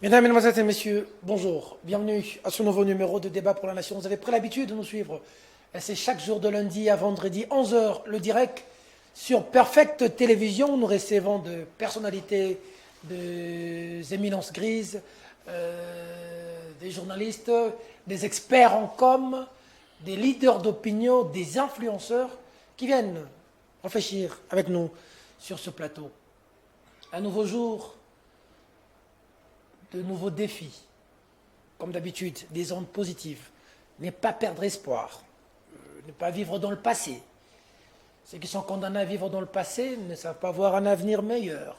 Mesdames, Mesdemoiselles et Messieurs, bonjour. Bienvenue à ce nouveau numéro de Débat pour la Nation. Vous avez pris l'habitude de nous suivre. C'est chaque jour de lundi à vendredi, 11 h, le direct sur Perfect Télévision. Nous recevons de personnalités, des éminences grises, des journalistes, des experts en com, des leaders d'opinion, des influenceurs qui viennent réfléchir avec nous sur ce plateau. Un nouveau jour, de nouveaux défis, comme d'habitude, des ondes positives, ne pas perdre espoir, ne pas vivre dans le passé. Ceux qui sont condamnés à vivre dans le passé ne savent pas voir un avenir meilleur.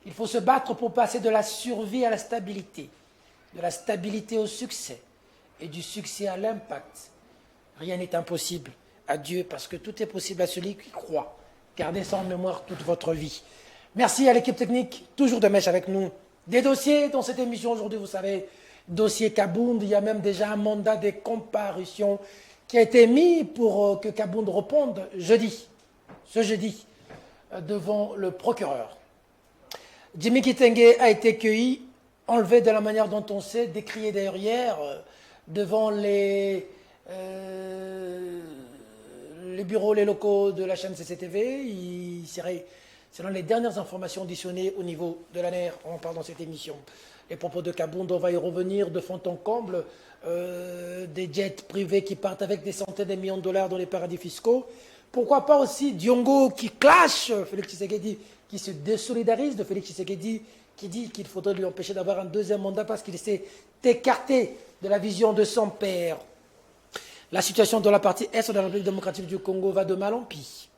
Il faut se battre pour passer de la survie à la stabilité, de la stabilité au succès et du succès à l'impact. Rien n'est impossible à Dieu parce que tout est possible à celui qui croit. Gardez ça en mémoire toute votre vie. Merci à l'équipe technique, toujours de mèche avec nous. Des dossiers dans cette émission aujourd'hui, vous savez, dossier Kabound, il y a même déjà un mandat de comparution qui a été mis pour que Kabound réponde ce jeudi, devant le procureur. Jimmy Kitenge a été cueilli, enlevé de la manière dont on sait, décrié d'ailleurs hier, devant les bureaux, les locaux de la chaîne CCTV. Il serait... Selon les dernières informations auditionnées au niveau de l'ANER, on en parle dans cette émission. Les propos de Kabound, on va y revenir de fond en comble. Des jets privés qui partent avec des centaines de millions de dollars dans les paradis fiscaux. Pourquoi pas aussi Diongo qui clash Félix Tshisekedi, qui se désolidarise de Félix Tshisekedi, qui dit qu'il faudrait lui empêcher d'avoir un deuxième mandat parce qu'il s'est écarté de la vision de son père. La situation dans la partie est de la République démocratique du Congo va de mal en pis.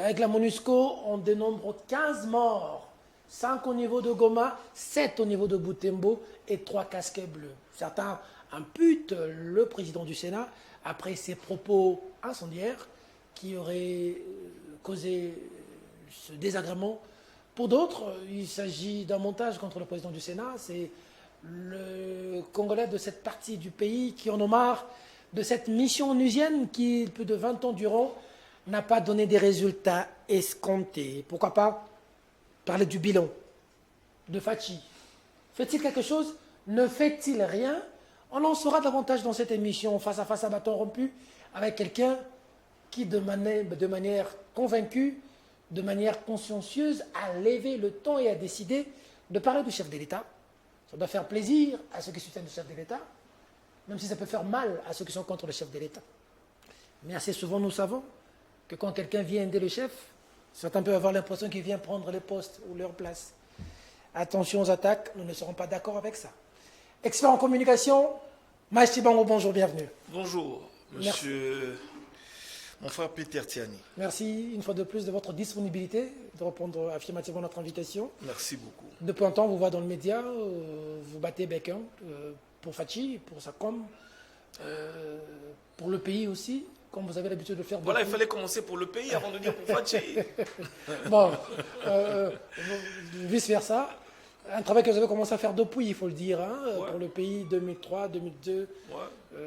Avec la MONUSCO, on dénombre 15 morts, 5 au niveau de Goma, 7 au niveau de Butembo et 3 casquets bleus. Certains imputent le président du Sénat après ses propos incendiaires qui auraient causé ce désagrément. Pour d'autres, il s'agit d'un montage contre le président du Sénat. C'est le Congolais de cette partie du pays qui en a marre de cette mission onusienne qui, plus de 20 ans durant, n'a pas donné des résultats escomptés. Pourquoi pas parler du bilan de Fachi? Fait-il quelque chose? Ne fait-il rien? On en saura davantage dans cette émission face à face à bâton rompu avec quelqu'un qui, de manière convaincue, de manière consciencieuse, a levé le ton et a décidé de parler du chef de l'État. Ça doit faire plaisir à ceux qui soutiennent le chef de l'État, même si ça peut faire mal à ceux qui sont contre le chef de l'État. Mais assez souvent, nous savons que quand quelqu'un vient aider le chef, certains peuvent avoir l'impression qu'il vient prendre les postes ou leur place. Attention aux attaques, nous ne serons pas d'accord avec ça. Expert en communication, Maïs Bango, bonjour, bienvenue. Bonjour, monsieur mon frère Peter Tiani. Merci une fois de plus de votre disponibilité, de répondre affirmativement à notre invitation. Merci beaucoup. Depuis un temps, on vous voit dans le média, vous battez Békin pour Fachi, pour sa com, pour le pays aussi. Comme vous avez l'habitude de faire. Voilà, il fallait commencer pour le pays avant de dire pour Fachi. Bon, vice-versa. Un travail que vous avez commencé à faire depuis, il faut le dire, hein, ouais. Pour le pays 2003, 2002, ouais.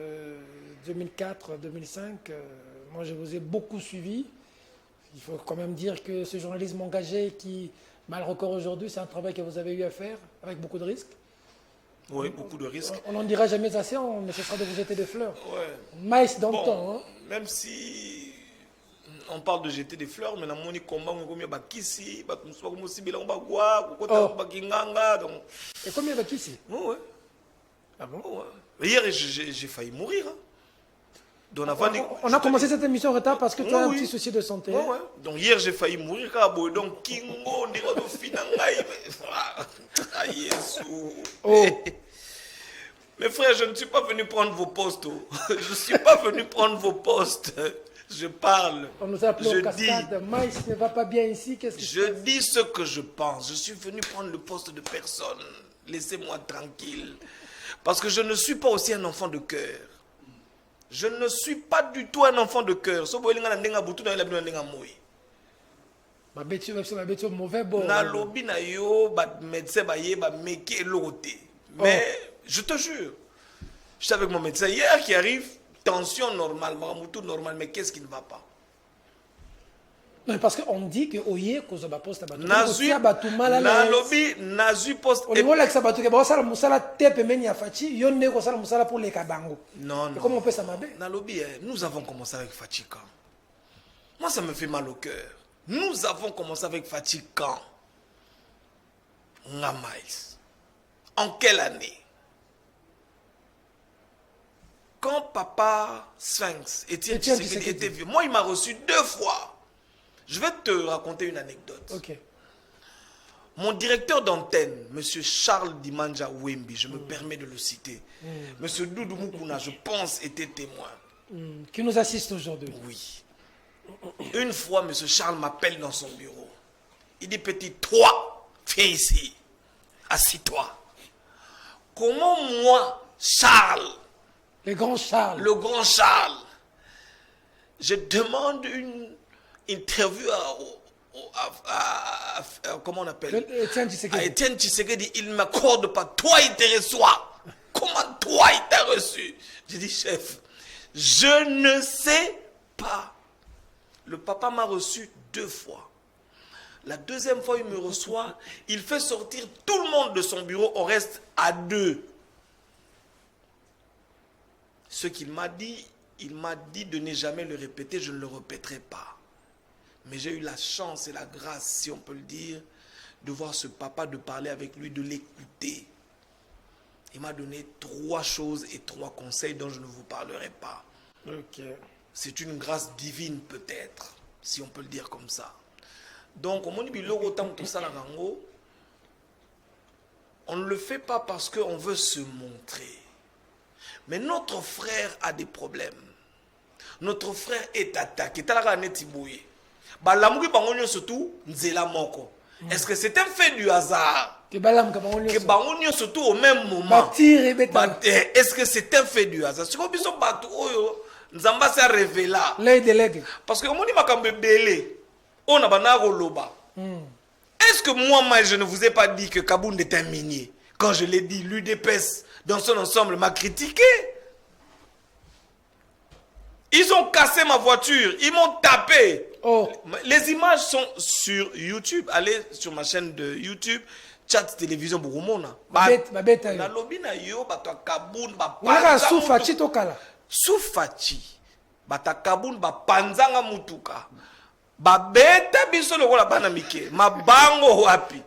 2004, 2005. Moi, je vous ai beaucoup suivi. Il faut quand même dire que ce journalisme engagé qui, mal record aujourd'hui, c'est un travail que vous avez eu à faire avec beaucoup de risques. Oui, beaucoup de risques. On n'en dira jamais assez, on ne cessera de vous jeter des fleurs. Ouais. Maïs dans le temps. Hein. Même si on parle de jeter des fleurs, mais dans mon combat, on a bakisi, et combien de bakisi? Ouais. Ah bon? Ouais. Hier, j'ai failli mourir. Hein. Donc, on a commencé cette émission en retard parce que tu as un petit souci de santé. Ouais, ouais. Donc hier, j'ai failli mourir. Donc, Kingo, mes frères, je ne suis pas venu prendre vos postes. Je ne suis pas venu prendre vos postes. Je parle. On nous a appelé au cascade. Maïs ne va pas bien ici. Qu'est-ce que je dis ce que je pense. Je suis venu prendre le poste de personne. Laissez-moi tranquille. Parce que je ne suis pas aussi un enfant de cœur. Je ne suis pas du tout un enfant de cœur. Mais je te jure, je suis avec mon médecin hier qui arrive, tension normale, tout normal, mais qu'est-ce qui ne va pas? Non, parce qu'on dit que Oye, Kozoba poste à Batou. Nazui, Nalobi, Nazui poste. Au niveau de la Batou, que ça la musala tepe meni afati, yonne ko sala musala pour les kabango. Non, non. Comment on peut ça m'abe? Nalobi, nous avons commencé avec Fatikan. Moi, ça me fait mal au cœur. Nous avons commencé avec Fatikan. Ngamaïs. En quelle année? Quand papa Sphinx, Étienne Tshisekedi était vieux, moi, il m'a reçu 2 fois. Je vais te raconter une anecdote. Ok. Mon directeur d'antenne, M. Charles Dimanja Wembi, je me permets de le citer. M. Doudou Moukouna, je pense, était témoin. Qui nous assiste aujourd'hui. Oui. Une fois, M. Charles m'appelle dans son bureau. Il dit, petit, toi, viens ici. Assis-toi. Comment moi, Charles, le grand Charles, je demande une interview à comment on appelle, à Étienne Tshisekedi, il ne m'accorde pas. Toi, il te reçoit. Comment toi, il t'a reçu? J'ai dit, chef, je ne sais pas. Le papa m'a reçu 2 fois. La deuxième fois, il me reçoit. Il fait sortir tout le monde de son bureau. On reste à 2. Ce qu'il m'a dit, il m'a dit de ne jamais le répéter. Je ne le répéterai pas. Mais j'ai eu la chance et la grâce, si on peut le dire, de voir ce papa, de parler avec lui, de l'écouter. Il m'a donné 3 choses et 3 conseils dont je ne vous parlerai pas. Ok. C'est une grâce divine peut-être, si on peut le dire comme ça. Donc, on ne le fait pas parce qu'on veut se montrer. Mais notre frère a des problèmes. Notre frère est attaqué. Est-ce que c'est un fait du hasard que Bangonio surtout au même moment? Est-ce que c'est un fait du hasard? Nzamba s'est révélé. Parce que est-ce que moi, je ne vous ai pas dit que Kabound est un minier? Quand je l'ai dit, l'UDPS dans son ensemble m'a critiqué. Ils ont cassé ma voiture, ils m'ont tapé. Oh. Les images sont sur YouTube. Allez sur ma chaîne de YouTube, Chat Télévision Burumona. Na lobi na yo bato Kabound ba Soufachi bata Kabound ba panzanga mutuka. Babeta biso lokola bana mike. Mabango wapi.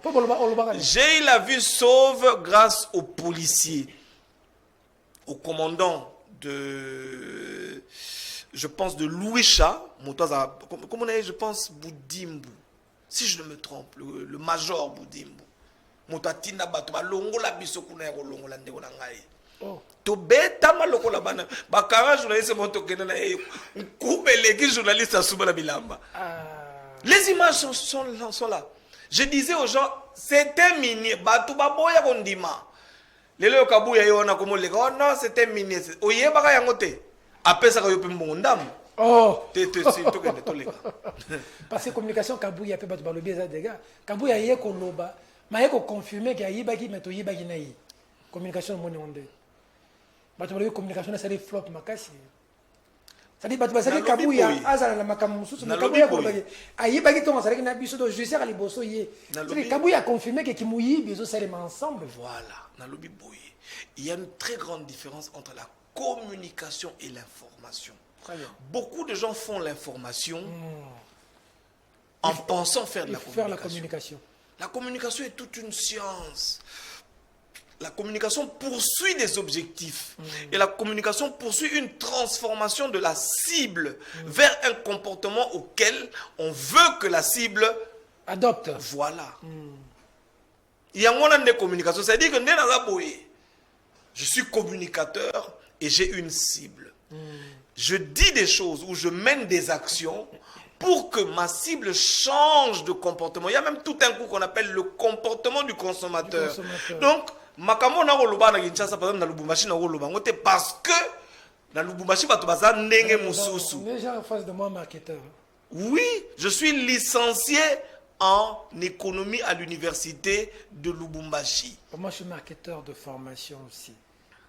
J'ai eu la vie sauve grâce aux policiers, au commandant de, je pense, de Louisha, comment on a, je pense, Boudimbu, si je ne me trompe, le major Boudimbu. Motatina bato balongola biso kuna rolongola ndeko na ngai. Oh. To beta maloko la bana bakara journaliste moto kena na kubele ki journaliste asuba la bilamba. Les images sont là. Je disais aux gens, c'est un minier. Bato baboya kondima. Lelo kabuya yona komo lega. Oh non, c'est un minier. Oye baka yangote. Apesa ka yope mbondam. Oh. Parce que communication kabuya pe bato balobi za dega. Kabuya ye ko loba. Ma ye ko confirmer que ayi baki meto yi baki nayi. Communication moni onde. Bato balobi communication na sali flop makasi. Ça dit bato basali kabuya azala na makamu mususu na kabuya ko baki. Ayi baki to masali na biso do judiciaire ali boso ye. C'est kabuya confirmer que kimuyi biso sali ensemble. Voilà, na lobi boye. Il y a une très grande différence entre la communication et l'information. Beaucoup de gens font l'information en pensant faire de la communication. La communication est toute une science. La communication poursuit des objectifs. Et la communication poursuit une transformation de la cible vers un comportement auquel on veut que la cible adopte. Voilà. Il y a moins de communication. C'est-à-dire que je suis communicateur et j'ai une cible. Je dis des choses ou je mène des actions pour que ma cible change de comportement. Il y a même tout un coup qu'on appelle le comportement du consommateur. Donc, makambo na koloba na Kinshasa par exemple na Lubumbashi na koloba ngote parce que na Lubumbashi bato baza ndenge mususu. Déjà en face de moi marketeur. Oui, je suis licencié en économie à l'université de Lubumbashi. Moi je suis marketeur de formation aussi.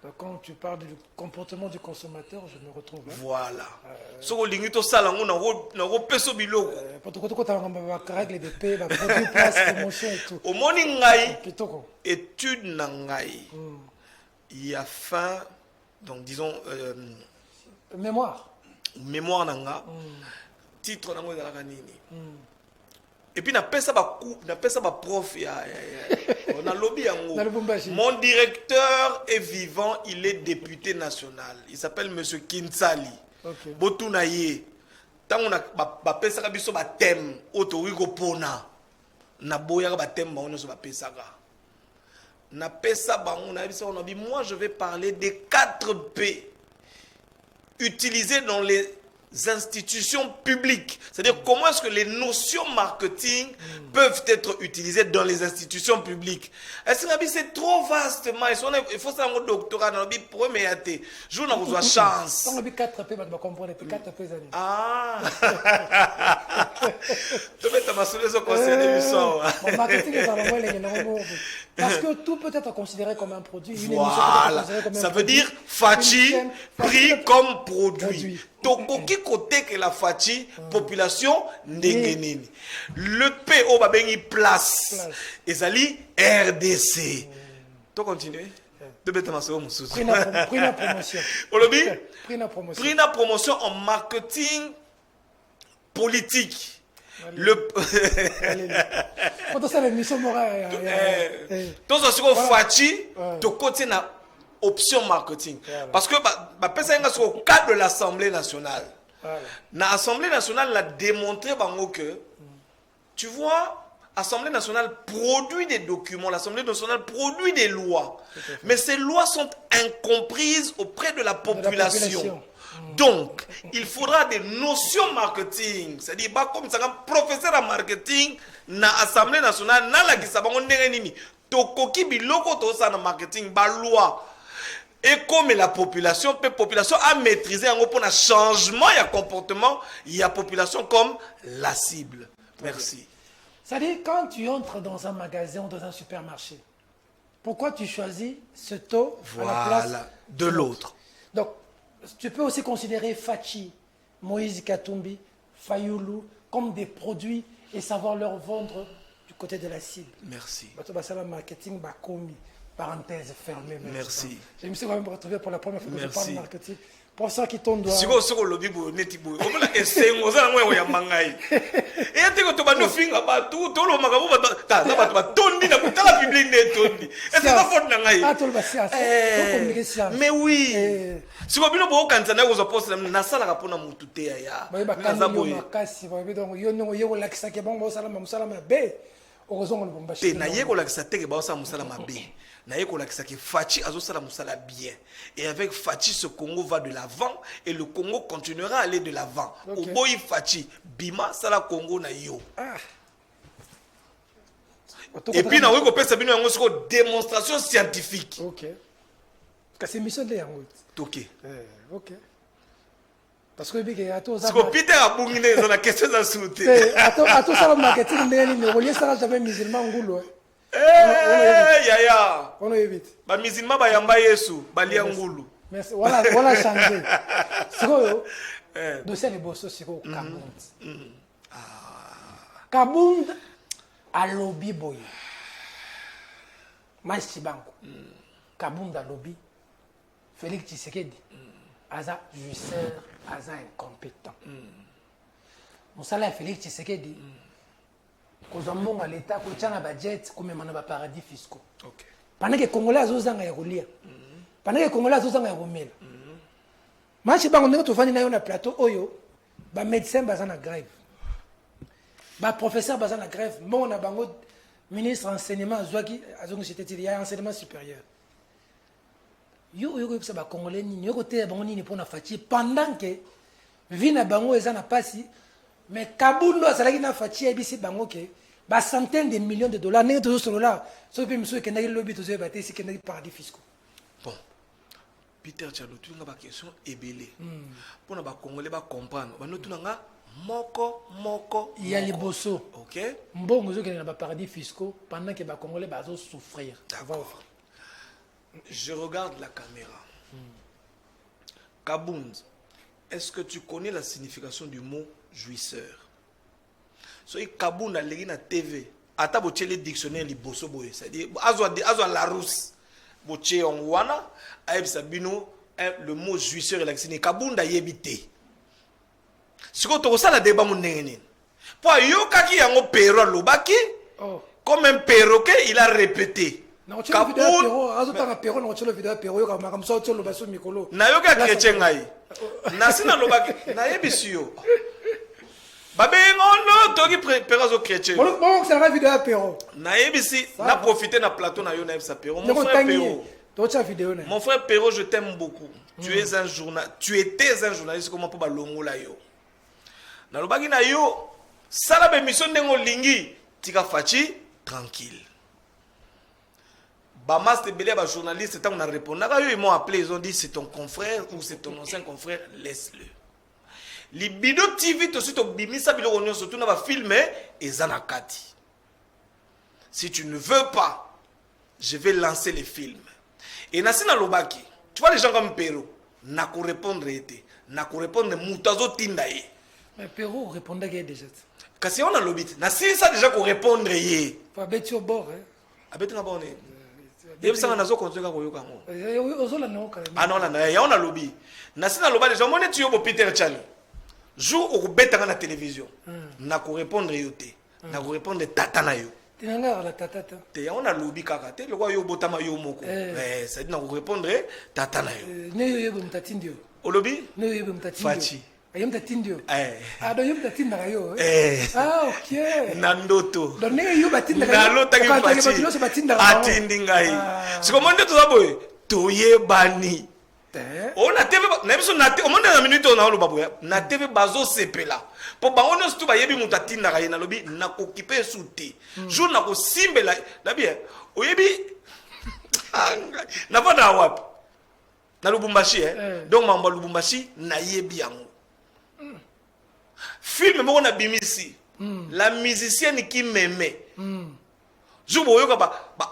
Donc quand tu parles du comportement du consommateur, je me retrouve. Hein. Voilà. Ce que l'ingi to sala ngo na go peso biloko. Pour tout côté, tu as règle de paix, produit, place, promotion et tout. Au moni ngai Kitoko. étude na ngai. Il y a fin donc disons Mémoire. mémoire na nga. Titre na ngo ezalaka nini. Et puis na pesa ba prof ya on a lobby yango. Mon directeur est vivant, il est député national. Il s'appelle monsieur Kinsali. OK. Botuna ye. Tant on a ba pesa ka biso ba thème autoriko pona. Na boya ba thème ba on so ba pesa ka. Na pesa ba on a biso on a dit moi je vais parler des 4 P utilisés dans les institutions publiques. C'est-à-dire comment est-ce que les notions marketing peuvent être utilisées dans les institutions publiques. Est-ce que c'est trop vastement? Il faut ça un doctorat dans le premier AT. Je n'ai pas chance. On a 4 P, on va comprendre 4 P. Ah. Tu vas me soulever au conseil d'émission. Le marketing est vraiment les parce que tout peut être considéré comme un produit. Voilà. Ça veut dire Fachi pris comme produit. Tokoki côté que la Fachi population ndengenini. Le P au babengi place. Ezali RDC. Tu continues? Tu peux te masser au moussou. Prix la promotion. Olobi? Prix la promotion. Prix la promotion en marketing politique. Le quand on sait l'émission morale tout ça sur Fachi to côté na option marketing parce que ba pesa nga sur le cadre de l'Assemblée nationale. Na Assemblée nationale l'a démontré bango que tu vois l'Assemblée nationale produit des documents, l'Assemblée nationale produit des lois. Mais ces lois sont incomprises auprès de la population. Donc, il faudra des notions marketing. C'est-à-dire, comme ça, un professeur en marketing, na Assemblée nationale, na la gisabango ndengenini, tokoki biloko to sa na marketing, ba loi. Et comme la population a maîtrisé un pour un changement, il y a comportement, il y a population comme la cible. Merci. C'est-à-dire, quand tu entres dans un magasin ou dans un supermarché, pourquoi tu choisis ce taux à la place de l'autre? Donc, tu peux aussi considérer Fachi, Moïse Katumbi, Fayoulou comme des produits et savoir leur vendre du côté de la cible. Merci. Marketing, Bakomi, parenthèse fermée. Merci. Je me suis quand même retrouvé pour la première fois que je parle de marketing. Pour ça qui tombe si vous avez lobby pour netibo on peut essayer on a ngwe ya mangai et ate ko to ba no finga ba tout lo magabu ba ta ba tondi na kutala public ne tondi et c'est pas faute na ngai ah tout le basias mais oui si vous bino bo kanza na ko zo poste na sala ka pona mutu te ya ba kanza boye makasi ba donc yo no yo la kisa ke bongo sala musala be okozongo le bomba te na yeko la kisa te ke ba sa musala mabe na yeko la kisa ke Fachi azo sala musala bien et avec Fachi ce Congo va de l'avant et le Congo continuera à aller de l'avant. Au boy Fachi bima sala Congo na yo. Et puis na weko pesa bino yango siko démonstration scientifique. OK. Parce que c'est mission de yango. OK. OK. Parce que bige ato za siko Peter abungine dans la question de la sauté. Ato sala marketing ndeni ne relier sala jamais musulman ngulu. Yaya. On évite. Ba musulman ba yamba Yesu, ba lia ngulu. Merci. Voilà changer. Siko dossier les bosso siko Kabund. Kabund a lobby boy. Machibango. Kabund a lobby. Félix Tshisekedi. Aza jusseur, aza incompétent. Mosala Félix Tshisekedi. Kozambonga l'État kotiana budget comme mana ba paradis fiscaux. OK. Pendant que Congolais azozanga ya kolia. Pendant que Congolais azozanga ya komela. Machi bango ndenge tofani na yo na plateau oyo ba médecin baza na grève. Ba professeur baza na grève, mon na bango ministre enseignement azwaki azongo c'était il y a enseignement supérieur. Yo ko ba Congolais ni yo côté bango ni pour na Fachi pendant que vie na bango eza na pasi mais Kabundo azalaki na Fachi ebisi bango ke ba centaines de millions de dollars n'est toujours sur là so pe monsieur kendaki lobby to zeba te si kendaki paradis fiscaux. Bon Peter Tchalo tu nga ba question ebele pour na ba Congolais ba comprendre ba notu nga moko il y a les bosso. OK mbongo zo ke na ba paradis fiscaux pendant que ba Congolais bazo souffrir. D'accord. Je regarde la caméra. Kabound, est-ce que tu connais la signification du mot jouisseur? Soy Kabound a légui na TV. Ata boche le dictionnaire li bosso boye. C'est-à-dire, azwa la rousse. Boche on wana, aeb sabino, le mot jouisseur et la Kabound a yebité. Si vous avez un débat, vous avez un perro lobaki, comme un perroquet, il a répété. Kabound, nayoka chrétien ngai. Nasina lobaki, nayebisio. Babe ngono toki perro chrétien. Bon, c'est la vidéo apéro. Nayebisi, na profité na plateau na yo na ebisa perro. Mon frère Perro, je t'aime beaucoup. Tu es un journaliste, tu étais un journaliste comment pour balongo la yo. Na lobaki na yo sala be mission ndengo lingi tika fachi tranquille. Ba master belé ba journaliste tant on a répondu ils m'ont appelé, ils ont dit c'est ton confrère ou c'est ton ancien confrère, laisse-le. Libido TV to suite bimisa bilo onyo surtout na ba filmer ezanakati. Si tu ne veux pas, je vais lancer les films. Et nasina lobaki, tu vois les gens comme Perro, na ko répondre été, na ko répondre mutazo tindaye. Mais Perro répondait qu'il y a déjà. Quand on a l'obit, na si ça déjà qu'on répondre yé. Faut abeti au bord. Abeti na bord. Et ça na zo continuer ka koyoka mo. Ozola na oka. Ah non là, ya on a lobby. Na si na loba déjà mon tu yo Peter Chali. Jour au beta na télévision. Na ko répondre yoté. Na ko répondre tata na yo. Tinanga la tata. Te ya on a lobby kaka te le kwa yo botama yo moko. Ça dit na ko répondre tata na yo. Ne yo yo mtatindio. Au lobby? Ne yo yo mtatindio. Fachi. Ayam tatindio. Ah do yum tatinda yo. Ah ok. Nandoto. Donc ne yo batinda. Nalota ki fachi. Atindi ngai. Siko monde to zaboy. Toye bani. On a TV na biso na te. On monde na minute on a lo baboya. Na TV bazo sepela. Po bango no stu ba yebi mutatinda ga na lobi na ko kipe suti. Jour na ko simbela. Na bien. Oyebi na vada wapi. Na Lubumbashi donc mamba Lubumbashi na yebi yango. Film on a bimisi. La musicienne qui m'aimait. Je vois que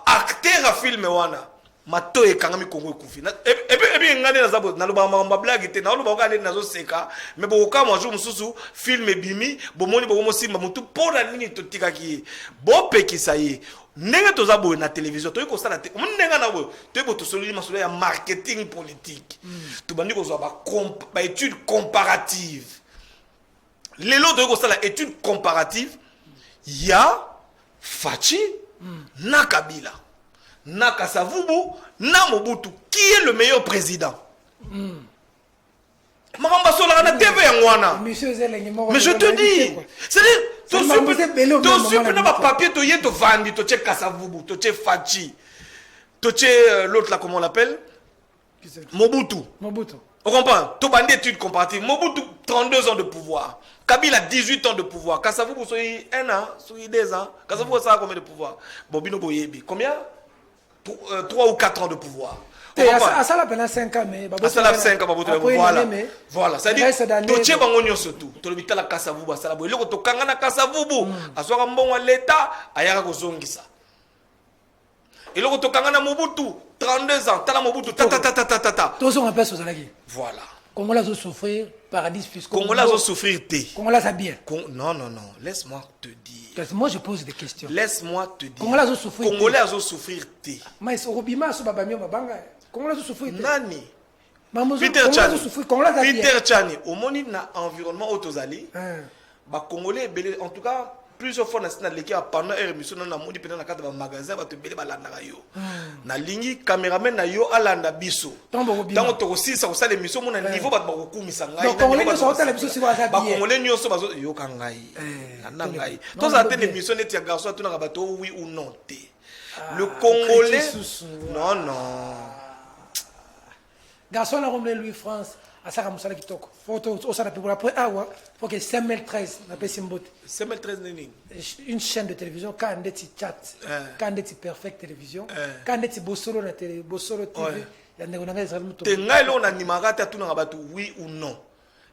acteur à film wana. Mato e kangami Congo kufi. Et puis ngane na zabo na lobamba blague te na lobamba ngane na zo seka. Mais bo ka moi jour mususu film bimi bo moni bo mo simba mutu pour la nini to tikaki. Bo peki saye. Ndenge to zabo na télévision to ko sala te. Ndenge na bo to bo to solili masolo ya marketing politique. To bandi ko zo ba étude comparative. Les lots de la étude comparative, il y a Fachi, na Kabila, na Kasavubu, na Mobutu. Qui est le meilleur président? Mais je te dis, c'est-à-dire, tu as un papier, tu as Vandi, tu as Kasavubu, tu as Fachi, tu as l'autre là, comment on l'appelle? Mobutu. On comprend? Tu as une étude comparative. Mobutu, 32 ans de pouvoir. Kabila, 18 ans de pouvoir. Kasavubu, soyez 1 an, soyez 2 ans. Kasavubu, ça a combien de pouvoir? Bobino Boyebi. Combien? 3 ou 4 ans de pouvoir. À ça, la 5 ans, mais. À ça, 5 ans, voilà. Voilà. C'est-à-dire, tu as un surtout. Tu as la Kasavubu, ça la boye. Tu as Kasavubu. À ce moment-là, l'État a yaka kozongisa. Et là, tu as Mobutu, 32 ans. Tu as Mobutu, ta. Tous on appelle ça. Voilà. Congolais ont souffrir, paradis fiscal. Congolais ont souffrir, Congolais ça bien. Non, laisse-moi te dire. Moi je pose des questions. Laisse-moi te dire. Congolais ont souffrir. Congolais ont souffrir, mais Robima, so babamio babanga. Congolais ont souffrir. Nani? Peter Chani. Peter Chani. Au monde na environnement autozali. Bah Congolais, en tout cas. Plusieurs fois dans l'équipe pendant l'émission on a modi pendant la carte de magasin va te belé balanda yo na lingi cameraman na yo alanda biso tant to aussi ça ça l'émission mon niveau ba ko kumisa ngai donc Congolais so ta l'émission si va ça ba Congolais nyoso bazo yo kangai na ngai to ça tene émission net ya garçon tuna ka bato oui ou non te le Congolais non garçon la Romelu Louis France à ça comme ça qui toque photo au ça pour après faut que 5013 na pe simbote 5013 nini une chaîne de télévision quand on dit chat quand on dit perfect télévision quand on dit Bosolo na télé Bosolo TV ya ndeko na ngai Israël muto te ngai lo na nimaka ta tuna bato oui ou non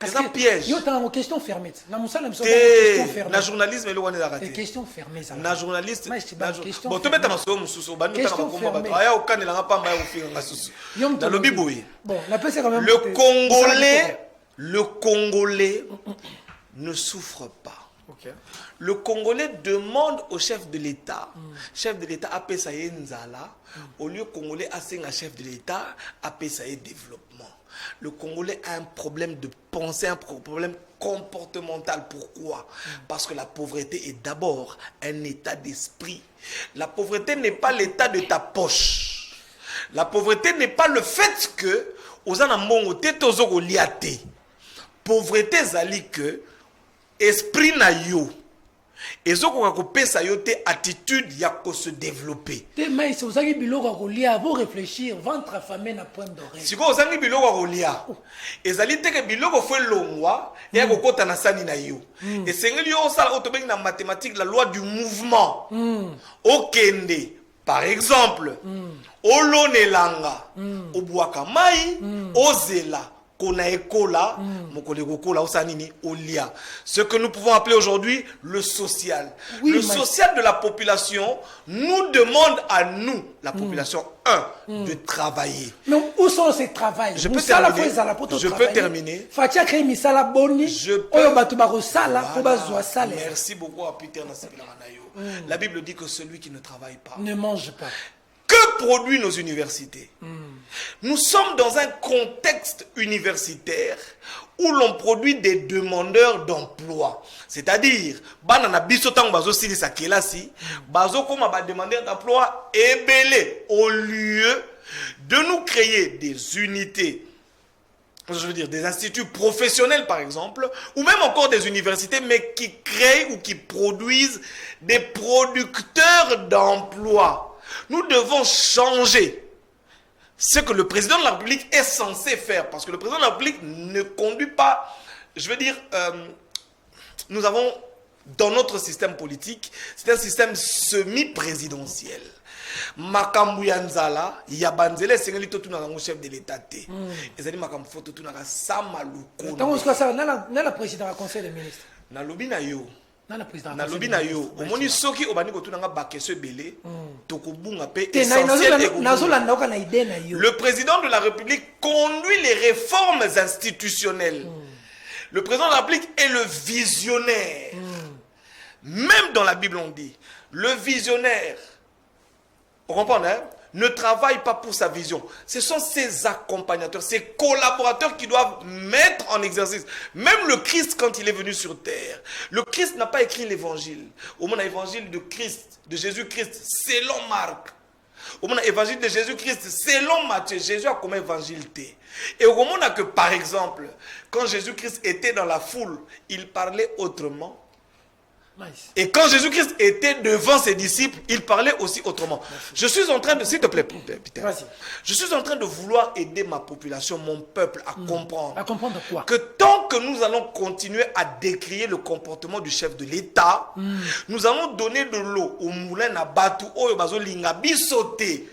C'est un piège. Il y a une question fermée. Dans mon salon, le journalisme est le one c'est question fermée. Na journaliste. Bon, tu mets ta maso mususu, ba nuta na komba ba. Aya okane la pamba ya ofinga ngasusu. Dans le biboui. Bon, la paix c'est quand même le Congolais ne souffre pas. Okay. Le Congolais demande au chef de l'État, chef de l'État appelle ça Nzala, au lieu Congolais a un chef de l'État appelle ça développement. Le Congolais a un problème de pensée, un problème comportemental. Pourquoi? Parce que la pauvreté est d'abord un état d'esprit. La pauvreté n'est pas l'état de ta poche. La pauvreté n'est pas le fait que aux anambongo tetozo goliate. Pauvreté zali que esprit na yo. Et ce qu'on a coupé, ça y est, attitude, il y a qu'à se développer. Mais si vous avez biloko à colia, vous réfléchir, ventre affamé na point d'oreille. Si vous avez biloko à colia, et ça dit que biloko fait longwa, et à côté na sani na yo. Et c'est que yo ça autobeng na mathématique, la loi du mouvement. Au Kende, par exemple, au Lonelanga, au Boakamai, au Zela. Ce que nous pouvons appeler aujourd'hui le social. Oui, le social de la population nous demande à nous, la population, de travailler. Mais où sont ces travails? Je peux terminer. Je peux terminer. Merci beaucoup à Peter. La Bible dit que celui qui ne travaille pas ne mange pas. Que produisent nos universités? Nous sommes dans un contexte universitaire où l'on produit des demandeurs d'emploi. C'est-à-dire, banana bisotan bazo sili sa kelasi, bazo koma ba demandeur d'emploi ebele au lieu de nous créer des unités, je veux dire des instituts professionnels par exemple, ou même encore des universités, mais qui créent ou qui produisent des producteurs d'emploi. Nous devons changer ce que le président de la République est censé faire. Parce que le président de la République ne conduit pas, je veux dire, nous avons dans notre système politique, c'est un système semi-présidentiel. Makambu Yanzala, Yabanzele, c'est le chef de l'État. Et ça dit Makambu Foto, tout n'a samaluko. Tant que ça, n'a la présidente du conseil des ministres. N'a lobi na yo. Na président lobi na yo omoni soki obani ko tunanga bakeso belé tokobunga pe le président de la République conduit les réformes institutionnelles. Le président de la République est le visionnaire. Même dans la Bible on dit le visionnaire, vous comprenez, hein? Ne travaille pas pour sa vision. Ce sont ses accompagnateurs, ses collaborateurs qui doivent mettre en exercice. Même le Christ, quand il est venu sur terre, le Christ n'a pas écrit l'évangile. Au moins, l'évangile de Christ, de Jésus-Christ, selon Marc. Au moins, l'évangile de Jésus-Christ, selon Matthieu. Jésus a comme évangile. Et au moment que, par exemple, quand Jésus-Christ était dans la foule, il parlait autrement. Nice. Et quand Jésus-Christ était devant ses disciples, il parlait aussi autrement. Je suis en train de, s'il te plaît, Peter, je suis en train de vouloir aider ma population, mon peuple à comprendre. À comprendre quoi? Que tant que nous allons continuer à décrier le comportement du chef de l'État, nous allons donner de l'eau au moulin à Batu, au bazo lingabi sauté.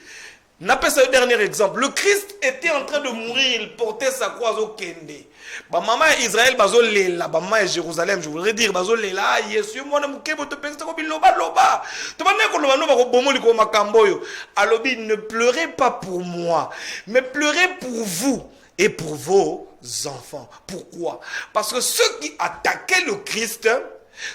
N'a pas ce dernier exemple. Le Christ était en train de mourir, il portait sa croix au Kende. Ba maman Israël bazo lela, ba maman Jérusalem, je voudrais dire bazo lela, Yesu moi na mukebo to pensa ko biloba loba. To bana ko loba no ba ko bomoli ko makamboyo. Alobi, ne pleurez pas pour moi, mais pleurez pour vous et pour vos enfants. Pourquoi? Parce que ceux qui attaquaient le Christ,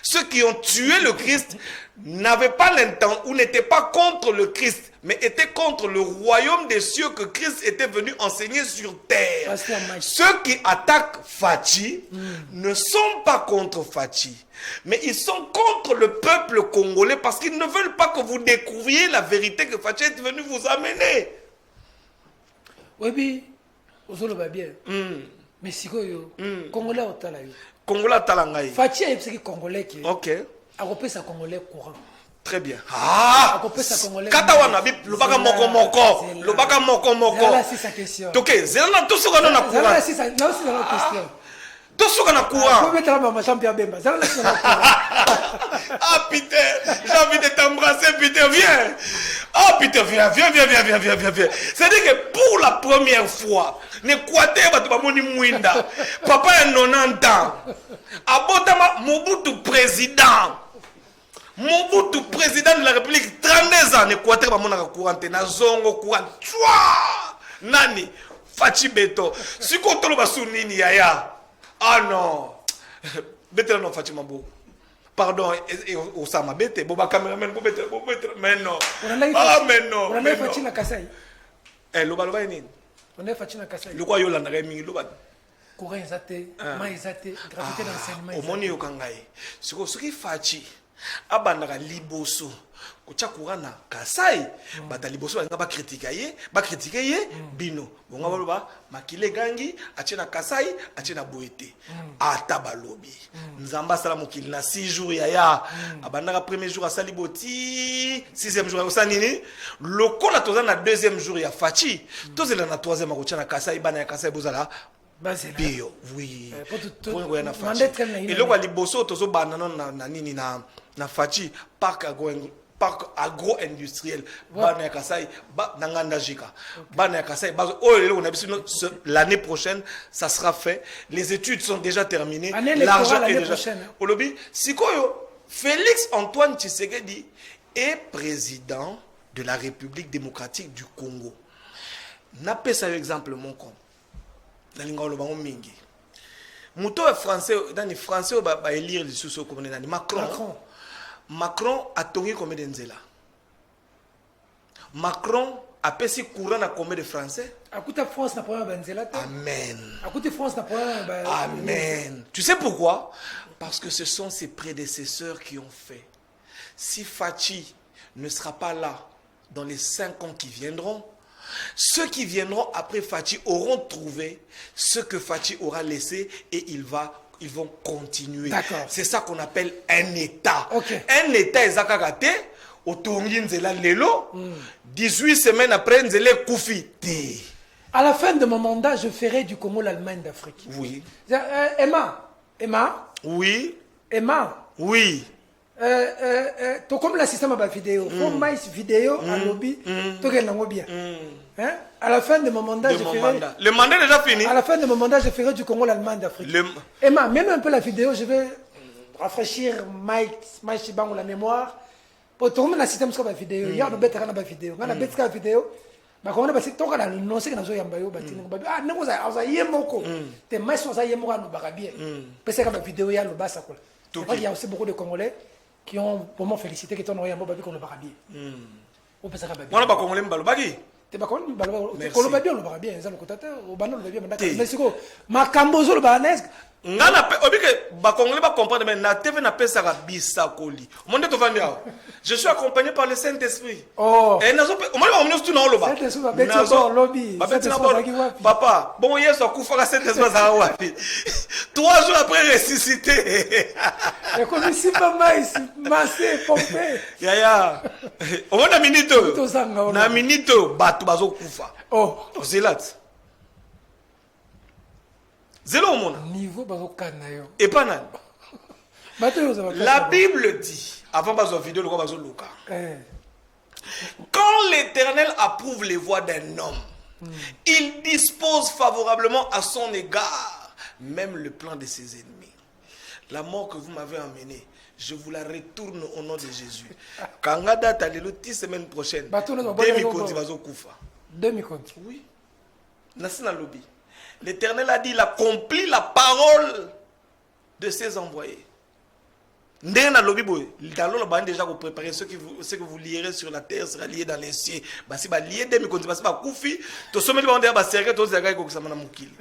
ceux qui ont tué le Christ n'avaient pas l'intention ou n'étaient pas contre le Christ, mais étaient contre le royaume des cieux que Christ était venu enseigner sur terre. Ceux qui attaquent Fachi ne sont pas contre Fachi, mais ils sont contre le peuple congolais parce qu'ils ne veulent pas que vous découvriez la vérité que Fachi est venu vous amener. Oui, vous va bien. Mais si vous Congolais au talaï. Congolais talangaï. Fachi est ce Congolais qui. Ok. A repris sa Congolais courant. Très bien. Ah! Katawana bip lobaka moko moko. Lobaka moko moko. Voilà, c'est sa question. OK, zela tout ce qu'on a courant. Là, c'est sa question. Tout ce qu'on a courant. Ah, Peter, j'ai envie de t'embrasser, Peter, viens. Ah, Peter, viens. C'est-à-dire que pour la première fois, l'Équateur va te mouinda. Papa a 90 ans. Abotama, Mobutu président. Mobutu président de la République, 32 ans. L'Équateur va monter courant. Nazongo courant. Nani, Fachi Beto. Si tu as nini yaya. Ah non. Beto non Fachi Mabou. Pardon, Osama Bete, Boba cameraman, mais non. Ah, mais non. On a fait na Kasai. Eh, loba ni. On a fait na Kasai. Le quoi yolanda remi loba. Courant exaté, ma exaté, gravité d'enseignement. Au moni yokangai. Ce qui fachi. Abandaka liboso. Kocha courant na Kasai. Bata liboso ba critiquer bino. Bonga baloba makile gangi achena Kasai, achena Boete. Ata balobi. Nzamba sala mokili na 6 jours ya. Abandaka premier jour à Saliboti, 6e jour à nini. Lokola toza na 2e jour ya Fachi. Tozela na 3e akocha na Kasai bana ya Kasai bozala. Bio, oui. Et le quoi liboso tozo banana na nini na Fachi parc agro-industriel. Bana Kasai, Nanganda Jika. Bana Kasai, l'année prochaine, ça sera fait. Les études sont déjà terminées. L'argent est déjà. Olobi, Sikoyo, Félix Antoine Tshisekedi est président de la République démocratique du Congo. N'a pas ça exemple mon con. Dans l'ingolo bango mingi. Muto français dans les français ba élire les sous comme Macron a tongi combien d'enzela. Macron a payé courant à combien de français? À côté France n'a pas benzela. Amen. À côté France n'a pas Amen. Tu sais pourquoi? Parce que ce sont ses prédécesseurs qui ont fait. Si Fachi ne sera pas là dans les 5 ans qui viendront, ceux qui viendront après Fachi auront trouvé ce que Fachi aura laissé et ils vont continuer. C'est ça qu'on appelle un État. Okay. Un État est zakagate, otongi nzela lelo, 18 semaines après nzela koufi. À la fin de mon mandat, je ferai du Congo l'Allemagne d'Afrique. Oui. Emma. Oui. Emma. Oui. To comme la système à vidéo, faut mais vidéo à lobby, to qu'elle n'en bien. Hein? À la fin de mon mandat, je ferai. Le mandat est déjà fini. À la fin de mon mandat, je ferai du Congo l'Allemagne d'Afrique. Emma, même un peu la vidéo, je vais rafraîchir Mike Chibango la mémoire. Pour tout le monde, la système sur la vidéo. Il y a une bête à la vidéo. On a une bête à la vidéo. Mais quand on a passé tout à l'heure, non, c'est que nous avons eu ah, non, vous avez yemoko. Tes mains sont à yemoko à nous barabien. Parce que la vidéo, il y a le bas à quoi. Il y a aussi beaucoup de Congolais qui ont vraiment félicité que ton orientement babi comme le barabien. On peut ça babi. On a pas Congolais mbalobabi. T'es pas connu mbalobabi. Le babi on le barabien, ça le cotateur. Au banal le babi mandaka. Mais c'est quoi? Ma cambozo le bananesque. Ngana pe obi ke ba Congolais ba comprendre mais na TV na pesa ka bisakoli. Monde to vandi awo. Je suis accompagné par le Saint-Esprit. Oh. Et nazo pe o mali ba omnyo stu na oloba. Saint-Esprit ba beti so lobby. Ba beti na bolo. Papa, bon yeso akufa ka Saint-Esprit za wapi. 3 jours après ressuscité. Et comme si papa ici massé pompé. Ya. O na minito. Na minito batu bazo kufa. Oh. Zelat. Zélo mon niveau bazokana yo. Et pas nan. La Bible dit avant bazo vidéo le bazo luka. Quand l'Éternel approuve les voies d'un homme, il dispose favorablement à son égard même le plan de ses ennemis. La mort que vous m'avez emmenée, je vous la retourne au nom de Jésus. Quand date à l'été semaine prochaine, demi-konti bazo kufa. Demi-konti. Oui. Nasina lobby. L'Éternel a dit, il accomplit la parole de ses envoyés. Ndena lobby boy, dans le bande déjà vous préparez ce que vous lierez sur la terre sera lié dans les cieux. Basi ba lié demi konti basi ba kufi, to sommet le bande ba serrer to zaga ko sama na mukili.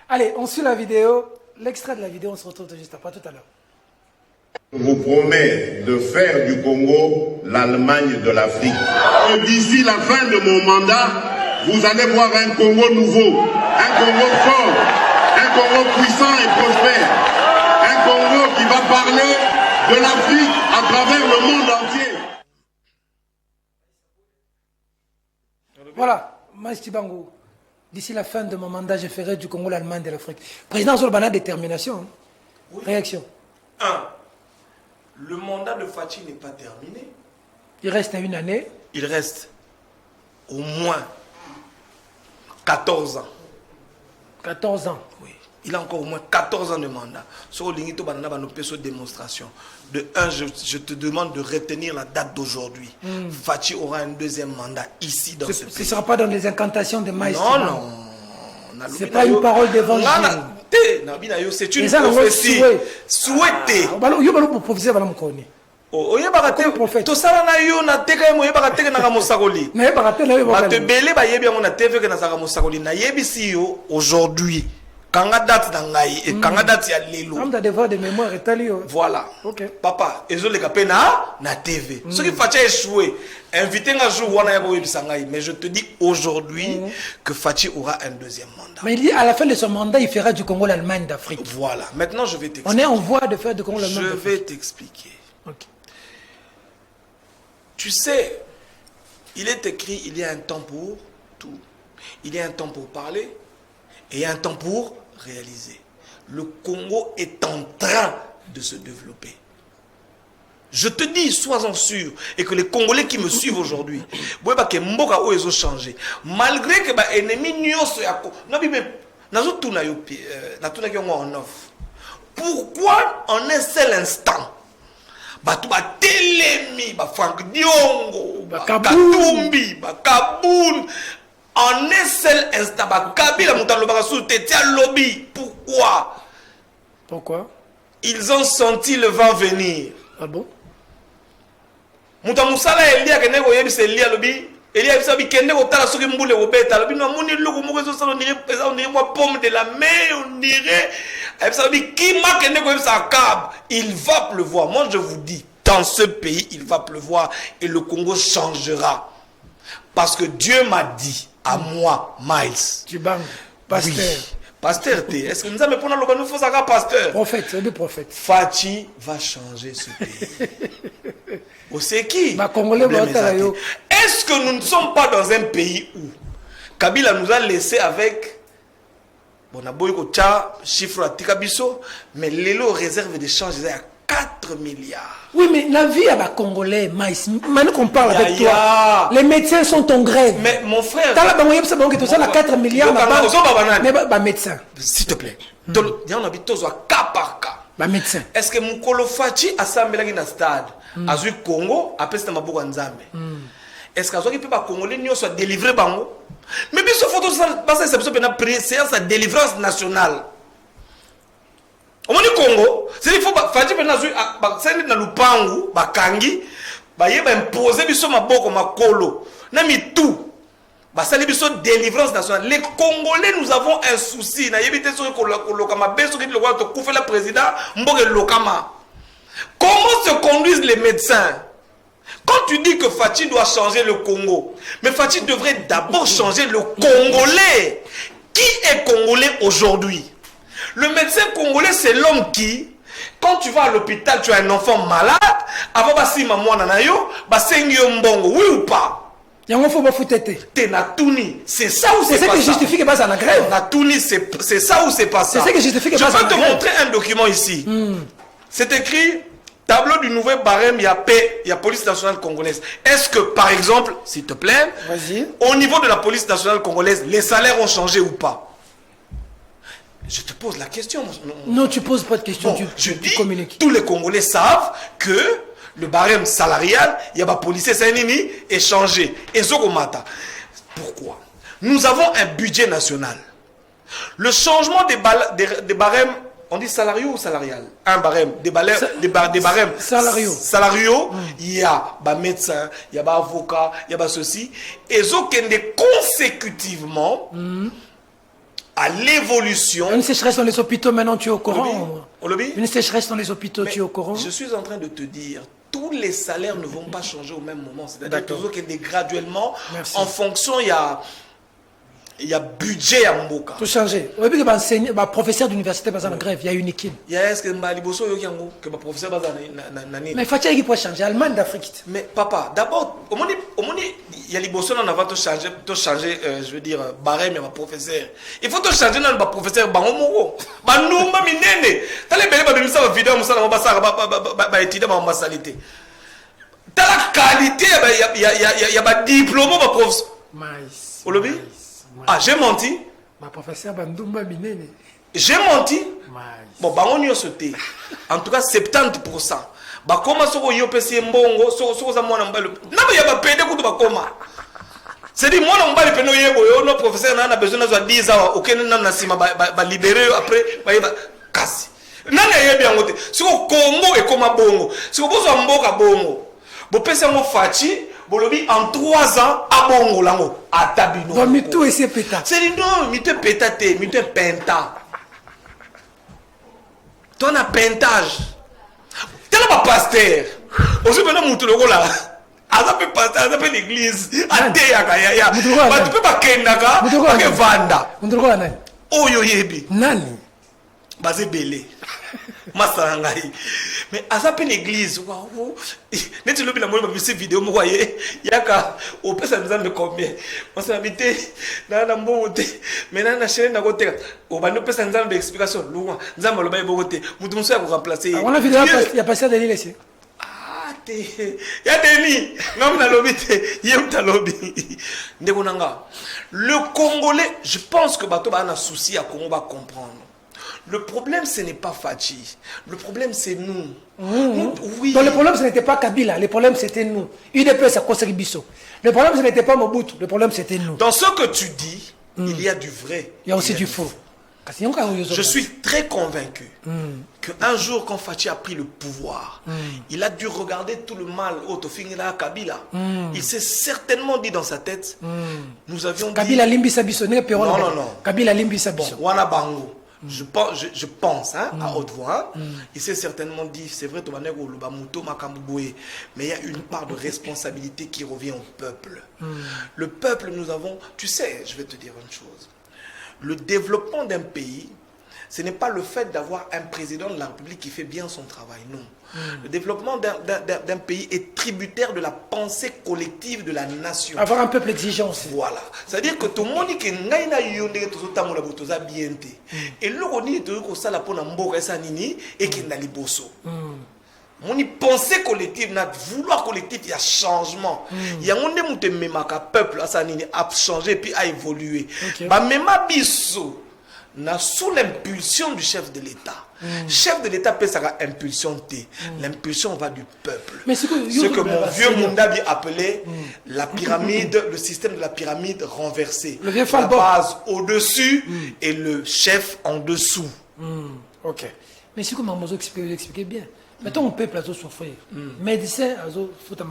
Allez, on suit la vidéo, l'extrait de la vidéo, on se retrouve juste après tout à l'heure. Je vous promets de faire du Congo l'Allemagne de l'Afrique. Et d'ici la fin de mon mandat, vous allez voir un Congo nouveau, un Congo fort, un Congo puissant et prospère, un Congo qui va parler de l'Afrique à travers le monde entier. Voilà, Mike Chibango, D'ici la fin de mon mandat, je ferai du Congo l'Allemagne de l'Afrique. Président Zolbana, détermination. Hein? Oui. Réaction. 1. Le mandat de Fachi n'est pas terminé. Il reste une année. Il reste au moins 14 ans. 14 ans. Oui. Il a encore au moins 14 ans de mandat. Sur l'Ingito Banana, nous faisons démonstration. De 1, je te demande de retenir la date d'aujourd'hui. Fachi aura un deuxième mandat ici dans ce pays. Ce ne sera pas dans les incantations de Maïs. Non, non. Ce n'est pas une parole d'évangile. C'est une prophétie. Souhaitée. oyebaka te tosala na yo na teka ye moyebaka teke naka mosakoli bato ebele bayebi yango na tv ke nazalaka mosakoli nayebisi yo aujourd'hui kanga date na ngai e kanga date ya lelo voilà papa ezoleka pe na tv soki Fachi échoué invité nga jour wana ya koyebisa ngai mais je te dis aujourd'hui que Fachi aura un deuxième mandat. Mais il dit à la fin de son mandat il fera du Congo l'Allemagne d'Afrique. Voilà, maintenant je vais t'expliquer. On est en voie de faire du Congo l'Allemagne d'Afrique. Je vais t'expliquer. Tu sais, il est écrit, il y a un temps pour tout. Il y a un temps pour parler et il y a un temps pour réaliser. Le Congo est en train de se développer. Je te dis, sois-en sûr, et que les Congolais qui me suivent aujourd'hui, ils ont changé. Malgré que les ennemis pourquoi en un seul instant Batu ba telemi, ba Frank Diongo, ba Katumbi, ba Kaboun, en un seul instant, ba Kabila Moutalo Bakassou, Tetia Lobby. Pourquoi? Pourquoi? Ils ont senti le vent venir. Ah bon? Moutamusala Elia Kenego Yebis Elia Lobby, Elia Sabi Kenego Tala Soki Mboule Obeta, Lobby no Mouni Logo Mogo Salo on dirait moi pomme de la mer, on dirait. Il va pleuvoir. Moi, je vous dis, dans ce pays, il va pleuvoir et le Congo changera. Parce que Dieu m'a dit à moi, Miles. Tu bangs, pasteur. Oui. Pasteur, est-ce que nous avons pris le faut ça pasteur? Prophète, c'est le prophète. Fachi va changer ce pays. C'est qui? Est-ce que nous ne sommes pas dans un pays où Kabila nous a laissé avec. Bon, on a beau chiffre à Tikabiso, mais l'élo réserve d'échange est à 4 milliards. Oui, mais la vie à la Congolais, Maïs, maintenant qu'on parle avec toi, les médecins sont en grève. Mais mon frère, tu as 4 milliards, mais médecin. S'il te plaît, on habite tous à cas par cas. Médecin. Est-ce que mon Fachi a samedi dans le stade, a vu Congo, après c'est Mabouga Nzambe? Est-ce que les Congolais soit délivrés bango? Mais bien sûr, photo c'est sa délivrance nationale. Au moins Congo, c'est il faut Fachi c'est na lupangu bakangi ba yeba imposer biso maboko makolo na mitu ba sali biso délivrance nationale. Les Congolais, nous avons un souci na yebite so ko lokama beso ki le to kufela président mboke lokama. Comment se conduisent les médecins? Quand tu dis que Fachi doit changer le Congo, mais Fachi devrait d'abord changer le Congolais. Qui est Congolais aujourd'hui? Le médecin congolais, c'est l'homme qui, quand tu vas à l'hôpital, tu as un enfant malade, avant basi maman nanayo, basengyo mbongo, oui ou pas? C'est ça ou c'est pas ça? C'est ça qui justifie que basa na grève. C'est ça ou c'est pas ça? C'est ça qui justifie que basa na grève. Je peux te montrer un document ici. C'est écrit tableau du nouveau barème, il y a police nationale congolaise. Est-ce que, par exemple, s'il te plaît, au niveau de la police nationale congolaise, les salaires ont changé ou pas? Je te pose la question. Non, tu poses pas de question. Bon, je dis, tous les Congolais savent que le barème salarial, il y a des policiers, c'est un ennemi, est changé. Et Zogomata. Pourquoi? Nous avons un budget national. Le changement des barèmes, on dit salariaux ou salarial? Un barème, des barèmes salariaux, il y a des médecins, il y a des avocats, il y a ceci. Et Zokende consécutivement à l'évolution. Une sécheresse dans les hôpitaux, maintenant tu es au courant. Une sécheresse dans les hôpitaux, tu es au courant. Je suis en train de te dire, tous les salaires ne vont pas changer au même moment. C'est-à-dire que graduellement, en fonction, il y a budget à Mboka. Tout changer. Au début, que professeur d'université en grève, il y a une équipe. Il y a que professeur mais Fachi qui peut changer, Allemagne d'Afrique. Mais papa, d'abord, au moins il y a les bossons en avant de changer, je veux dire, barème et ma professeur. Il faut te changer dans le professeur Bangomoro. Banumba minene. T'as les belles babes, ça va vidéo, ça va étudier ma salité. T'as la qualité, il y a un diplôme, ma professeur. Mais. Au lobby? Ah, j'ai menti. Ma professeur Bandumba minene. J'ai menti. Mais. Bon, on y a sauté. En tout cas, 70%. Bah comment ça va y opérer mbongo ça moi n'en balle non mais y a pas pédé coup de bah comment c'est dit moi n'en balle péno yego yo no professeur n'a besoin de 10 ans aucun n'a sima ba libérer après ba kasi nani ya bien ngote si au Congo et comme bongo si au bozo mboka bongo bo pesa mo fachi bo lobi en 3 ans à bongo lango atabino donc mi tout essayer péta c'est dit non mi te pétate mi te penta ton a pentage. Tel un pasteur. Aussi, maintenant, mon tour là. Aza pe pasteur, aza pe l'église. Ate ya kaya. Ba tu peux pas kenaka, pas que vanda. Mundruko nani? Oyo yebi. Nani? Bazé belé. Masangai. Mais aza pe l'église. Waouh. Neti lobi la mo ba visi vidéo mo voyez. Yaka au pesa nzambe combien. Moi ça habité na mbote. Maintenant na chaîne na côté. Au bando pesa nzambe explication loin. Nzambe lo ba bote. Mutu muso ya ko remplacer. On a vidéo il y a passé Denis ici. Ah te. Ya Denis. Ngam na lobi te. Yem ta lobi. Ndeko nanga. Le Congolais, je pense que bato ba na souci à Congo va comprendre. Le problème, ce n'est pas Fachi. Le problème, c'est nous. Oui. Donc le problème, ce n'était pas Kabila. Le problème, c'était nous. UDP, ça concerne Bisso. Le problème, ce n'était pas Mobutu. Le problème, c'était nous. Dans ce que tu dis, il y a du vrai. Il y a aussi du faux. Je suis très convaincu qu'un jour, quand Fachi a pris le pouvoir, il a dû regarder tout le mal au Tofingina Kabila. Il s'est certainement dit dans sa tête, nous avions Kabila dit... Limbi Sabiso. Non. Kabila Limbi Bon, Sabiso. Wana Bango. Je pense hein, à haute voix, il s'est certainement dit, c'est vrai, mais il y a une part de responsabilité qui revient au peuple. Le peuple, nous avons, tu sais, je vais te dire une chose, le développement d'un pays, ce n'est pas le fait d'avoir un président de la République qui fait bien son travail, non. Le développement d'un pays est tributaire de la pensée collective de la nation. Avoir un peuple exigeant aussi. Voilà. C'est-à-dire que tout le monde dit que ngaina yonde to tamu la botoza biente. Et le roni to ko sala pona mboka sa nini et que na liboso. Mon pensée collective, notre vouloir collectif, il y a changement. Il y a un monde memaka peuple à nini a changé puis a évolué. Ba mema biso na sous l'impulsion du chef de l'État. Chef de l'État peut sa impulsion T. L'impulsion va du peuple. Mais ce que mon vieux Mundabi appelait la pyramide, le système de la pyramide renversée. Le vieux la base au-dessus et le chef en dessous. Ok. Mais c'est comme Mamozo expliquait bien. Mettons un peuple à souffrir. Médecin à souffrir.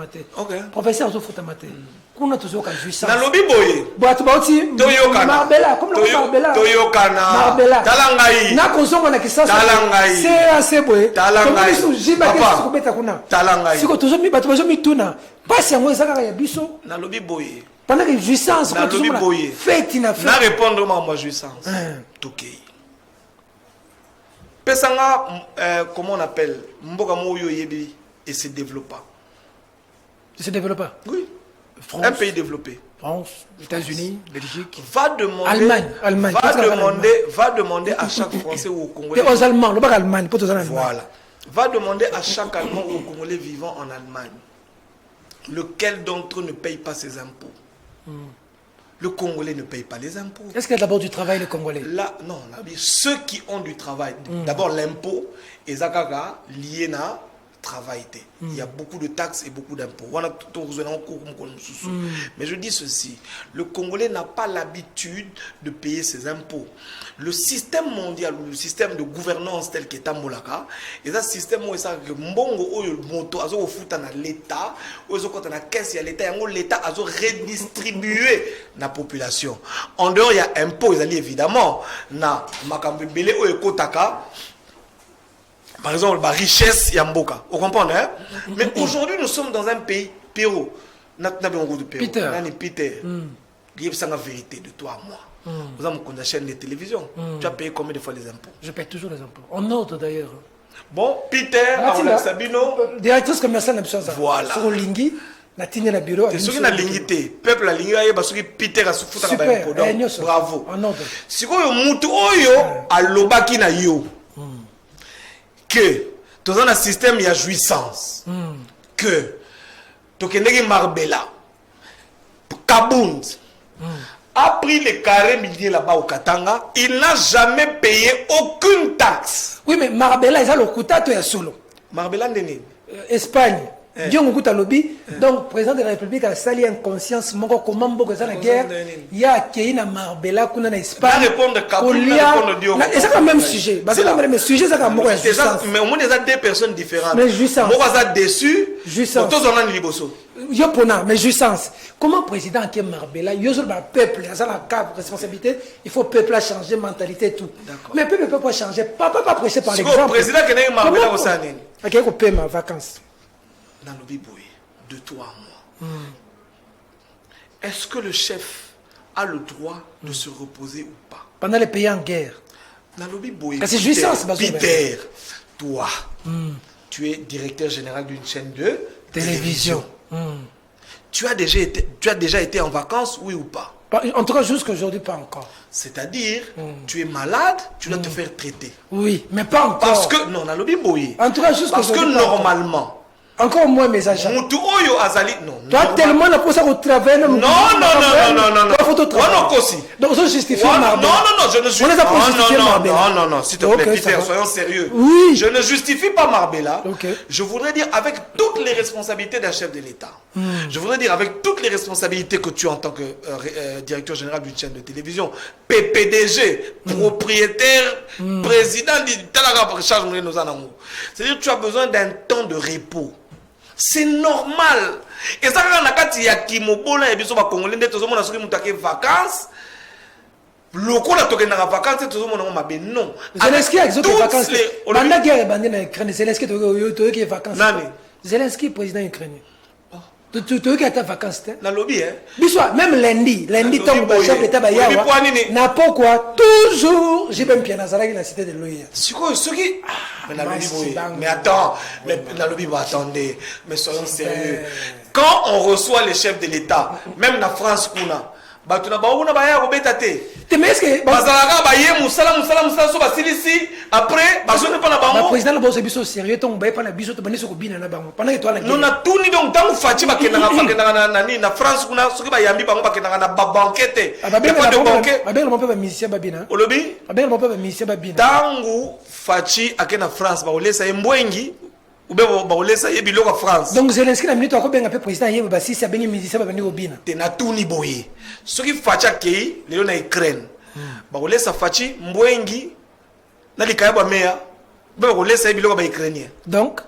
Professeur à souffrir. Qu'on a toujours qu'à jouissance. Nalobi boye. Toyokana. Marbella. Comme le Marbella. Toyokana. Marbella. Talangai. Na consomme na kisa. Talangai. C'est assez boye. Talangai. Talangai. Si ko toujours mi bato mi tuna. Pas si yango ezaka ya biso. Nalobi boye. Pendant que jouissance. Nalobi boye. Fête na fête. Na répondre moi jouissance. Tokei. Pesanga, comment on appelle, Mboka Moyo Yebi, et se développe pas. Il se développe pas? Oui. France, un pays développé. France, États-Unis, Belgique. Va demander, Allemagne. Va demander à chaque Français ou au Congolais. Et aux Allemands, le bac Allemagne, pas aux Allemands. Voilà. Va demander à chaque Allemand ou au Congolais vivant en Allemagne, lequel d'entre eux ne paye pas ses impôts. Le Congolais ne paye pas les impôts. Est-ce qu'il y a d'abord du travail, le Congolais? Là, non, ceux qui ont du travail, d'abord l'impôt, et Zakaga, lié na travail. Il y a beaucoup de taxes et beaucoup d'impôts. Mais je dis ceci, le Congolais n'a pas l'habitude de payer ses impôts. Le système mondial, le système de gouvernance tel qu'est Tambolaka, et ça système où ça que mbongo oyo moto azo ofuta na l'état, oyo kota na caisse ya l'état, yango l'état azo redistribuer na population. En dehors il y a impôts, évidemment na makambo belé oyo kotaka. Par exemple, la richesse Yamboka. Vous comprenez, hein? Mais aujourd'hui, nous sommes dans un pays, Pérou. Peter. Peter. Il y a la vérité de toi à moi. Vous avez une chaîne de télévision. Tu as payé combien de fois les impôts? Je paye toujours les impôts. En ordre d'ailleurs. Bon, Peter, Sabino. Directrice commerciale, voilà. Sur Lingui. Natine la bureau. C'est ce qui n'a l'ingité. Peuple a l'ingité, parce que Peter a souffert à la bravo. Si vous avez un oyo à l'obaki na yo, que dans un système il y a jouissance, que tu as Marbella, Kabound a pris les carrés milliers là-bas au Katanga, il n'a jamais payé aucune taxe. Oui, mais Marbella, il a le quota, tu es solo. Marbella, n'est Espagne. Dieu m'a dit lobby. Donc, président de la République a sali inconscience. Mon comment beaucoup ça la guerre. Il y a qui na Marbella qu'on a en Espagne. Répondre Kabound, répondre Dio. Et c'est le même sujet. C'est le même sujet, ça comme moi. Mais au moins il y a deux personnes différentes. Mais jouissance. Moi, ça déçu. Jouissance. Tous on a liboso. Yo pona, mais jouissance. Comment président qui est Marbella, yo sur le peuple, ça la cap responsabilité, il faut peuple à changer mentalité et tout. Mais le peuple peut pas changer. Pas prêcher par l'exemple. Le président qui est Marbella au Sané. OK, ko paie ma vacances. De toi à moi. Est-ce que le chef a le droit de se reposer ou pas? Pendant les pays en guerre. C'est jouissance, Peter, toi, tu es directeur général d'une chaîne de télévision. Tu as déjà été en vacances, oui ou pas? En tout cas, jusqu'à aujourd'hui, pas encore. C'est-à-dire, tu es malade, tu dois te faire traiter. Oui, mais pas encore. Parce que, non, en tout cas, jusqu'à parce que normalement, encore moins mes agents. Toi, tellement la pose au travail. Non. Donc, ça justifie non, je ne suis pas. Non, s'il te plaît, Peter, soyons sérieux. Oui. Je ne justifie pas Marbella. Je voudrais dire avec toutes les responsabilités d'un chef de l'État. Je voudrais dire avec toutes les responsabilités que tu as en tant que directeur général d'une chaîne de télévision, PPDG, propriétaire, président du c'est-à-dire que tu as besoin d'un temps de repos. C'est normal. Et ça, quand il y a qui mobola et biso ba congolais ndé tozo mona soki mutake vacances. Loko na toke na vacances tozo mona mabe non. Zelensky a exoté vacances. Banda guerre bandé na Ukraine. Zelensky to qui vacances. Nani? Zelensky président ukrainien. Tu qui a ta vacances te? Na lobby hein. Biswa même lundi tant que chef d'état ba yawa. Na pourquoi toujours j'ai même bien nazara qui la cité de Loya. Siko soki mais attends, mais la lobby va attendre, mais soyons sérieux. Quand on reçoit les chefs de l'État, même la France kuna, batuna ba una ba ya robeta te. Mais est-ce que bazalaka ba ye musala so basilisi après bazone pas na bango. Le président le boss biso sérieux ton ba pas na biso to bani so ko bina na bango. Pendant que toi la non na tuni donc tangu fachi ba kenanga na France kuna soki ba yambi bango ba kenanga na ba banquette. Pas de banquet. Ba bel mon peuple musicien babina. Olobi? Ba bel mon peuple musicien babina. Tangu fachi akena France ba olesa embwengi ou bien ba olesa ye biloko France. Donc Zelensky na minute ko benga pe président ye ba si sa bengi musicien babini obina. Te na tuni boye. Soki fachi akei lelo na Ukraine. Ba olesa fachi mbwengi na likaya ba meya ba olesa ye biloko ba ukrainien. Donc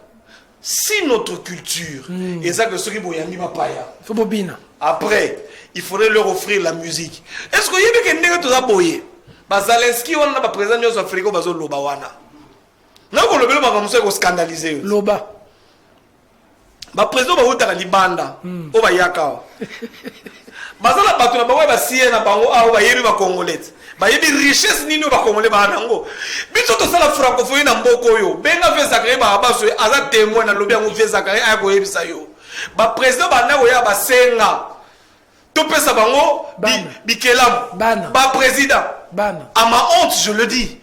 si notre culture et ça que soki boyandi ba paya. Faut bobina. Après, il faudrait leur offrir la musique. Est-ce que yebe ke ndenge to za boye? Ba Zelensky wana ba président nyo so Afrique ba zo loba wana. Na ko lobelo ba kamso ko scandaliser. Loba. Ba président ba utaka libanda o ba yaka. Bazala batu na ba sie na bango a o ba yebi ba congolais. Ba yebi richesse nini ba congolais ba nango. Biso to sala francophonie na mboko yo. Benga fe Zakari ba abaso aza témoin na lobi yango fe Zakari a ko yebisa yo. Ba président ba na ko ya ba senga. To pesa bango bikelam. Ba président. À ma honte je le dis.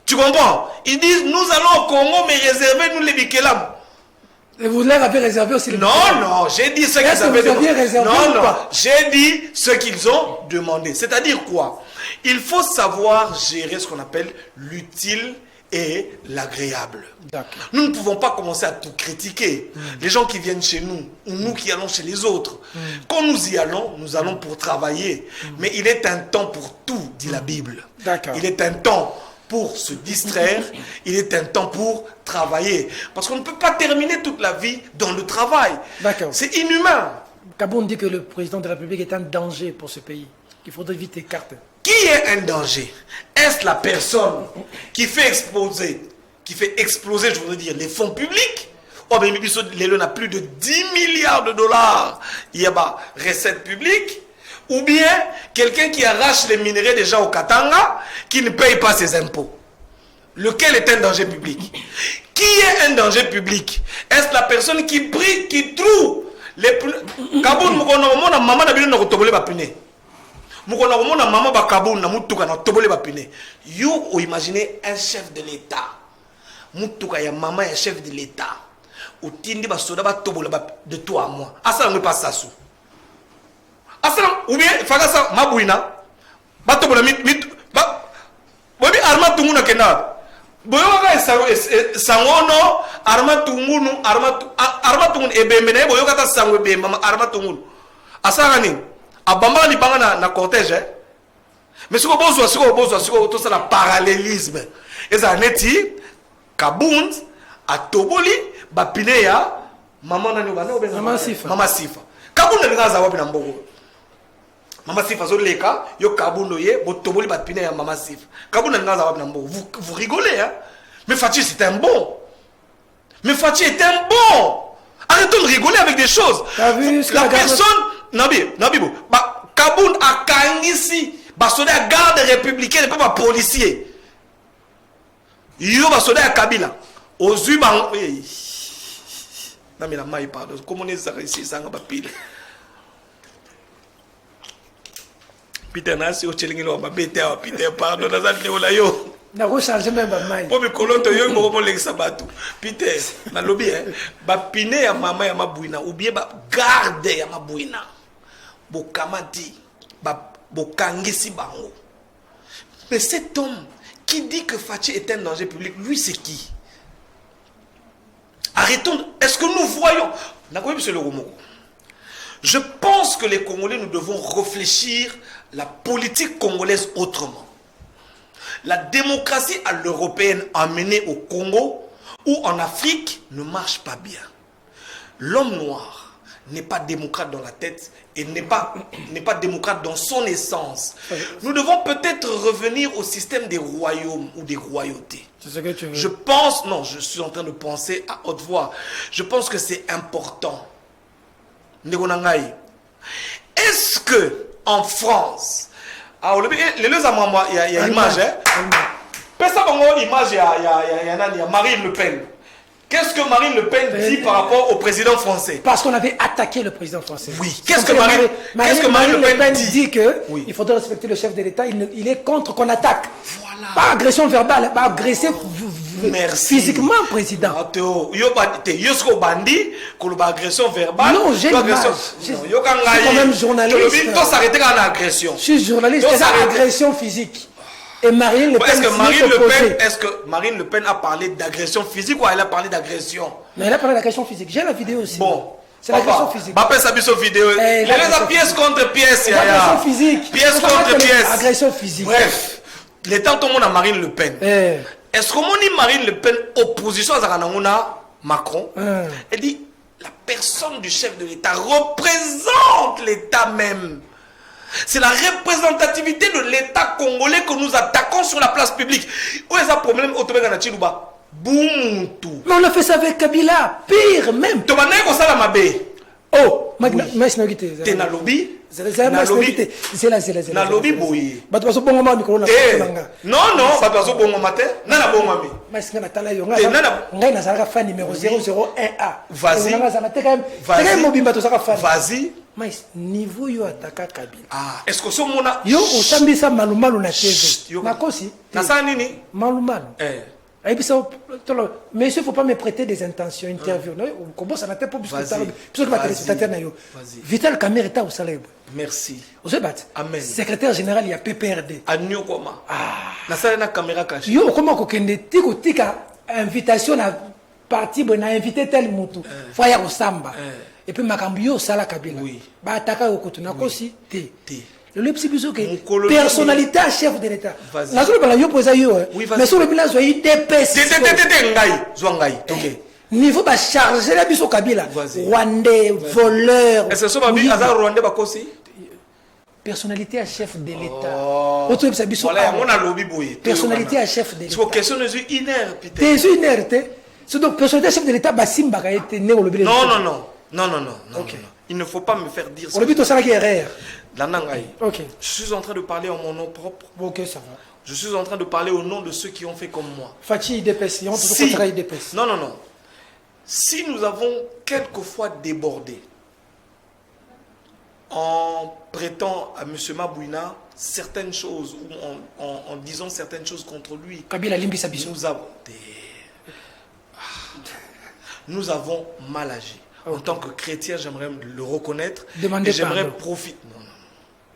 Tu comprends? Ils disent nous allons au Congo mais réservez nous les bikelam. Et vous leur avez réservé aussi les Non, j'ai dit ce qu'ils avaient demandé. Non, j'ai dit ce qu'ils ont demandé. C'est-à-dire quoi? Il faut savoir gérer ce qu'on appelle l'utile et l'agréable. Nous ne pouvons pas commencer à tout critiquer. Les gens qui viennent chez nous, ou nous qui allons chez les autres. Quand nous y allons, nous allons pour travailler. Mais il est un temps pour tout, dit la Bible. Il est un temps pour se distraire, il est un temps pour travailler. Parce qu'on ne peut pas terminer toute la vie dans le travail. C'est inhumain. Kabound dit que le président de la République est un danger pour ce pays. Il faudrait vite écarter. Qui est un danger? Est-ce la personne qui fait exploser, je voudrais dire, les fonds publics? Oh, mais Lélo n'a plus de 10 milliards de dollars. Il y a pas recettes publiques. Ou bien quelqu'un qui arrache les minerais déjà au Katanga, qui ne paye pas ses impôts. Lequel est un danger public? Qui est un danger public? Est-ce la personne qui trouve Les pneus. Kaboun, mukona maman na bino na kotobole ba pneu. Mukona maman ba Kaboun na mutuka na tobole ba pneu. You imaginez un chef de l'État. Mutuka ya maman ya chef de l'État. Utindi ba soda ba tobola ba de toi à moi. Asa ngwe pas sasu. Asa ou bien fagasa mabouina. Ba tobola mit ba bobi arma tunguna kena. Boyoka sangono arma tungunu ebemene boyoka ta sangwe be mama arma tungunu asanga ni abamba ni banga na cortège mais siko bozwa to ça la parallélisme eza neti Kabound atoboli bapine ya mama nani bana obenga mama sifa Kabound lingaza wapi na mboko Mama Sifa zoleka yo Kabound ye botoboli bapine ya mama Sifa Kabound lingaza wapi na mboko vous rigolez hein. Mais Fatih c'est un bon. Mais Fatih est un bon. Arrêtons de rigoler avec des choses. La personne, Nabibo, Kabound a kangisi, basode à garde républicaine, pas policier. Yo basode à Kabila. Aux humains. Non mais la maille pardon. Comment on est ça ici ça va pile. Peter Nasi au Chelingilo ma bête Peter pardon dans cette vidéo là yo. Na recharger même ba maille. Pour me colonto yo mo ko lekisa batu. Peter na lobby hein. Ba pine ya mama ya mabouina ou bien ba garde ya mabouina. Bo kamati ba bo kangisi bango. Mais cet homme qui dit que Fatih est un danger public, lui c'est qui? Arrêtons. Est-ce que nous voyons? Je pense que les Congolais, nous devons réfléchir la politique congolaise autrement. La démocratie à l'européenne amenée au Congo ou en Afrique ne marche pas bien. L'homme noir n'est pas démocrate dans la tête et n'est pas démocrate dans son essence. Nous devons peut-être revenir au système des royaumes ou des royautés. C'est ce que tu veux. Je pense, non, je suis en train de penser à haute voix. Je pense que c'est important. Est-ce que en France, les deux amants, il y a une image, personne image, il y a Marine Le Pen. Qu'est-ce que Marine Le Pen dit par rapport au président français? Parce qu'on avait attaqué le président français. Oui. Qu'est-ce que Marine Le Pen dit que oui. Il faudrait respecter le chef de l'État. Il est contre qu'on attaque. Voilà. Pas agression verbale, pas agresser physiquement, président. Agression verbale. Non, j'ai une image. Je suis quand même journaliste. Je suis journaliste. C'est agression physique. Et Marine Le Pen, est-ce que Marine Le Pen a parlé d'agression physique ou elle a parlé d'agression? Mais elle a parlé d'agression physique. J'ai la vidéo aussi. Bon. C'est l'agression physique. Vidéo. Les pièce contre pièce. Agression physique. Pièce contre pièce. Agression physique. Bref. L'état tout le monde a Marine Le Pen. Est-ce qu'on dit Marine Le Pen opposition à Macron? Elle dit la personne du chef de l'État représente l'État même. C'est la représentativité de l'État congolais que nous attaquons sur la place publique. Où est-ce un problème au Toubé Ganachilouba? Boumoutou. Mais on a fait ça avec Kabila. Pire même. Toubane Kosala Mabé. Oh, t'es na lobby. C'est là. Na lobby boy. Non, non, pas de bon matin. Nana bon mami. Mais c'est natala yo. Ngai na zalaka fan numéro 001A. Vas-y. Vas-y. Mais niveau yo ataka Kabila. Ah, est-ce que ce mona yo otambisa malumalu na TV. Makosi. Na sa nini? Malumalu. Mais il ne faut pas me prêter des intentions, interview. Comment ça n'a pas pu Vital Kamer est au salaire. Merci. Amen. Secrétaire général, il y a PPRD. Agneau comment? Na sa na caméra cachée. Yo comment ko kende tika invitation à parti bon a invité tel mutu. Foya au samba. Et puis makambio sala Kabila. Oui. Ba ataka okutu na kosi té. Le petit bisou que personnalité à chef de l'État. La seule chose yo posa yo. Mais sur le bilan soyez DPS. Niveau ba charger la biso Kabila. Rwandais, voleur. Est-ce que ce babi azar Rwandais ba kosi? Personnalité à chef de l'État. Autre bisa biso. Voilà, on a lobby boy. Personnalité à chef de l'État. C'est question de une heure peut-être. T'es une heure té. C'est donc personnalité à chef de l'État Basimba a été né au lobby. Non. Il ne faut pas me faire dire ça. Au lobby to sala guerre. Ok. Je suis en train de parler en mon nom propre. Ok, ça va. Je suis en train de parler au nom de ceux qui ont fait comme moi. Fatih DPS, Non. Si nous avons quelquefois débordé, en prêtant à M. Mabouina certaines choses, ou en disant certaines choses contre lui. Nous avons mal agi. En tant que chrétien, j'aimerais le reconnaître. Et j'aimerais profiter.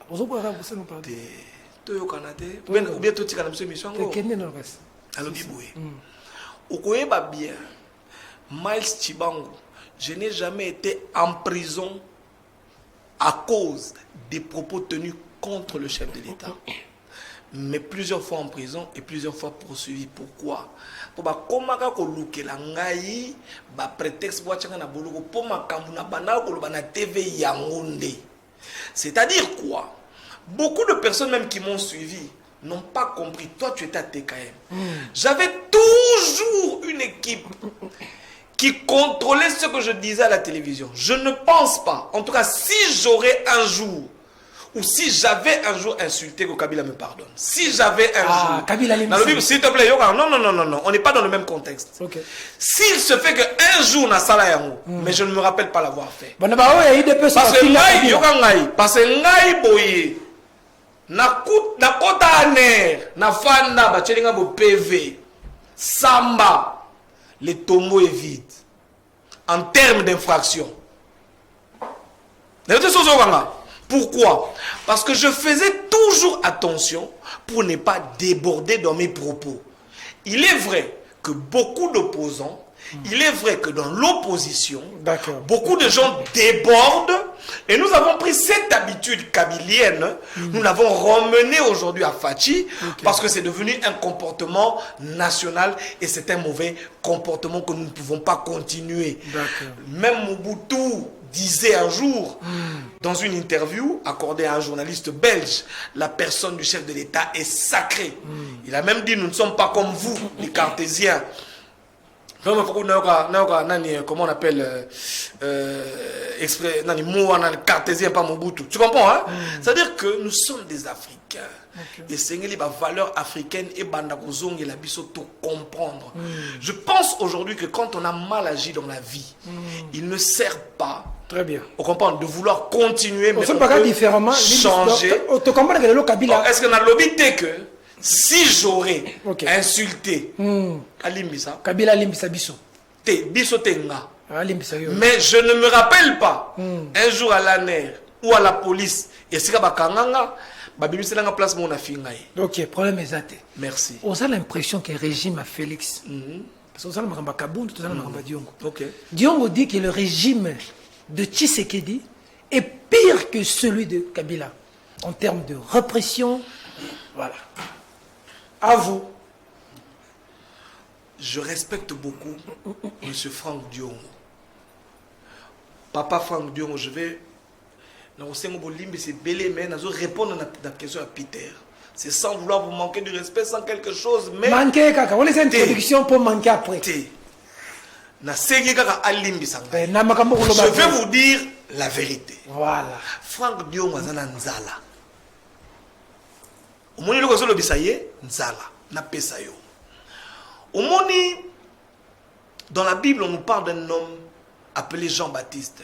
Non. Bien. Miles Chibango, je n'ai jamais été en prison à cause des propos tenus contre le chef de l'État. Mais plusieurs fois en prison et plusieurs fois poursuivi. Pourquoi? Pour c'est-à-dire quoi? Beaucoup de personnes même qui m'ont suivi n'ont pas compris. Toi, tu étais à TKM. J'avais toujours une équipe qui contrôlait ce que je disais à la télévision. Je ne pense pas, en tout cas, si j'aurais un jour, ou si j'avais un jour insulté, que Kabila me pardonne. Si j'avais un jour... Kabila s'il te plaît, non, on n'est pas dans le même contexte. Okay. S'il se fait qu'un jour, on a ça là, mais je ne me rappelle pas l'avoir fait. Parce que ngai boye, na kota aner, na fanda, ba tchelinga bo PV, samba, le tombeau est vide. En termes d'infraction. Pourquoi? Parce que je faisais toujours attention pour ne pas déborder dans mes propos. Il est vrai que beaucoup d'opposants, il est vrai que dans l'opposition, beaucoup de gens débordent et nous avons pris cette habitude kabilienne, nous l'avons ramenée aujourd'hui à Fachi parce que c'est devenu un comportement national et c'est un mauvais comportement que nous ne pouvons pas continuer. Même Mobutu disait un jour, dans une interview accordée à un journaliste belge, la personne du chef de l'État est sacrée. Il a même dit, nous ne sommes pas comme vous, les cartésiens. Comment on appelle cartésien, pas Mobutu. Tu comprends, hein? C'est-à-dire que nous sommes des Africains. Et c'est une valeur africaine et bandakozong et la bisoto comprendre. Je pense aujourd'hui que quand on a mal agi dans la vie, il ne sert pas. Très bien. On comprend de vouloir continuer, mais on peut différemment changer. Est-ce qu'on a lobby que si j'aurais insulté Alimbisa, Kabila Alimbisa Biso, Biso Tenga, mais je ne me rappelle pas un jour à l'ANER ou à la police, et c'est Bakanganga, Babibisi n'a place mon affingaï. Ok, problème exact. Merci. On a l'impression que le régime à Félix, parce qu'on a le Kabound, on a le Diongo. Diongo dit que le régime de Tshisekedi est pire que celui de Kabila en termes de répression. Voilà. À vous. Je respecte beaucoup M. Franck Diongo. Papa Franck Diongo, je vais répondre à la question à Peter. C'est sans vouloir vous manquer du respect, sans quelque chose, mais... Manquer, kaka. On laisse une introduction pour manquer après. Je vais vous dire la vérité. Voilà. Franck Diongo azana nzala. Omoni loko zolo bisaye nzala na pesa yo. Omoni dans la Bible on nous parle d'un homme appelé Jean-Baptiste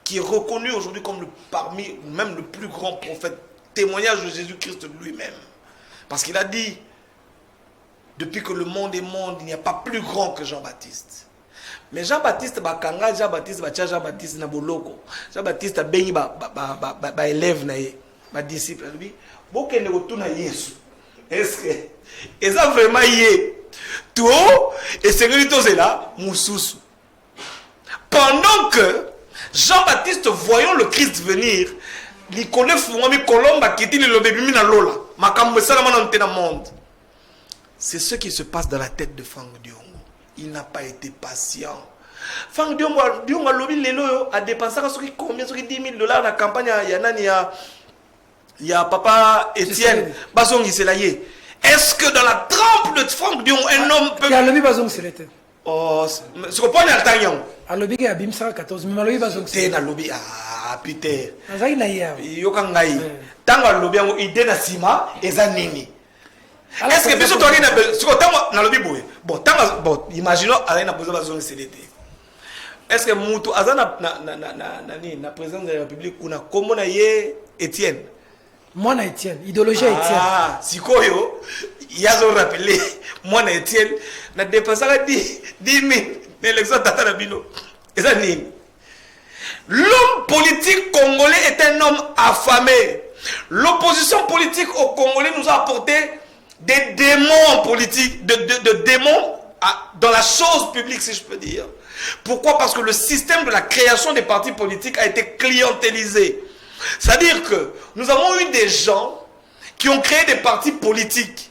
qui est reconnu aujourd'hui comme parmi même le plus grand prophète, témoignage de Jésus-Christ lui-même. Parce qu'il a dit depuis que le monde est monde, il n'y a pas plus grand que Jean-Baptiste. Mais Jean-Baptiste bakanga Jean-Baptiste bacha Jean-Baptiste na boloko. Jean-Baptiste a bengi ba élève na ye, ba disciple lui. Bokende kotuna Yesu. Est-ce que ça vraiment yé? Tout et sécurité c'est là mususu. Pendant que Jean-Baptiste voyant le Christ venir, il connaît Fumami Colomba qui dit le bébé mina lola. Makambo salama na ntena monde. C'est ce qui se passe dans la tête de Franck Diongo. Il n'a pas été patient. Franck Diongo a lobby lelo a dépensé combien sur 10 000 $ dans la campagne il y a papa Étienne Bazongi Selaye. Est-ce que dans la trempe de Franck Diongo un homme peut... Il y a lobby Bazongi Selaye. Oh, ce qu'on parle à Tagnon. A lobby qui a bimsa 14 mais lobby Bazongi Selaye. T'es na lobby ah Peter. Azai na ya. Yokangai. Tango lobby ngo idée na sima eza nini. Est-ce que biso toali na ce qu'on tango na lobby boy. Bon, imaginons aller na poser Bazongi Selaye. est-ce que Moutou Azana na président de la République ou na comment na ye Étienne? Moi na Étienne, idéologie Étienne. Ah, si koyo, il a rappelé moi na Étienne na dépassé 10 000 l'élection tata na bino. Et ça ni. L'homme politique congolais est un homme affamé. L'opposition politique au Congolais nous a apporté des démons politiques, de démons dans la chose publique, si je peux dire. Pourquoi? Parce que le système de la création des partis politiques a été clientélisé. C'est-à-dire que nous avons eu des gens qui ont créé des partis politiques.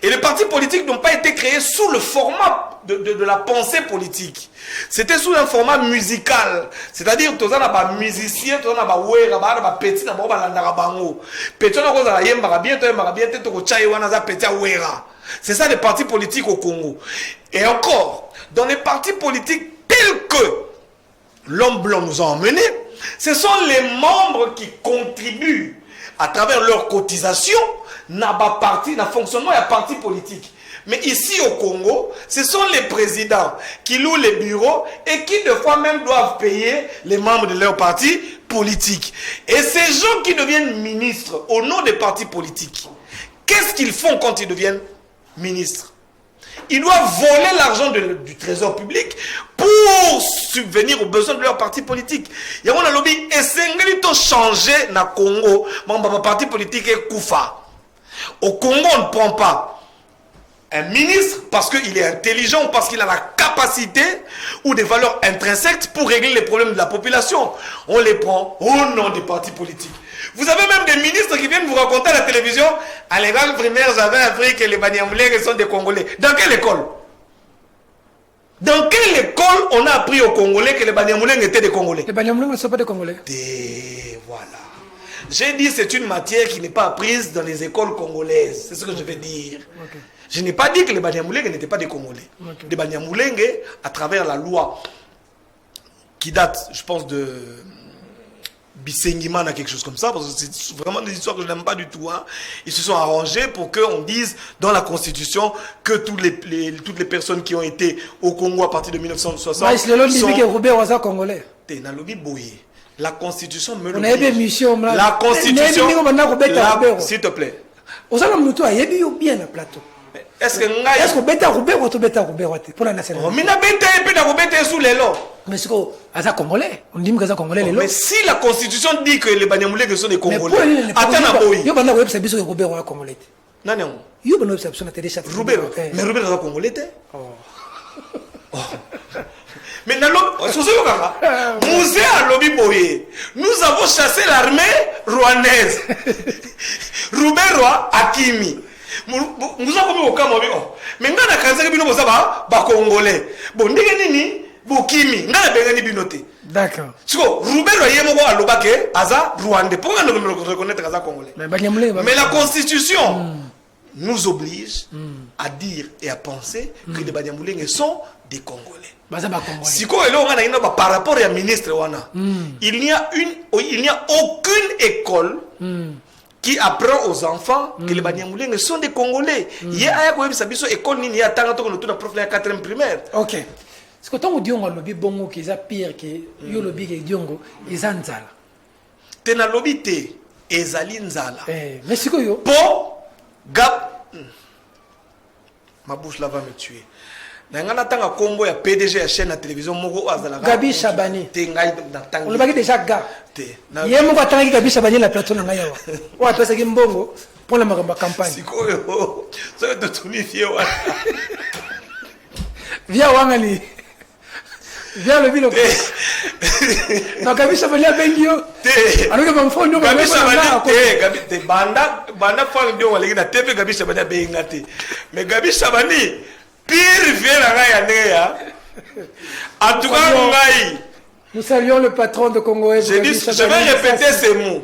Et les partis politiques n'ont pas été créés sous le format de la pensée politique. C'était sous un format musical. C'est-à-dire, tous les musiciens, tous les petits, c'est ça les partis politiques au Congo. Et encore, dans les partis politiques tels que l'homme blanc nous a emmenés, ce sont les membres qui contribuent à travers leurs cotisations na fonctionnement et à parti politique. Mais ici au Congo, ce sont les présidents qui louent les bureaux et qui de fois même doivent payer les membres de leur parti politique. Et ces gens qui deviennent ministres au nom des partis politiques, qu'est-ce qu'ils font quand ils deviennent ministres? Ils doivent voler l'argent du trésor public pour subvenir aux besoins de leur parti politique. Il y a un lobby et c'est changer na Congo, mon parti politique est Koufa. Au Congo, on ne prend pas un ministre parce qu'il est intelligent ou parce qu'il a la capacité ou des valeurs intrinsèques pour régler les problèmes de la population. On les prend au nom des partis politiques. Vous avez même des ministres qui viennent vous raconter à la télévision, à l'école primaire, j'avais appris que les Banyamulenge sont des Congolais. Dans quelle école? Dans quelle école on a appris aux Congolais que les Banyamulenge étaient des Congolais? Les Banyamulenge ne sont pas des Congolais. Et voilà. J'ai dit c'est une matière qui n'est pas apprise dans les écoles congolaises. C'est ce que je veux dire. Okay. Je n'ai pas dit que les Banyamulenge n'étaient pas des Congolais. Okay. Les Banyamulenge, à travers la loi qui date, je pense, de Bisengimana, quelque chose comme ça, parce que c'est vraiment des histoires que je n'aime pas du tout. Hein. Ils se sont arrangés pour qu'on dise dans la Constitution que toutes les personnes qui ont été au Congo à partir de 1960 sont congolais. La Constitution me l'oblige. La Constitution, s'il te plaît. Est-ce que est-ce que beta Roubero to beta Roubero pour la nationalité? Mina beta sous les lots. Mais c'est quoi? Aza congolais. On dit que ça congolais les lots. Mais si la Constitution dit que les Banyamulenge sont des Congolais, attends un peu. Yo bana web sabiso Roubero est congolais. Non non. Yo bana web sabiso na télé chat. Roubero. Mais Roubero est congolais. Oh. Mais nous avons chassé l'armée rwandaise. Roubero Hakimi. Nous avons au Cameroun. Mais nous avons des Congolais. Bon, nous avons des Congolais. D'accord. Roubero est Lobake, Aza, Rwandais. Pourquoi nous reconnaître Aza Congolais? Mais la Constitution nous oblige à dire et à penser que les Banyamulenge sont des Congolais. Si par rapport à ministre, il n'y a aucune école qui apprend aux enfants que les Banyamulenge sont des Congolais. Il y a une école qui a un prof de la 4e primaire. Ok. Est-ce que tu as un lobby bongo qui est pire que le lobby qui est diongo, ils ont nzala? Tu as un lobby qui est nzala. Mais c'est quoi yo? Ma bouche là va me tuer. Nangana tanga combo ya PDG ya chaîne de télévision moko azala Gabi Chabani. Te ngai na tanga. On le bagi déjà gars. Te. Yé moko tanga Gabi Chabani la plateau na yawa. Wa pesa ki mbongo pour la makamba campagne. Sikoyo. Ça de tunifier wa. Viens wangali. Viens le bilo. Na Gabi Chabani bengio. Te. Alors que mon fond no Gabi Chabani. Gabi te banda fa ndio wali na TV Gabi Chabani benga te. Mais Gabi Chabani pire vient la. En tout cas, nous saluons le patron de Congo. Je vais répéter ces mots.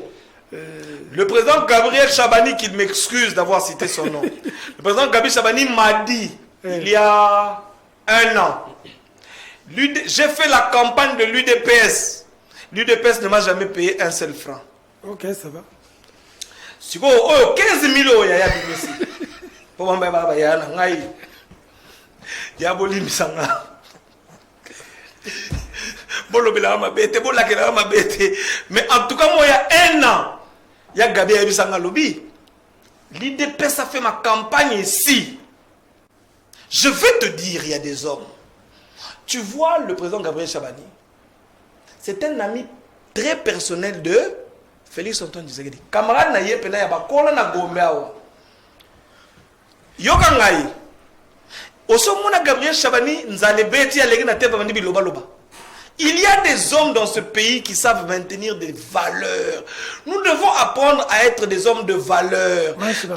Le président Gabriel Chabani, qui m'excuse d'avoir cité son nom. Le président Gabriel Chabani m'a dit, il y a un an, j'ai fait la campagne de l'UDPS. L'UDPS ne m'a jamais payé un seul franc. Ok, ça va. Si vous avez 15 000 euros, il y a des ici. Pour moi, il y a Yaboli Misanga. Mais en tout cas, moi, il y a un an, il y a Gabi Abisanga Lobby. L'IDPS a fait ma campagne ici. Je vais te dire, il y a des hommes. Tu vois le président Gabriel Chabani, c'est un ami très personnel de Félix Antoine Tshisekedi. Camarade na yepena ya bakola na Gombe awa. Yoka ngai. Osomona Gabriel Chabani nzale beti aleki na tepa mandi biloba loba. Il y a des hommes dans ce pays qui savent maintenir des valeurs. Nous devons apprendre à être des hommes de valeur.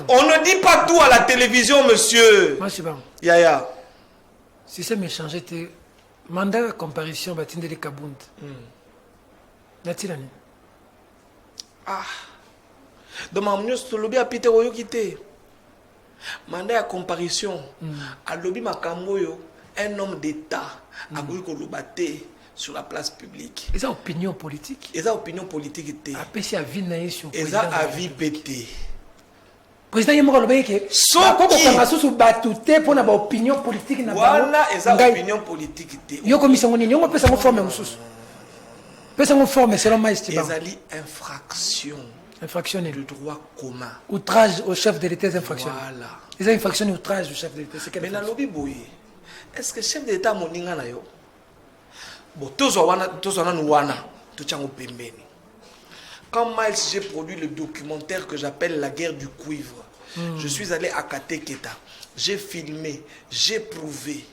On ne dit pas tout à la télévision, monsieur. Yaya. Si c'est m'échanger, tu mandat de comparution, Batindele Kabound. Natilani. Ah. Donc, ma mère, c'est le lobby à Peter Oyo quitté. Mandat de comparution. À lobby Makamboyo, un homme d'État, a voulu qu'on le batte sur la place publique. Et ça, opinion politique. Et ça, opinion politique était. Après, à vie naïe sur. Et ça, à vie pété. Président Yemoko Lobeke. Soki. Pour une opinion politique. Voilà, et ça, opinion politique était. Yoko Misangoni, Yoko peut s'en former. Peut s'en former selon Maïstiba. Et ça, infraction. Infractionné. Le droit commun. Outrage au chef de l'État infractionné. Voilà. Les infractions outrage au chef de l'État. Mais dans le lobby, est-ce que le chef de l'État moninga na yo? Bon, tous wana nuwana, tout tient au pembeni. Quand Miles, j'ai produit le documentaire que j'appelle La guerre du cuivre, je suis allé à Kateketa. J'ai filmé, j'ai prouvé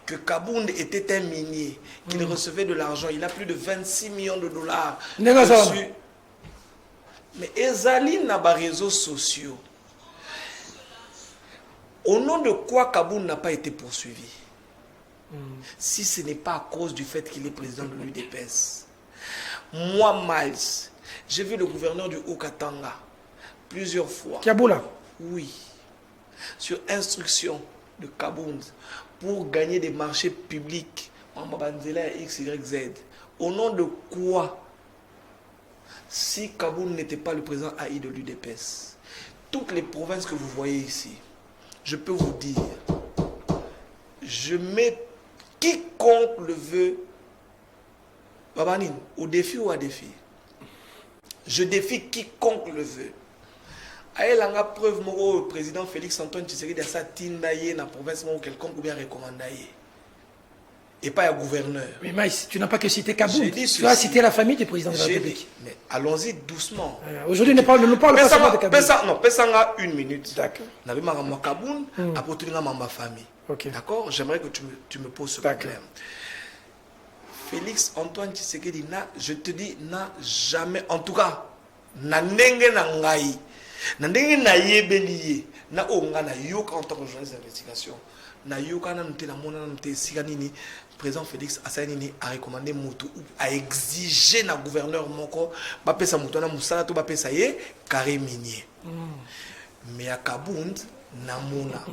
que Kabound était un minier, qu'il recevait de l'argent. Il a plus de 26 millions de dollars. Mais Ezali n'a pas réseaux sociaux. Au nom de quoi Kabound n'a pas été poursuivi? Si ce n'est pas à cause du fait qu'il est président de l'UDPS. Moi, Miles, j'ai vu le gouverneur du Haut-Katanga plusieurs fois. Kiaboula? Oui. Sur instruction de Kabound pour gagner des marchés publics. X, Y, Z. Au nom de quoi? Si Kabound n'était pas le président AI de l'UDPS, toutes les provinces que vous voyez ici, je peux vous dire, je mets quiconque le veut, Babanine, au défi ou à défi. Je défie quiconque le veut. Aïe, la preuve, mon président Félix Antoine Tshisekedi a sa tindaye dans la province ou quelconque ou bien recommandé. Et pas un gouverneur. Mais Maïs, tu n'as pas que cité Kabound. Tu as cité la famille du président de la République. Mais allons-y doucement. Aujourd'hui, ne nous parle pas seulement de Kabound. Non, Pessanga, une minute. D'accord. N'avez pas ma Kabound, apporter ma famille. Okay. D'accord? J'aimerais que tu me poses ce problème. Félix Antoine Tshisekedi, je te dis, n'a jamais, en tout cas, n'a n'enge na ngai, n'a n'enge na yebeliye, n'a onga na yoka en tant que journaliste d'investigation, n'a yoka na nute la mona na nute siganini, président Félix Assanini a recommandé Moutou, a exigé na gouverneur moko, bapé sa moutou na moussala to bapé sa ye, carré minier. Mais à Kabound, na mona,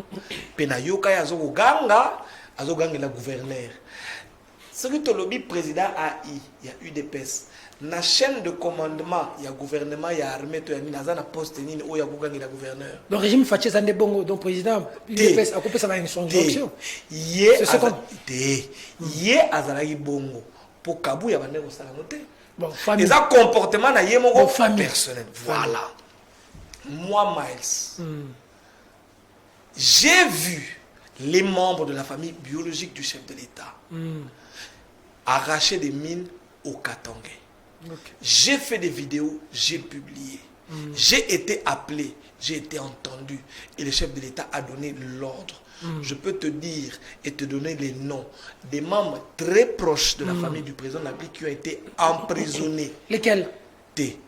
pe na yoka ya zo ganga, azo ganga la gouverneur. Ce que le lobby président AI, il y a UDPS. Na chaîne de commandement, il y a gouvernement, il y a armée, il y a poste, il y a gouverneur. Donc, le régime Fatché Zande Bongo, donc président, UDPS a coupé sa injonction. C'est ce qu'on dit. Yé Azalagi Bongo. Pour Kabou, il y a un salamoté. Bon, famille. Et ça, comportement, il y a bon, famille personnel. Voilà. Moi, Miles, j'ai vu les membres de la famille biologique du chef de l'État arracher des mines au Katangé. Okay. J'ai fait des vidéos, j'ai publié. J'ai été appelé, j'ai été entendu. Et le chef de l'État a donné l'ordre. Je peux te dire et te donner les noms des membres très proches de la famille du président de la République qui ont été emprisonnés. Lesquels? T.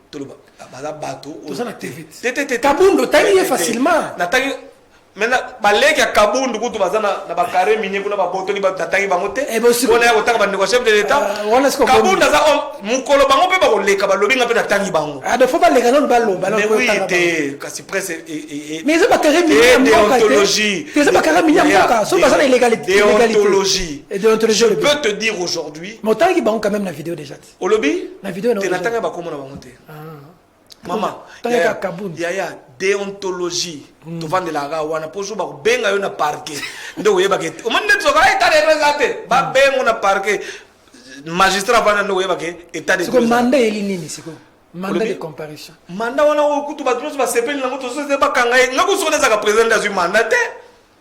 Bateau. Kabound, t'as facilement. Maintenant, balèque à Kabound, du coup, tu vas dans la carré minier, pour la botte, tu vas t'attaquer bamote. Et bon, si on est au temps de chef de l'État. Kabound, ça, mon colo bango peut pas rouler, Kabalobing a peut attaquer bango. Ah, de fois pas les canons de ballon. Mais oui, t'es, c'est presque. Mais c'est pas carré minier. Déontologie. C'est pas carré minier. C'est pas ça l'illégalité. Déontologie. Déontologie. Je peux te dire aujourd'hui. Mais autant qu'ils bango quand même la vidéo déjà. Au lobby? La vidéo, non. T'es l'attaquer bakomo na bamote. Maman, il y a déontologie. Tu vends de la rawana pour jouer benga yo na parquet. Ndo yeba ke. O mande tsoka ay ta représenter. Ba benga na parquet. magistrat va dans état de C'est que mandat est ligne, c'est que mandat Olobi? de comparution. mandat wana okutu bato nyonso basepeli nango tosose bakanga ye nga kusoko ezaka président azwi mandat te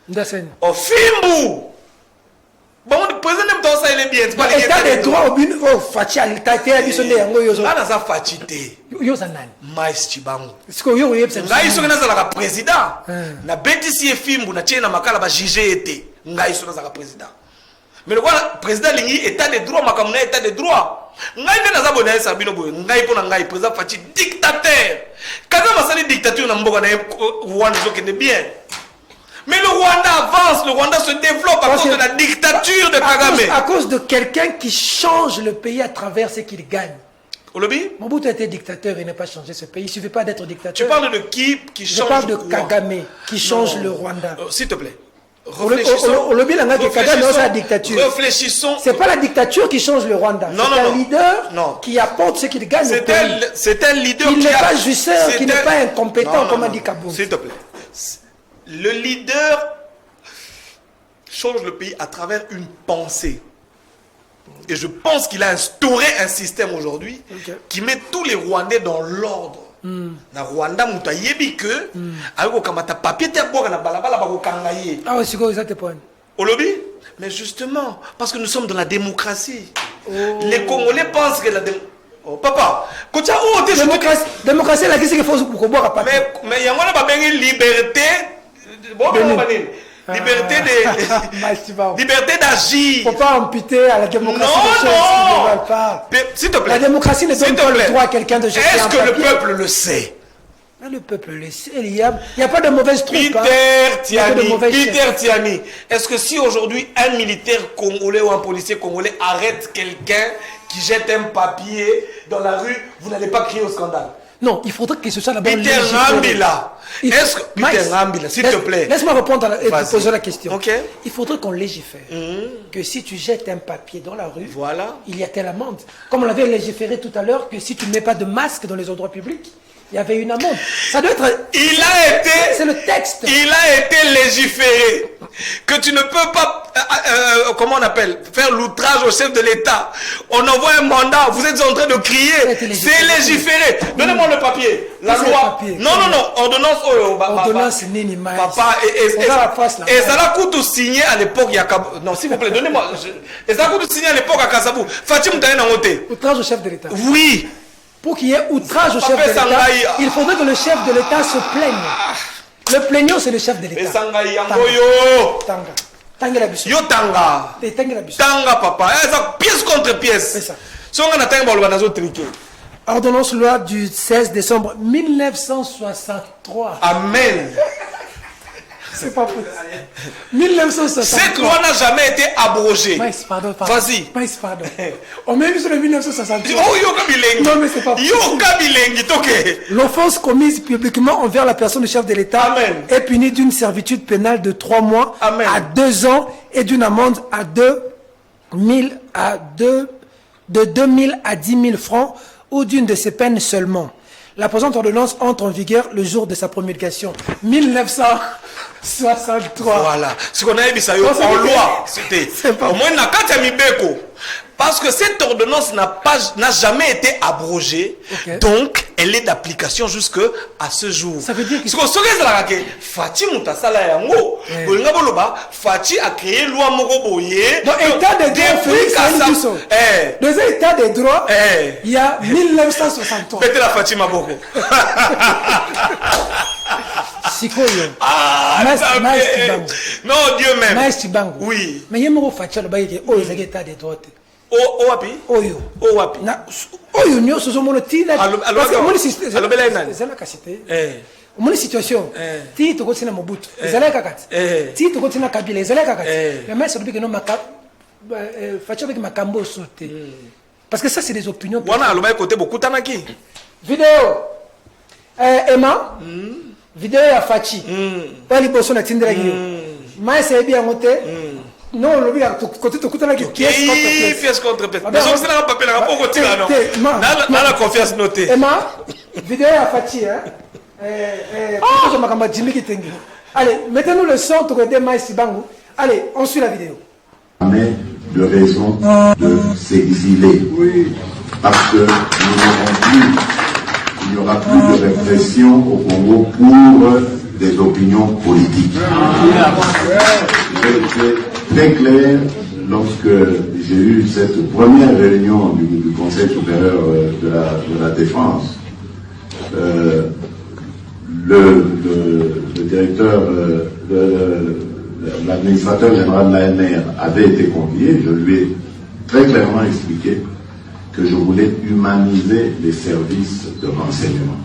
Ndasen. ofimbu bango président moto osalele bien État de droit au bin au fachi à l'état te biso nde yango yozo. nga naza faci te Yoza nani? mais cibango C'est que yo yebsa. ngai soki nazalaka président Hmm. nabetisi ye fimbu natie na makala bajuge ye te ngai soki nazalaka président mais lokola président alingi état de droit makambo na état de droit ngai nde naza boye nayesa bino boye ngai mpo na ngai président faci dictateur kaza masali dictature na mboka na ye rwanda ezokende bien. Mais le Rwanda avance, le Rwanda se développe à Parce cause que- de la dictature de Kagame. À cause de quelqu'un qui change le pays à travers ce qu'il gagne. Olobi, Mobutu a été dictateur, il n'a pas changé ce pays. Il ne suffit pas d'être tu dictateur. parles de qui Je change parle de quoi? Kagame qui change Non. le Rwanda. S'il te plaît. Au lobby, là, Kagame est la dictature. Réfléchissons. C'est pas la dictature qui change le Rwanda. Non, C'est non, un non. leader Non. qui apporte ce qu'il gagne au pays. C'est un leader Il qui n'est a- pas jouisseur, c'est qui n'est un- pas incompétent, Non, non, comme a non. dit Kaboul. S'il te plaît. Le leader change le pays à travers une pensée. Et je pense qu'il a instauré un système aujourd'hui qui met tous les Rwandais dans l'ordre. Na Rwanda muta yebi que avec kamata papier te boka na balabala ba kokanga ye. Ah oui, c'est quoi ça te point? Olobi? Mais justement, parce que nous sommes dans la démocratie. Les Congolais pensent que la démocratie. Oh papa, kocha oh t'es Démocratie, la question qu'il faut pour boire à papier. mais yangona ba bengi liberté. Bon liberté de liberté d'agir. Il ne faut pas amputer à la démocratie Non, des choses qui ne non. veulent pas. S'il te plaît. La démocratie ne S'il donne te pas plaît. le droit à quelqu'un de jeter Est-ce un que le papier. peuple le sait? Mais le peuple le sait. Il n'y a pas de mauvaise troupe. Peter Il y a que de Tiani, mauvais Peter chefs. Tiani, est-ce que si aujourd'hui un militaire congolais ou un policier congolais arrête quelqu'un qui jette un papier dans la rue, vous n'allez pas crier au scandale? Non, il faudrait que ce soit d'abord Peter légiféré. Ngambila, est-ce que Peter Maïs, Ngambila, s'il te plaît. Laisse-moi répondre et te Vas-y. poser la question. Ok. Il faudrait qu'on légifère. Que si tu jettes un papier dans la rue, Voilà. il y a telle amende. Comme on l'avait légiféré tout à l'heure, que si tu ne mets pas de masque dans les endroits publics, il y avait une amende. Ça doit être... C'est le texte. Il a été légiféré que tu ne peux pas, comment on appelle, faire l'outrage au chef de l'État. On envoie un mandat, vous êtes en train de crier. C'est légiféré. Donnez-moi le papier. La C'est le loi. papier. Non, ordonnance. Ordonnance Nini Maïs. Papa, On va la face, là. et ça l'a coûté signé à l'époque, il y a non, s'il vous plaît, donnez-moi. Et ça l'a coûté signé à l'époque à Kassabou. Fatim Taïna Ngote. Outrage au chef de l'État. Oui. Pour qu'il y ait outrage au chef de Papa l'État, Sangaï. il faudrait que le chef de l'État se plaigne. Le plaignant, c'est le chef de Et l'État. Sangaï Yangoyo. Tanga. Tanga la biso. Yo Tanga. Tanga la biso. Tanga papa. Ça pièce contre C'est pièce. ça. Si on a Tanga, on va nous triquer. Ordonnance loi du 16 décembre 1963. Amen. C'est pas possible. 1963. Cette loi n'a jamais été abrogée. Maïs, pardon. Vas-y. Maïs, pardon. On met sur le 1963. Oh, yo kabilengi. Non, mais c'est pas Yo possible. kabilengi, toke. L'offense commise publiquement envers la personne du chef de l'État Amen. est punie d'une servitude pénale de 3 mois Amen. à 2 ans et d'une amende à 2000 à 10 000 francs ou d'une de ces peines seulement. La présente ordonnance entre en vigueur le jour de sa promulgation. 1963. Voilà. Ce qu'on a dit, ça y est, Non, c'est en pas- loi. C'était. c'est pas- Au moins, na kati mibeko. Parce que cette ordonnance n'a jamais été abrogée. Ok. Donc, elle est d'application jusque à ce jour. Ça veut dire que- Ce qu'on saurait, c'est la que Fati Moutasala yango. Bolinga boloba, Fati a créé loi moko boye. Dans l'état des droits, Félix Saint-Lusso. Dans l'état des droits, il y a 1963. Mettez la Fati Maboko. Sikoyo. Ah, Maïs ça Maïs fait- Tibango. Non, Dieu même. Maïs Tibango. Oui. Mais il y a un facteur là-bas qui est oh, ils ont l'état des droits. Oh, wapi? Oyo. Oh, wapi? Na oyo nyo sozo mono tina. Parce que mon système. Alo bela nani? C'est la cacité. Eh. Mon situation. Ti to kotina Mobutu. Ezala kakati. Ti to kotina Kabila. Ezala kakati. Mais mais c'est que non maka facteur avec makambo sauté. Parce que ça c'est des opinions. Wana aloba côté beaucoup tanaki. Vidéo. Emma. Vidéo ya Fachi. Wali boso na tindra giyo. Mais c'est bien monté. Non, le gars, côté de côté là qui pièce contre pièce. Mais on s'est pas papier là, pas côté là non. Dans la confiance notée. Emma, vidéo à Fati hein. Je m'accorde Jimmy Kitengi. Allez, mettez-nous le son pour aider Maïs Tibango. Allez, on suit la vidéo. Mais de raison de s'exiler. Parce que il n'y aura plus de répression au Congo pour des opinions politiques. C'est très clair lorsque j'ai eu cette première réunion du Conseil supérieur de la défense. Le directeur, l'administrateur général de l'ANR avait été convié. Je lui ai très clairement expliqué que je voulais humaniser les services de renseignement.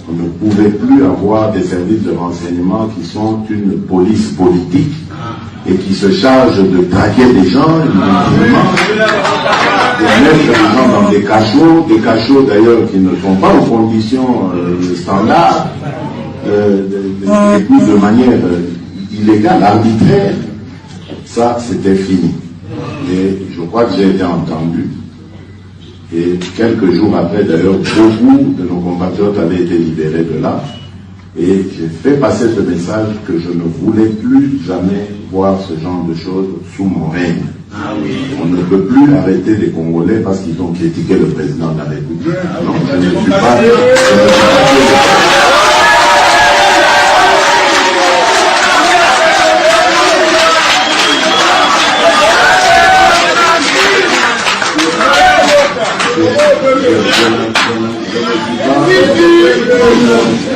On ne pouvait plus avoir des services de renseignement qui sont une police politique et qui se chargent de traquer des gens, de mettre les gens dans des cachots d'ailleurs qui ne sont pas aux conditions standards, et puis de manière illégale, arbitraire. Ça, c'était fini. Et je crois que j'ai été entendu. Et quelques jours après, d'ailleurs, beaucoup de nos compatriotes avaient été libérés de là. Et j'ai fait passer ce message que je ne voulais plus jamais voir ce genre de choses sous mon règne. On ne peut plus arrêter les Congolais parce qu'ils ont critiqué le président de la République. Non, je ne suis pas...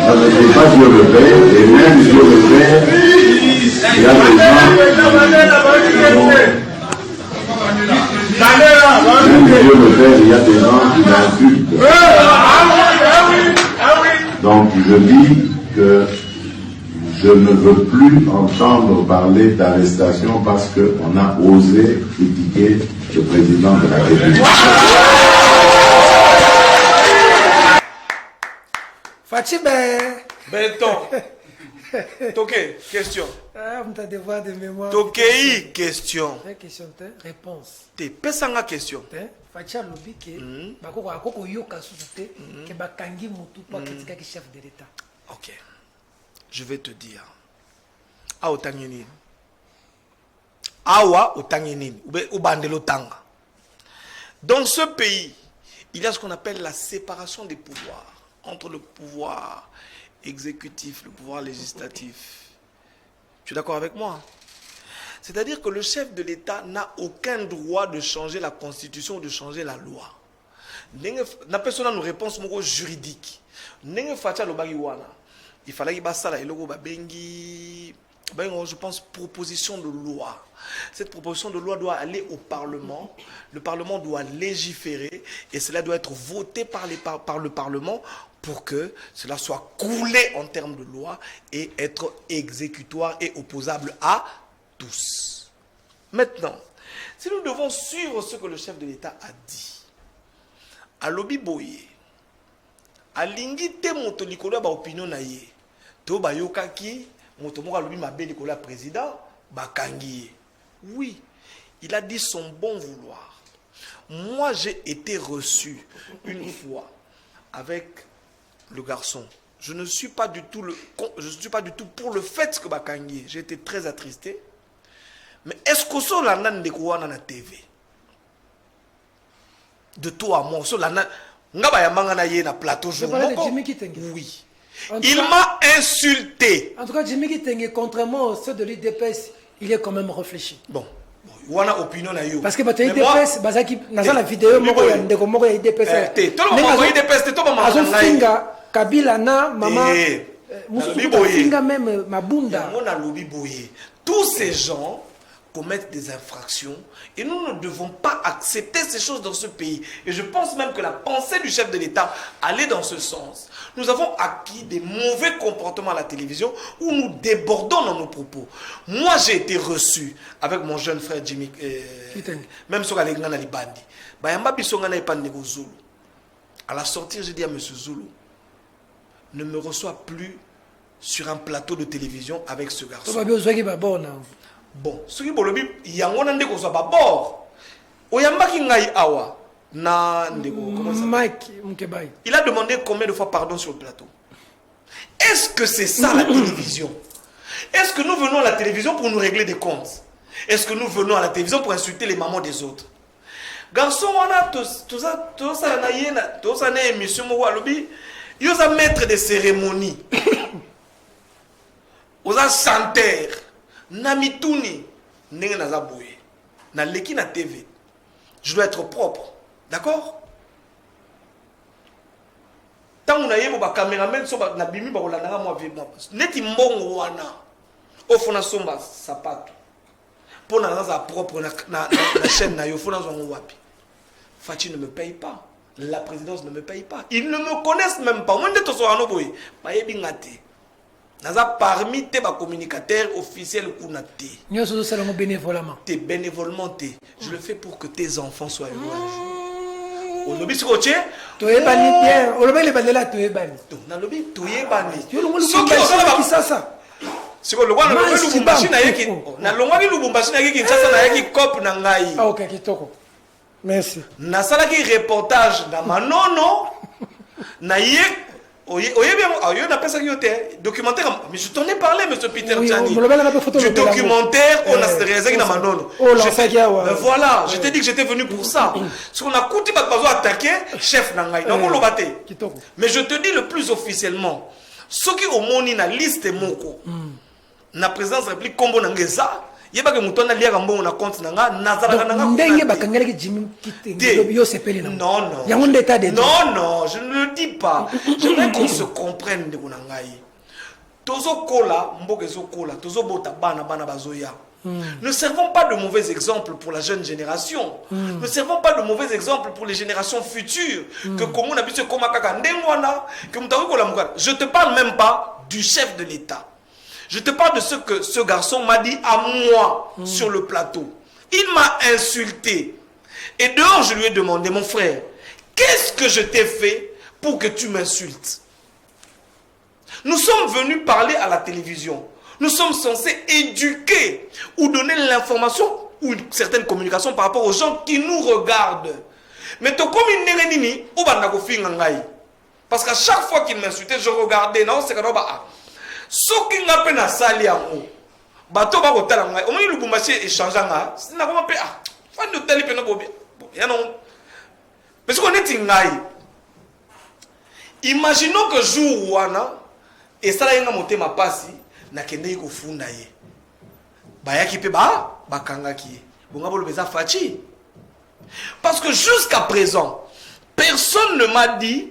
Je ne suis pas Dieu le Père, et même Dieu le Père, il y a des gens même Dieu le Père, il y a des gens qui l'insultent. Donc je dis que je ne veux plus entendre parler d'arrestation parce qu'on a osé critiquer le président de la République. Benton. Toké, question. Ah, vous avez devoir de mémoire. Toké, question. Question, réponse. T'es pesanga question. Fatia lobi ke bakoko akoko yoka susute ke bakangi mutu pa kritika ki chef de l'État. Ok. Je vais te dire. A otangini. Awa otangini. Ou bandelo tanga. Dans ce pays, il y a ce qu'on appelle la séparation des pouvoirs entre le pouvoir exécutif, le pouvoir législatif. Tu es d'accord avec moi? C'est-à-dire que le chef de l'État n'a aucun droit de changer la constitution ou de changer la loi. N'a personne une réponse juridique. Il fallait qu'il je pense, proposition de loi. Cette proposition de loi doit aller au Parlement. Le Parlement doit légiférer et cela doit être voté par le Parlement pour que cela soit coulé en termes de loi et être exécutoire et opposable à tous. Maintenant, si nous devons suivre ce que le chef de l'État a dit, à Lobi Boye, à Lingite Montolikolo ba opinion na ye, to ba yokaki Montomoka Lobi Mabe Likola président, bakangi. Oui, il a dit son bon vouloir. Moi, j'ai été reçu une fois avec le garçon. Je ne suis pas du tout pour le fait que bakangi. J'ai été très attristé. Mais est-ce que ça l'a de quoi dans la TV? De toi à moi, ça l'a ngaba ya manga na ye na plateau jour. Oui. Il m'a insulté. En tout cas, Jimmy Kitenge, contrairement à ceux de l'IDPS, il est quand même réfléchi. Bon. On a opinion na yo. Parce que tu IDPS, bazaki dans la vidéo moko ya ndeko moko ya IDPS. Tout le monde IDPS, tout le monde. Azofinga Kabila na mama Musufinga même Mabunda. On a lobby boye. Tous ces gens commettent des infractions et nous ne devons pas accepter ces choses dans ce pays. Et je pense même que la pensée du chef de l'État allait dans ce sens. Nous avons acquis des mauvais comportements à la télévision où nous débordons dans nos propos. Moi, j'ai été reçu avec mon jeune frère Jimmy, même sur la Libandi. À la sortie, j'ai dit à M. Zulu, ne me reçois plus sur un plateau de télévision avec ce garçon. Bon, ce qui est bon, il y a un monde qui est bord. Oyambaki ngai awa na ndeko comment ça Mike Mkebai. Il a demandé combien de fois pardon sur le plateau. Est-ce que c'est ça la télévision? Est-ce que nous venons à la télévision pour nous régler des comptes? Est-ce que nous venons à la télévision pour insulter les mamans des autres? Garçon, on a tout ça, émission, ils ont maître de cérémonie. Ils ont chanteur. Namituni. N'est pas boué. Na leki na TV. Je dois être propre. D'accord? Tant on a eu un caméraman, na bimi ba kolanda moi vivement. Neti mbongo wana. Ofona somba sapato. Pour na za propre na chaîne na yo fona zo wapi. Fati ne me paye pas. La présidence ne me paye pas. Ils ne me connaissent même pas. Moi ndeto so ano boy. Ba yebi ngate. Naza parmi tes communicateurs officiels kunate. Nous sommes seulement bénévolement. T'es bénévolement je le fais pour que tes enfants soient heureux un jour. Au lobby sur côté. Tu es banni bien. Au lobby les banni là tu es banni. Dans le lobby tu es banni. Tu es le monde qui ça. C'est quoi le roi le Lubumbashi na yeki. Na longwa ki Lubumbashi na yeki Kinshasa na yeki cop na ngai. Ah OK kitoko. Merci. Na sala ki reportage na manono na yek. Oye bien, on a pensé que documentaire, mais je t'en ai parlé, monsieur Peter Tiani. Du documentaire, on a réalisé dans Manono. Voilà, je t'ai dit que j'étais venu pour ça. Si on a coûté pas besoin d'attaquer, chef Nangai. Donc on l'a battu. Mais je te dis le plus officiellement, ceux qui ont moni na liste moko, na présidence de la République Kombo Nangeza. Il y a des gens qui ont lié à mon compte. Non, non, je ne le dis pas. Je veux qu'on se comprenne. Ne servons pas de mauvais exemples pour la jeune génération. Ne servons pas de mauvais exemples pour les générations futures. Je ne te parle même pas du chef de l'État. Je te parle de ce que ce garçon m'a dit à moi sur le plateau. Il m'a insulté. Et dehors, je lui ai demandé, mon frère, qu'est-ce que je t'ai fait pour que tu m'insultes? Nous sommes venus parler à la télévision. Nous sommes censés éduquer ou donner l'information ou une certaine communication par rapport aux gens qui nous regardent. Mais comme il n'est pas parce qu'à chaque fois qu'il m'insultait, je regardais. Non, c'est ce qui n'a pas na sali yango bato ba kotala ngai o moni Lubumbashi échangeanga sina ko pe fan de tali pena bobi ya non parce qu'on est ngai. Imaginons que jour wana et ça la nga motema pasi na kende ko funda ye ba yaki pe ba bakanga ki bonga bolo beza fachi parce que jusqu'à présent personne ne m'a dit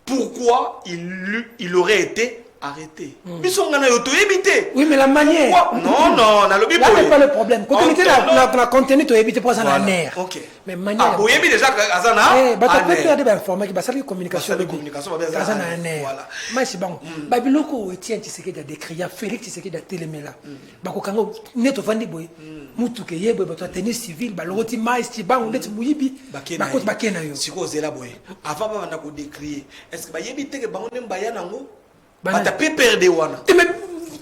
pourquoi il aurait été arrêté. Oui, mais la manière. Non, non, là n'est pas le problème. Quand on était la contenu, tu as évité pour ça en air. Ok. Mais manière. Ah, vous avez déjà Azana. Eh, bah tu peux faire des informations, bah ça la communication. Azana en air. Voilà. Mais c'est bon. Bah biloko Etienne Tshisekedi a décrit, Félix Tshisekedi a télémela. Bah kokango neto vandi boy. Mutu ke yebo bah tenue civile, bah loti mais ti ba on dit muyibi. Bah kote ba kena yo. Siko zela boy. Avant ba na ko décrire. Est-ce que ba yebi te ke ba on mbaya nango? Bah t'as pas perdu wana. Mais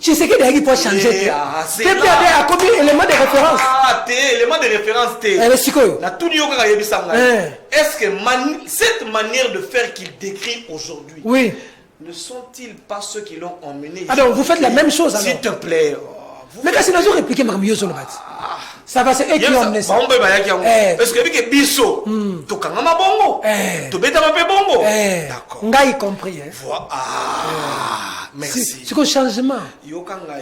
tu sais qu'il faut changer. Tu peux à combien d'éléments de référence? Ah, éléments de référence t'es. La tout n'y a yebi sanga. Est-ce que cette manière de faire qu'il décrit aujourd'hui, oui, ne sont-ils pas ceux qui l'ont emmené? Alors vous faites la même chose alors. S'il te plaît. Mais quand c'est nous répliquer ma mieux sur le bâtiment. Ça va c'est eux qui ont emmené ça. Parce que que biso, to kangama bongo, to beta mape bongo. D'accord. Ngai compris. Ah, merci. C'est un changement.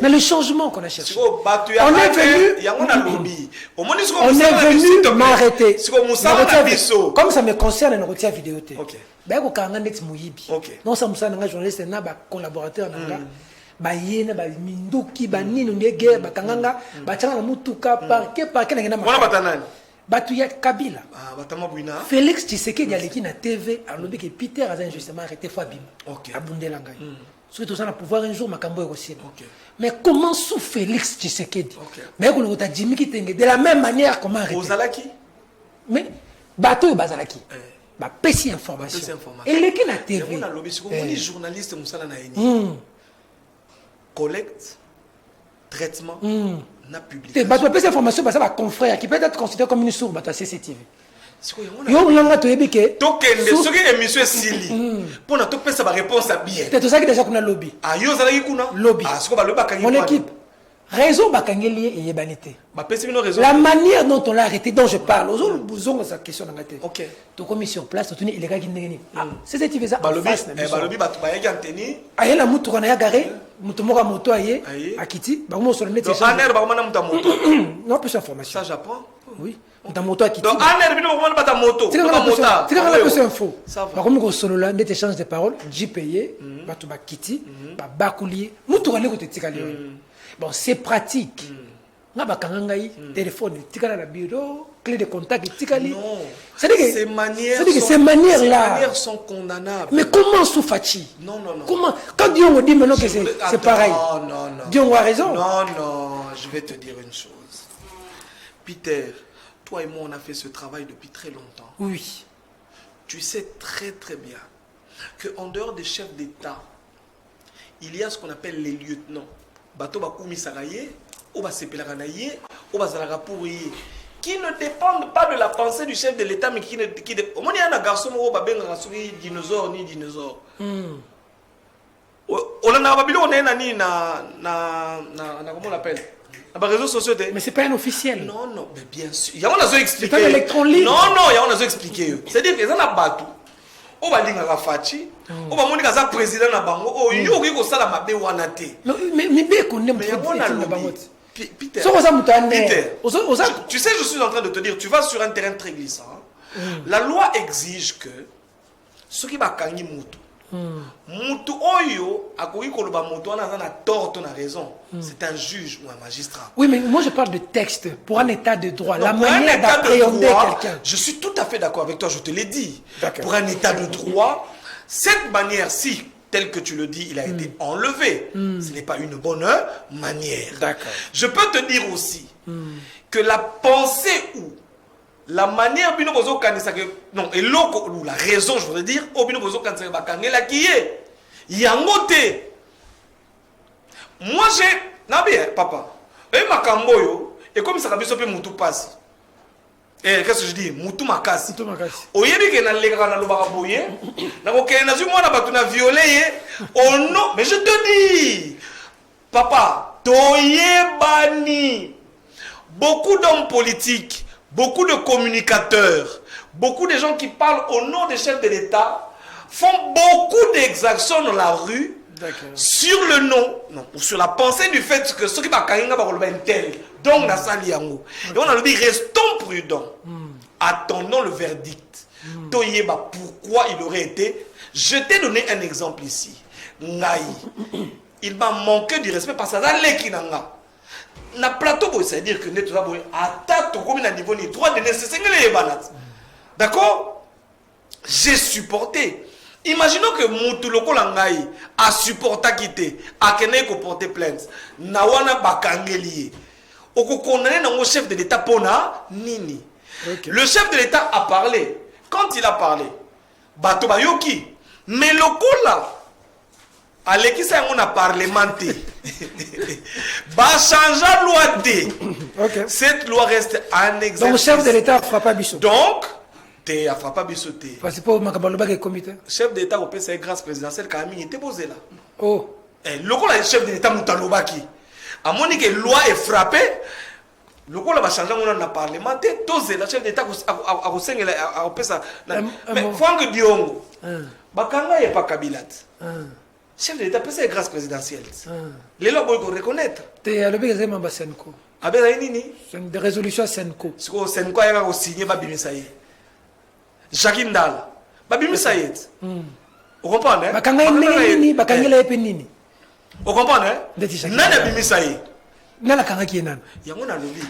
Mais le changement qu'on a cherché. On est venu m'arrêter. Comme ça me concerne, on retient vidéo. Ben ko kanga net muyibi. Non ça musa nga journaliste na ba collaborateur nga. Ba yena ba minduki ba nino ndege ba kanganga ba changa mutuka parquet na ngena. Wana batanani. Batu ya Kabila. Ah, batama buina. Félix Tshisekedi aleki na TV alobi que Peter a injustement arrêté Fabim. OK. Abundela ngai. Surtout ça na pouvoir un jour makambo aussi. OK. Mais comment sous Félix Tshisekedi? Mais ko ngota Jimmy Kitenge de la même manière comment arrêter? Ozalaki. Mais bateau bazalaki. Ba pesi information. Et leki na TV. On a lobby sur les journalistes musala na eni. Collecte, traitement, na publication. Bateau pesi information ba ça va confrère qui peut être considéré comme une source bateau CCTV. Yo langa to ebike. Tokende ce qui est monsieur Sili. Pour na to pesa ba réponse à bien. C'est tout ça qui déjà qu'on a lobby. Ah yo zalaki kuna lobby. Ah ce qu'on va le bakangi. Mon équipe. Raison bakangeli et yebanité. Raison. La manière dont on l'a arrêté, dont je parle, aux autres, sa question dans la tête. Ok. Tu as mis sur place, tu as tenu, il est gars qui n'est pas. C'est ce que tu fais ça. Balobi, Balobi, aye la mutu kana ya garé mutu moka moto aye akiti ba mo solo mettre ça aner ba mana muta moto non plus information ça j'apprends oui muta moto akiti donc aner bino ba bata moto tu as la plus info ça va ba comme ko solo là net échange de paroles j'ai payé ba to ba kiti ba bakulier mutu kana ko te tikali bon c'est pratique nga ba kangai téléphone tikala la bureau clé de contact tikali non c'est-à-dire que ces manières là sont condamnables. Mais comment Soufachi? Non. Comment? Quand Dieu me dit maintenant que c'est pareil. Non. Dieu a raison. Non, je vais te dire une chose. Peter, toi et moi, on a fait ce travail depuis très longtemps. Oui. Tu sais très très bien qu'en dehors des chefs d'État, il y a ce qu'on appelle les lieutenants. Bato Bakoumi Saraye, Oba Sepelakanaye, Oba Zalagapouye, qui ne dépendent pas de la pensée du chef de l'État, mais qui au moins il y a un garçon qui dinosaure ni dinosaure. On l'appelle les réseaux sociaux. Mais c'est pas un officiel. Non, mais bien sûr. Il y a un expliqué. C'est un électron libre. Non, il y a un expliqué. C'est-à-dire que les gens battu. On va dire que Fachi, on va dire que le président na bango, oh il y a ko sala mabe wana te. Mais be ko nem Peter, tu sais, je suis en train de te dire, tu vas sur un terrain très glissant. La loi exige que ce qui va kangi mutu, mutu oyo akoki koloba mutu ana na tort, on a raison. C'est un juge ou un magistrat. Oui, mais moi je parle de texte pour un état de droit, donc, la manière d'appréhender quelqu'un. Je suis tout à fait d'accord avec toi, je te l'ai dit. Pour un état de droit, cette manière-ci, tel que tu le dis, il a été enlevé. Ce n'est pas une bonne manière. Je peux te dire aussi que la pensée ou la manière non, et ou la raison, je voudrais dire, moi j'ai, papa, et ma camboyo, et comme ça a été moutou passe. Et qu'est-ce que je dis? Moutou makasi. Oyebi ke na lega na lobaka boye. Na ko ke na zu mwana batu na violé. Oh non, mais je te dis, papa, toyebani. Beaucoup d'hommes politiques, beaucoup de communicateurs, beaucoup de gens qui parlent au nom des chefs de l'État font beaucoup d'exactions dans la rue. Sur le nom, non, sur la pensée du fait que ceux qui va kainga va relever un tel. Donc, na sali yango. Et on a dit, restons prudents. Attendons le verdict. Toyeba, pourquoi il aurait été. Je t'ai donné un exemple ici. Ngaï. Il m'a manqué du respect parce que ça l'ékinanga. Na plateau, c'est-à-dire que nous avons attaque comme un niveau ni droit de nécessité. D'accord? J'ai supporté. Imaginons que Moutuloko Langaï a supporté quitter, a kené ko porter plainte. Nawana bakangeli. Oko condamné dans chef de l'État pona nini. Le chef de l'État a parlé. Quand il a parlé, bato bayoki. Mais le là, Aleki ça on a parlementé. Ba changer loi D. Cette loi reste un exemple. Donc le chef de l'État fera pas biso. Donc te a frappé bisoté. Parce que pour makabaloba ke comité. Chef d'État au PCA grâce présidentielle quand il était posé là. Oh. Et le chef de l'État Moutalobaki. À mon que loi est frappée. Le coup là va changer on a parlementé. Tous la chef d'État a ressengi a PCA. Mais Franck Diongo. Bakanga est pas Kabilat. Chef de l'État PCA grâce présidentielle. Les lois doivent reconnaître. Te alobi ke zema Senko. Abela nini? C'est des résolutions Senko. Siko Senko ya ko signer ba bimisaye. Jacques Ndala. Babimi Sayed. Vous comprenez? Bakanga nini, bakangela epe nini. Vous comprenez? Nana Bimi Sayed. Nana kanga ki nana. Yango na lobi.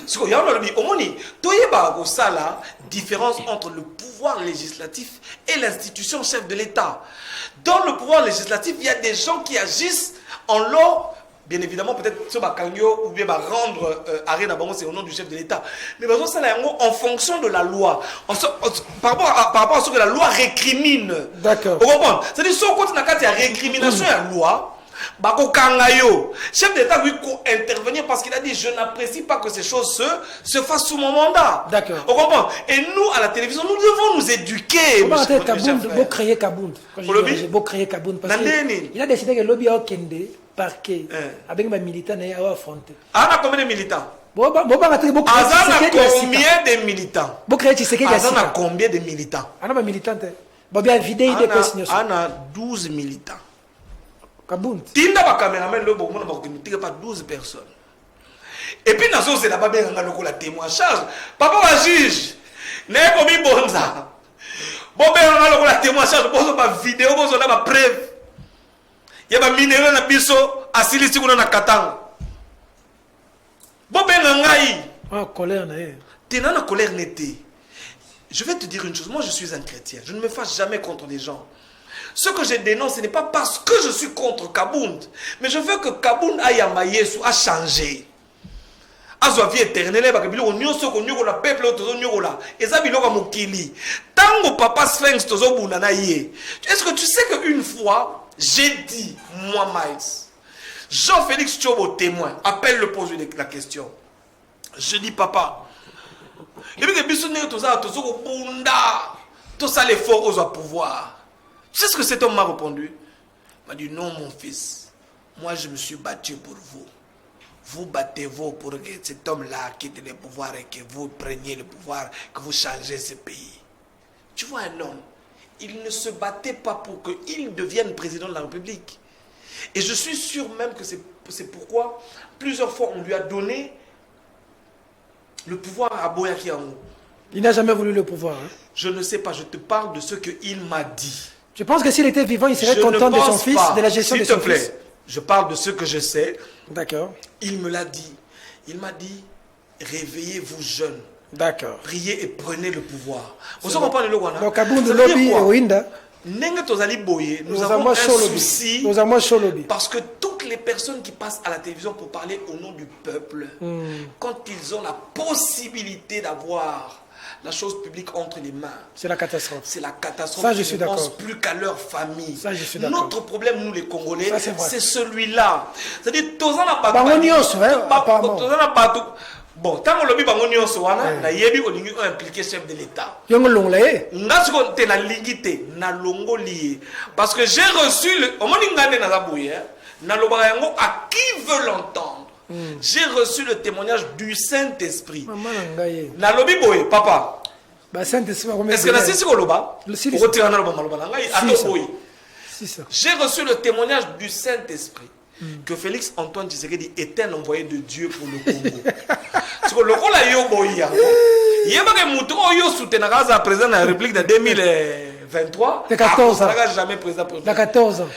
Siko yango na lobi omoni toyeba ko sala différence entre le pouvoir législatif et l'institution chef de l'État. Dans le pouvoir législatif, il y a des gens qui agissent en leur. Bien évidemment, peut-être ce Bakangyo ou bien rendre arrêt d'abord, c'est au nom du chef de l'État. Mais en fonction de la loi, par rapport à ce que la loi récrimine. D'accord. Vous comprenez? C'est-à-dire, si on continue à récrimination de la loi, Bako Kangayo. Chef d'État lui intervenir parce qu'il a dit je n'apprécie pas que ces choses se fassent sous mon mandat. D'accord. On comprend. Et nous, à la télévision, nous devons nous éduquer. Vous créez Kabound. Vous créez Kabound. Parce qu'il a décidé que le lobby a Kende, parquet, avec ma militants et a affronté. Ah, on a combien de militants? Azan a combien de militants? Azan a combien de militants? On a militants. On a 12 militants. Kabound. Tinda ba caméraman le bon on pas 12 personnes. Et puis dans ce c'est là-bas bien la témoin charge. Papa va juge. N'est commis bonza. Bon ben on a la témoin charge pour ba vidéo pour on a ba preuve. Ya ba minéraux na biso asili sikuna na katanga. Bon ben ngai. Ah colère na. T'es dans la colère n'était. Je vais te dire une chose, moi je suis un chrétien. Je ne me fâche jamais contre les gens. Ce que je dénonce, ce n'est pas parce que je suis contre Kabound, mais je veux que Kabound aille à Maïesu, a changé. A sa vie éternelle, parce que le peuple et ça biloko mokili. Tango papa Sphinx tozo bunana yé. Est-ce que tu sais qu'une fois, j'ai dit, moi Maïs, Jean-Félix Tchobo témoin, appelle le poser la question. Je dis papa, et puis que bisouné toza tozo bunda, tout ça l'effort aux pouvoir. Tu sais ce que cet homme m'a répondu? Il m'a dit non mon fils, moi je me suis battu pour vous. Vous battez-vous pour que cet homme-là quitte le pouvoir et que vous preniez le pouvoir, que vous changez ce pays. Tu vois un homme, il ne se battait pas pour qu'il devienne président de la République. Et je suis sûr même que c'est pourquoi plusieurs fois on lui a donné le pouvoir à Boya Kiango. Il n'a jamais voulu le pouvoir. Hein? Je ne sais pas, je te parle de ce qu'il m'a dit. Je pense que s'il était vivant, il serait content de son fils, de la gestion de son fils. Je parle de ce que je sais. D'accord. Il me l'a dit. Il m'a dit, réveillez-vous jeunes. D'accord. Priez et prenez le pouvoir. Vous comprenez le Rwanda? Donc, Kabound, lobby et Oinda. Nous avons un souci parce que toutes les personnes qui passent à la télévision pour parler au nom du peuple, quand ils ont la possibilité d'avoir la chose publique entre les mains, c'est la catastrophe. C'est la catastrophe. Ça, je suis d'accord. Ils ne pensent plus qu'à leur famille. Ça, je suis d'accord. Notre problème, nous les Congolais, c'est celui-là. C'est-à-dire, tous en a pas. Bon, tant que l'objet bango nyonso wana na yebi olingi o impliqué chef de l'État. Yongo longlaye. Ngasiko te na lingité na longo lié parce que j'ai reçu le omoni ngane na zabouye na lobaka yango à qui veut l'entendre. J'ai reçu le témoignage du Saint-Esprit. Na lobi boye papa. Ba Saint-Esprit est-ce que na sisi ko loba? Ko tira na loba maloba na ngai ato boye. J'ai reçu le témoignage du Saint-Esprit. Que Félix Antoine Tshisekedi est un envoyé de Dieu pour le Congo. Parce que le Congo yo boya. Yeba muto yo soutenaka za président de la République de 2023. De 14 ans. Jamais président. De 14 ans.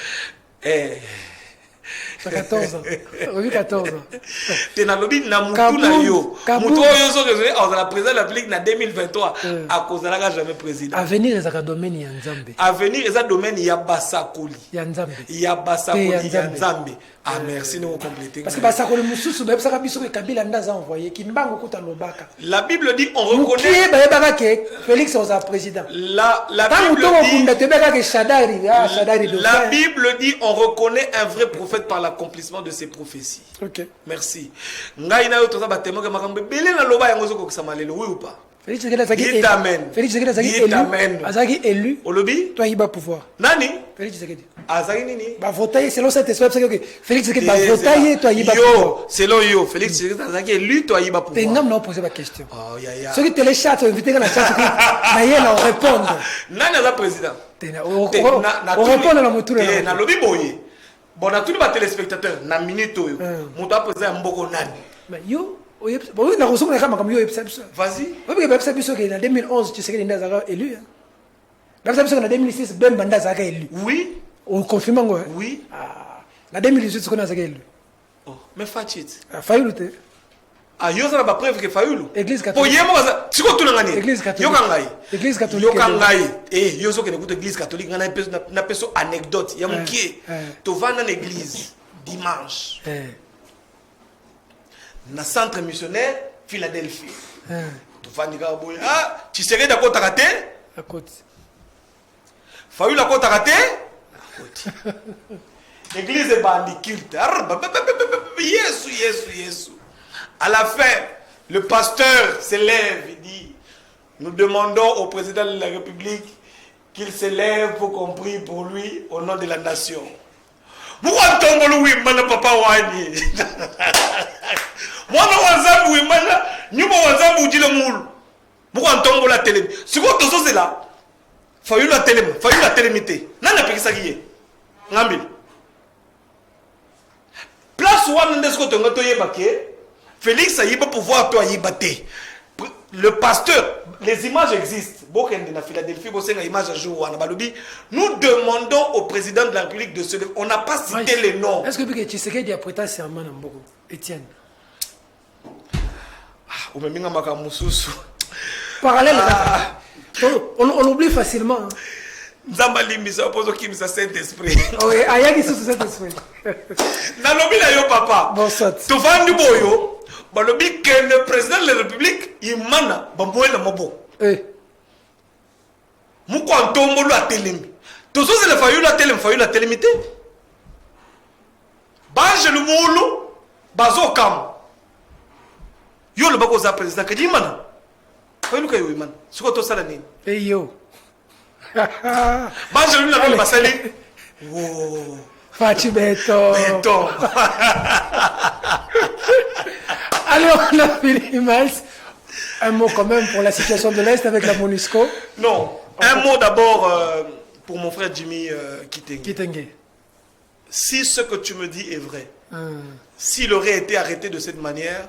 De 14 ans. Oui, 14 ans. Tena lobi na mutu na yo. Muto yo so que on la président de la République en 2023 à cause de la jamais président. Avenir ezaka domaine ya Nzambe. Avenir eza domaine ya basakoli. Ya Nzambe. Ya basakoli ya Nzambe. Ah merci nous compléter. Parce que basakoli mususu ba saka biso ke Kabila ndaza envoyé kimbango kuta lobaka. La Bible dit on reconnaît ba yebaka ke Félix oza président. La Bible dit la Bible dit on reconnaît un vrai prophète par l'accomplissement de ses prophéties. OK. Merci. Ngai na yo toza batemo ke makambe belé na loba yango zoko kusama lelo oui ou pas? Félix Tshisekedi azaki élu. Félix Tshisekedi azaki élu. Azaki élu. Olobi? Toi yiba pouvoir. Nani? Félix Tshisekedi. Azaki nini? Ba voter selon cette espèce que Félix Tshisekedi ba voter toi yiba pouvoir. Yo, selon yo, Félix Tshisekedi azaki élu toi yiba pouvoir. Tengam na poser la question. Oh ya ya. Ceux qui téléchargent invité na chat na yena répondre. Nani aza président? On répond na mutule na. Na lobi boye. Bon na tous les téléspectateurs na minute oyo. Muto a posé mboko nani? Mais yo oui, na ressource na kama yo episode. Vas-y. Oui, parce que episode en 2011 tu sais que Ndaza élu. Dans episode en 2006 Bemba Ndaza élu. Oui. On confirme ngo. Oui. Ah. En 2018 ce qu'on a élu. Oh, mais Fachit. Fayulu te. Ah, yo ça ba preuve que Fayulu. Église catholique. Poyemo ça. Tiko tuna ngani? Église catholique. Yo kangai. Église catholique. Yo kangai. Yo so que écoute église catholique na peso anecdote. Ya mukie. To va dans l'église dimanche. Na centre missionnaire Philadelphie. Tu vas dire ah, tu serais d'accord à côté? À côté. Fayulu à côté à côté? À côté. Église est bandit culte. Yesu. À la fin, le pasteur se lève et dit, nous demandons au président de la République qu'il se lève pour qu'on prie pour lui au nom de la nation. Pourquoi tombe lui, papa wani? Moi, je suis pourquoi tombe la télé? Si vous êtes là, il faut la télémité. Non, il n'y a pas de place où on est Félix a eu pouvoir toi y. Le pasteur, les images existent. Na Philadelphie, nous demandons au président de la République de se lever. On n'a pas cité les noms. Est-ce que tu sais qu'il y a prêté serment Étienne? Parallèle. On oublie facilement. Nzambalimisa pose qui misa Saint-Esprit. Oui, aya qui sous Saint-Esprit. Na lobi la yo papa. Bon sot. To vandu boyo, ba lobi que le président de la République imana ba moela mobo. Eh. Mu ko ntombo lo atelemi. To so se le fayu la télémité. Ba je le mulu bazo kam. Yo le bako za président que imana. Fayu ka yo imana. Siko to sala nini? Eh yo. Mange lui la basali. Oh. Fachi Beto. Alors, on a fait l'image. Un mot quand même pour la situation de l'Est avec la MONUSCO. Non. Un mot d'abord pour mon frère Jimmy Kitenge. Si ce que tu me dis est vrai, s'il aurait été arrêté de cette manière,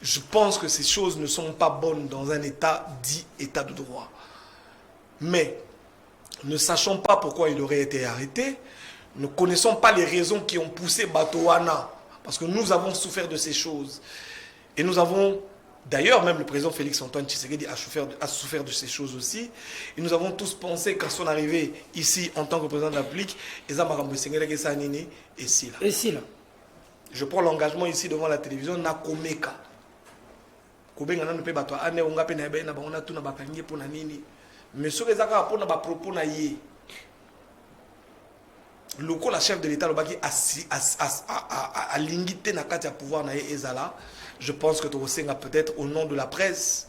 je pense que ces choses ne sont pas bonnes dans un État dit État de droit. Mais ne sachant pas pourquoi il aurait été arrêté, ne connaissons pas les raisons qui ont poussé Batouana, parce que nous avons souffert de ces choses. Et nous avons, d'ailleurs même le président Félix Antoine Tshisekedi a souffert de ces choses aussi. Et nous avons tous pensé qu'à son arrivée ici en tant que président de la République, et si là. Je prends l'engagement ici devant la télévision, Nakomeka. Mais ce que les gens ont propos le la chef de l'État a limité na kati ya pouvoir na ezala. Je pense que tu as peut-être au nom de la presse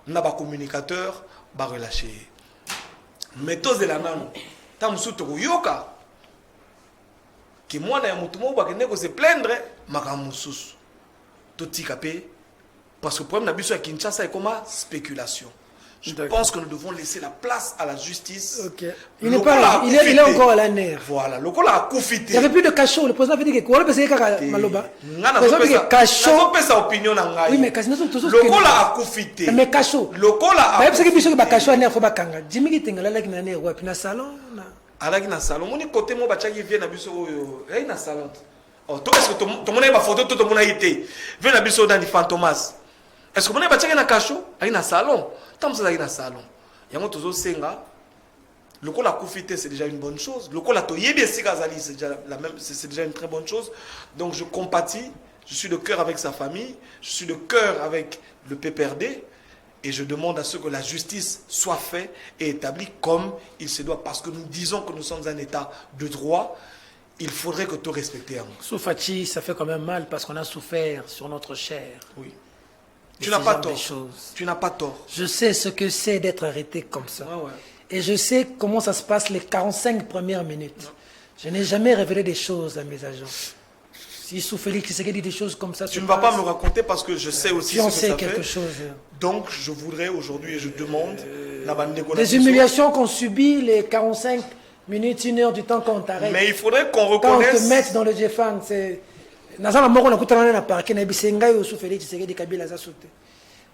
na ba communicateur ba relâcher. Mais tous la nano ta musuto yoka que moi na mutu mo ba ko se plaindre makamususu to tikapé parce que le problème na biso ya Kinshasa est comme spéculation. Je pense que nous devons laisser la place à la justice. Okay. Il est encore à la nerf. Voilà, le col a coufité. Il n'y avait plus de cachot. Le président a dit que quoi? Le président a dit que cachot. Oui, mais cachot. Le col a coufité. Mais cachot. Le col a. Mais parce que biso que cachot nerf faut bakanga. Jimmy Kitenge là qui na nerf ouais puis na salon na. Ala qui na salon. Moni côté mo bacha qui vient na biso eh na salon. Oh, toi est-ce que tout monde a photo tout le monde a été. Vient na biso dans les fantomas. Est-ce que mon bacha qui na cachot? Ai na salon. Tant que ça dans le salon, il y a toujours senga. Le col a coufité, c'est déjà une bonne chose. Le col a toyé c'est déjà une très bonne chose. Donc je compatis, je suis de cœur avec sa famille, je suis de cœur avec le PPRD et je demande à ce que la justice soit faite et établie comme il se doit. Parce que nous disons que nous sommes un État de droit, il faudrait que tout respecte. Soufachi, ça fait quand même mal parce qu'on a souffert sur notre chair. Oui. Tu n'as pas tort. Tu n'as pas tort. Je sais ce que c'est d'être arrêté comme ça. Ouais. Et je sais comment ça se passe les 45 premières minutes. Ouais. Je n'ai jamais révélé des choses à mes agents. Si sous Félix Tshisekedi dit des choses comme ça, tu ne vas pas me raconter parce que je sais aussi ce que ça quelque fait. Chose. Donc je voudrais aujourd'hui et je demande des humiliations qu'on subit les 45 minutes, 1 heure du temps qu'on t'arrête. Mais il faudrait qu'on reconnaisse. Quand on te mette dans le Jeffang, c'est. Moi,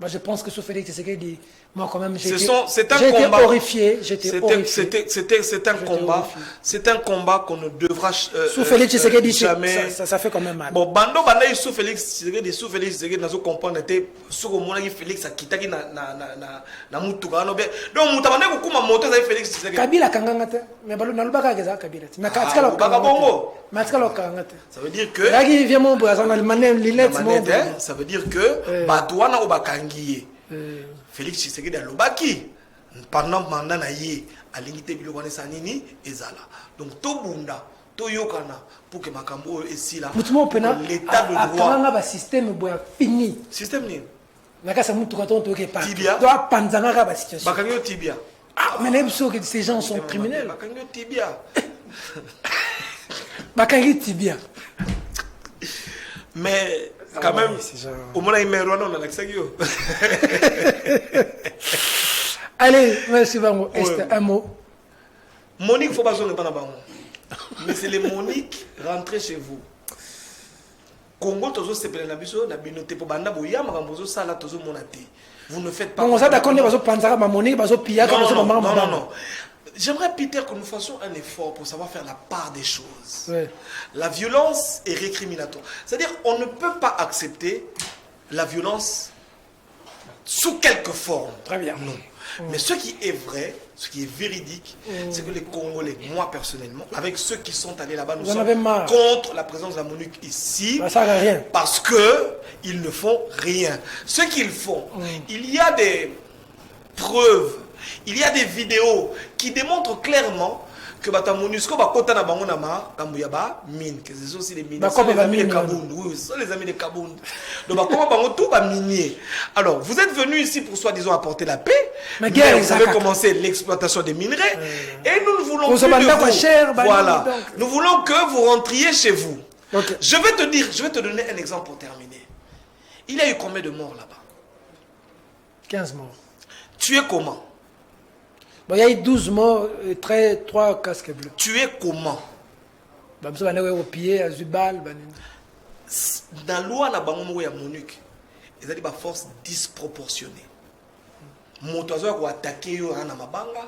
je pense que Félix Tshisekedi, moi quand même, j'ai été horrifié. C'est un combat. C'est un combat qu'on ne devra Félix Tshisekedi, ça fait quand même mal. Bon, bando sous Félix Tshisekedi, nous comprendre que Félix a quitté na mutuka no bien. Donc mutabane ko kuma moto za Félix Tshisekedi. Kabila kangangata, mais balo nalubaka ka Kabila. Mais katika ça veut dire que ça veut dire que Batouana Obakangiye Félix Tshisekedi alobaki pendant mandat na ye a limité biloko na sanini ezala. Donc to bunda toyokana pour que makambo ici là l'état de droit a système boya fini système ni nakasa mutu katon toke pas tibia doit panzanga ba situation bakanyo tibia mais même ceux que ces gens sont criminels bakanyo tibia bakanyo tibia mais quand même au moins il meurt non avec ça allez merci Bango est un mot Monique faut pas zoner pas bango mais c'est les Monique rentrer chez vous Congo tozo sepela na biso na binote po banda boya makambozo sala tozo monate vous ne faites pas on ça d'accord ne bazo panzaka ma Monique bazo pilla comme ça maman non j'aimerais Peter que nous fassions un effort pour savoir faire la part des choses. Ouais. La violence est récriminatoire. C'est-à-dire on ne peut pas accepter la violence sous quelque forme. Très bien. Non. Mais ce qui est vrai, ce qui est véridique, c'est que les Congolais, moi personnellement, avec ceux qui sont allés là-bas, nous sommes contre la présence de la MONUC ici, ça sert à rien. Parce qu'ils ne font rien. Ce qu'ils font, il y a des preuves, il y a des vidéos qui démontrent clairement que bata MONUSCO ba kota na bango na ma kambuyaba mine que ce sont aussi les mines les amis de Kabound. Oui, ce sont les amis de Kabound. Donc ba koma bango tout ba minier. Alors, vous êtes venus ici pour soi-disant apporter la paix, mais vous avez commencé l'exploitation des minerais et nous ne voulons plus de vous. Voilà. Nous voulons que vous rentriez chez vous. Okay. Je vais te donner un exemple pour terminer. Il y a eu combien de morts là-bas? 15 morts. Tu es comment? Bon, il y a eu 12 morts et 3 casques bleus. Tu es comment? Dans la loi na bango ya MONUC, ils ont dit force disproportionnée. Motozo ko attaquer yo na mabanga,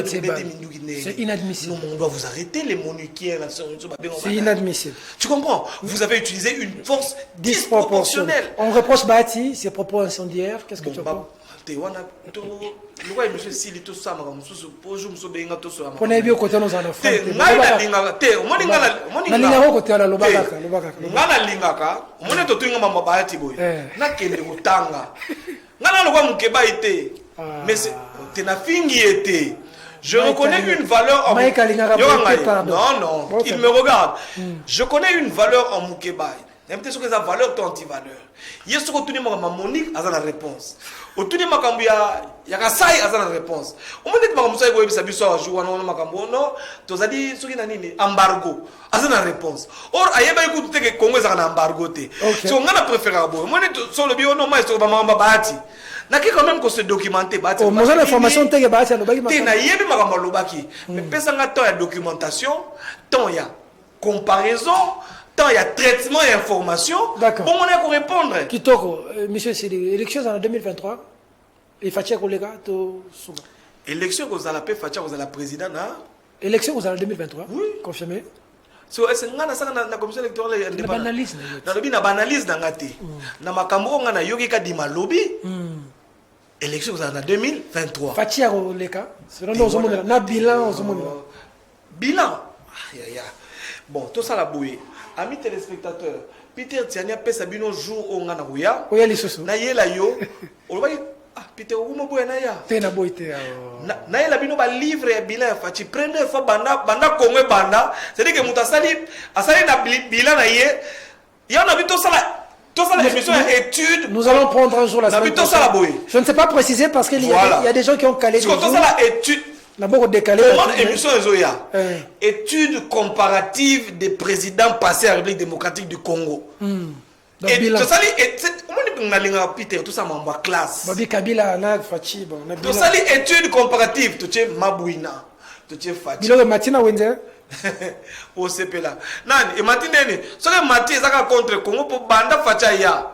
c'est inadmissible. On doit vous arrêter les MONUCiens là. C'est inadmissible. Tu comprends? Vous avez utilisé une force disproportionnelle. On reproche Bati ses propos incendiaires. Qu'est-ce que tu penses? On est bien côté nos enfants. Je reconnais une valeur en non, il me regarde. Je connais une valeur en Moukébaï. Même si c'est valeur ou anti-valeur. Il y a ce que tu dis, Monique, à la réponse. Au tout dis, il y a Kassai à la réponse. Au moment où tu as dit, tu as dit, embargo, à la réponse. Or, il y a un coup de Congo, ça a embargo. Si on a préféré, sur le bio, non, mais sur le Bati. Na qui quand même qu'on se documenter bati. Oh, moi l'information t'es bati à l'obaki. T'es na yebi makamba l'obaki. Mais pesanga tant y a documentation, tant y a comparaison, tant y a traitement et information. D'accord. Bon, on a qu'à répondre. Kitoko, monsieur, c'est l'élection en 2023. Et Fatia Kolega, to Souga. Élection qu'on a la paix, Fatia qu'on a la présidente, hein? Élection qu'on a en 2023. Oui. Confirmé. So est-ce que la commission électorale est indépendante? Na lobby na banalise na ngati. Na makambo nga na yogi ka di malobi. Élection en 2023. Fatia Koleka. Selon nous, na bilan, bilan. Bon, tout ça la bouée. Amis téléspectateurs, Peter Tiania pèse sabino jour au ngana rouya. Oya lisoso. Na ye la yo. On va Peter Oumo boy na ya. Tena boy te. Na ye la bino ba livre ya bilan Fachi prendre fois banda Congo banda. C'est-à-dire que mutasali asali na bilan na ye. Ya na bito sala. Nous allons prendre un jour la semaine prochaine. Je ne sais pas préciser parce qu'il y a des gens qui ont calé des jours. D'abord décalé. Étude comparative des présidents passés à la République démocratique du Congo. Et tout ça, Peter, tout ça m'envoie classe. Babi Kabila, na Fachi, bon. Tout ça, étude comparative, tout est Mabouina, tout est Fachi. Bilo Matina Wenze. Au CP là. Nan, et Matinene, ce que Mati est contre Congo pour Banda Fachaya.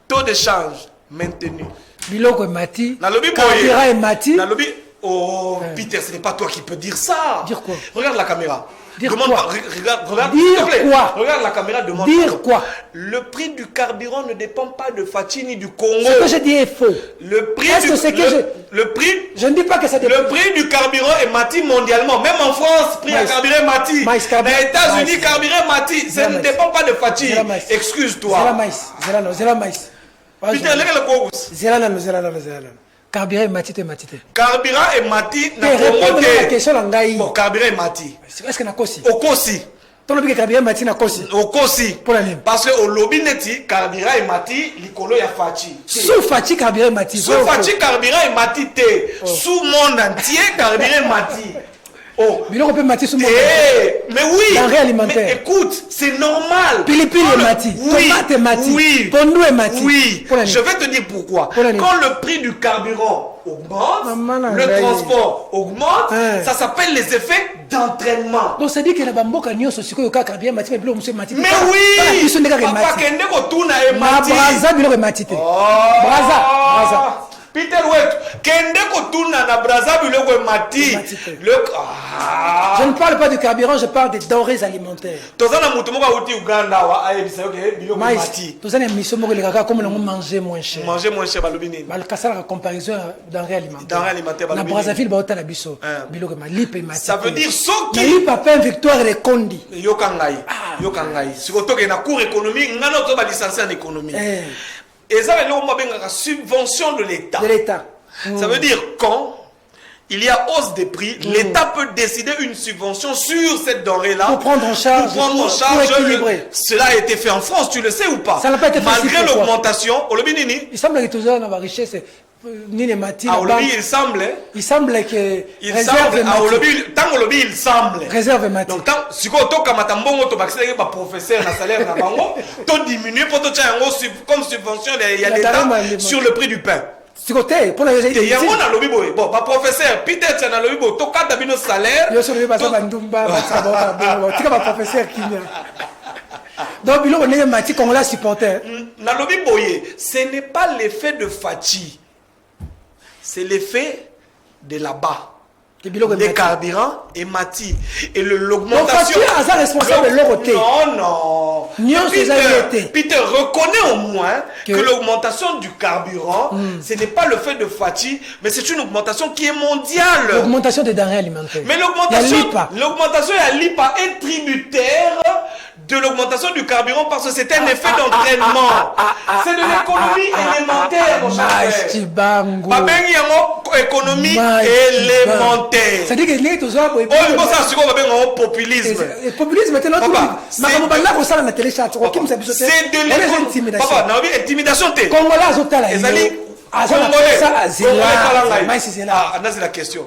Taux de change maintenu. Biloko Mati. Kabila et Mati. Na lobby. Oh, Peter, ce n'est pas toi qui peux dire ça. Dire quoi? Regarde la caméra. Dire demande quoi? Regarde. Dire quoi? Regarde la caméra, demande. Dire quoi? Le prix du carburant ne dépend pas de Fachi ni du Congo. Ce que je dis est faux. Le prix le prix. Je ne dis pas que ça dépend. Le prix du carburant est Mati mondialement. Même en France, prix à carburant Mati. Dans les États-Unis, carburant Mati. Ça ne dépend pas de Fachi. Excuse-toi. C'est la maïs. C'est la maïs. Peter, regarde le Congo. C'est la carburant et Mati. Carburant et Mati. Répondre à la question là. Bon, carburant et Mati. Est-ce que na kosi? Okosi. Ton obi carburant mati na kosi. Okosi. Pour la name. Parce que au lobby neti carburant et mati likolo ya fachi. Sous fachi carburant mati. Sous fachi carburant et mati te. Sous monde entier carburant mati. Oh. Biloko pe mati sous monde. Mais oui. Denrée alimentaire. Mais écoute, c'est normal. Pilipili et mati. Oui. Tomate et mati. Oui. Pondou et mati. Oui. Je vais te dire pourquoi. Quand le prix du carburant augmente, le transport augmente, ça s'appelle les effets d'entraînement. Donc ça dit que la bamboka nyoso siko ka carburant mati mais biloko monsieur mati. Mais oui. Papa kende ko tuna e mati. Braza biloko mati te. Braza. Peter Wet, kende kotuna na Brazzaville le mati. Je ne parle pas de carburant, je parle des denrées alimentaires. Tozana mutu moka uti Uganda wa ayebisa yoke biloko mati. Tozana miso moko le kaka comme le manger moins cher. Manger moins cher balobi nini? Bal kasala la comparaison denrées alimentaires. Denrées alimentaires Na balobi. Brazzaville ba otala biso. Biloko mali pe mati. Ça veut dire soki. Mais papa victoire de Kondi. Yoka ngai. Sikotoke na cours économique, ngana to ba licencié en économie. Et ça, la subvention de l'État. Ça veut dire quand il y a hausse des prix, l'État peut décider une subvention sur cette denrée-là. Pour prendre en charge. Pour équilibrer. Cela a été fait en France, tu le sais ou pas? Ça n'a pas été fait. Malgré l'augmentation, il semble que toujours dans la richesse. Il semble que réserve il semble réserve mati. donc tant si ko to kamata mbongo to bakisé ba professeur na salaire na bango to diminuer pour to tia yango comme subvention il y a l'État sur le prix du pain. Si côté pour la yango na lobby boy bon ba professeur Peter tia na lobby boy to kada bino salaire yo so le ba sa bandumba ba sa ba tika ba professeur kinya. Donc bilo on est mati congolais supporter. Na lobby boy ce n'est pas l'effet de fatigue. C'est l'effet de là-bas. Les carburants et mati. Et l'augmentation. Non. Peter reconnaît au moins que l'augmentation du carburant, ce n'est pas le fait de fatigue, mais c'est une augmentation qui est mondiale. L'augmentation des denrées alimentaires. Mais l'augmentation est tributaire de l'augmentation du carburant parce que c'est un effet d'entraînement. C'est de l'économie élémentaire, mon cher. Économie élémentaire. C'est-à-dire que les tous ça populisme. Populisme, c'est de l'intimidation. Papa, intimidation. C'est la question.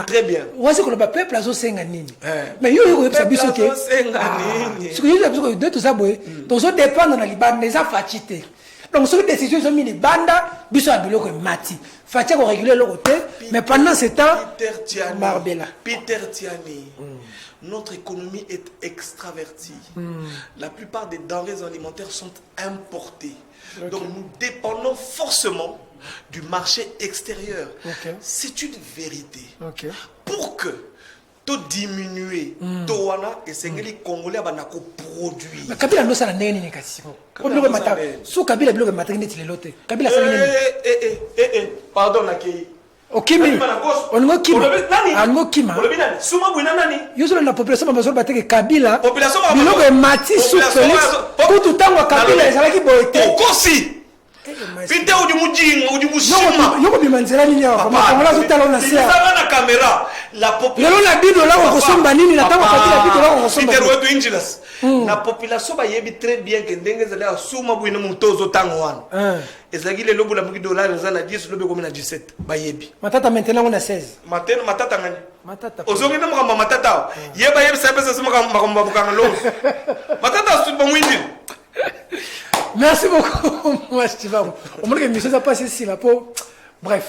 Très bien. Donc, sur les décisions, ils ont mis les bandes, ils ont mati. Fatia pour réguler le côté, mais pendant ce temps, Peter Tiani, notre économie est extravertie. La plupart des denrées alimentaires sont importées. Donc, nous dépendons forcément du marché extérieur. C'est une vérité. Pour que to diminuer towana et sengeli congolais banako produire kabila ndo sala ndenge nini kasi ko biloko mata so kabila biloko mata ngeti lelote kabila sala nini pardon nakei okimi ongo kima ongo kima suma bwina nani yuzo la population bazo bateke kabila population biloko mati sous Félix tout tango kabila ezalaki boyete okosi Pinte ou du mujinga ou du mushima. Yoko bimanzela nini hapa? Makongola zote la sia. Na kamera. La population. Lelo na bido la ko kosomba nini na tango patila bido la ko kosomba. Peter wetu injilas. La population ba yebi très bien que ndenge zala suma bwina mutozo tango wana. Ezaki le lobo la muki dollar ezala 10 lobe comme na 17 ba yebi. Matata maintenant on a 16. Matata ngani? Matata. Ozongi na mukamba matata. Yeba yebi sa pesa sima makomba bukanga lo. Matata su ba mwindi. Merci beaucoup, moi Steven. On me dit que monsieur a passé ici là pour. Bref,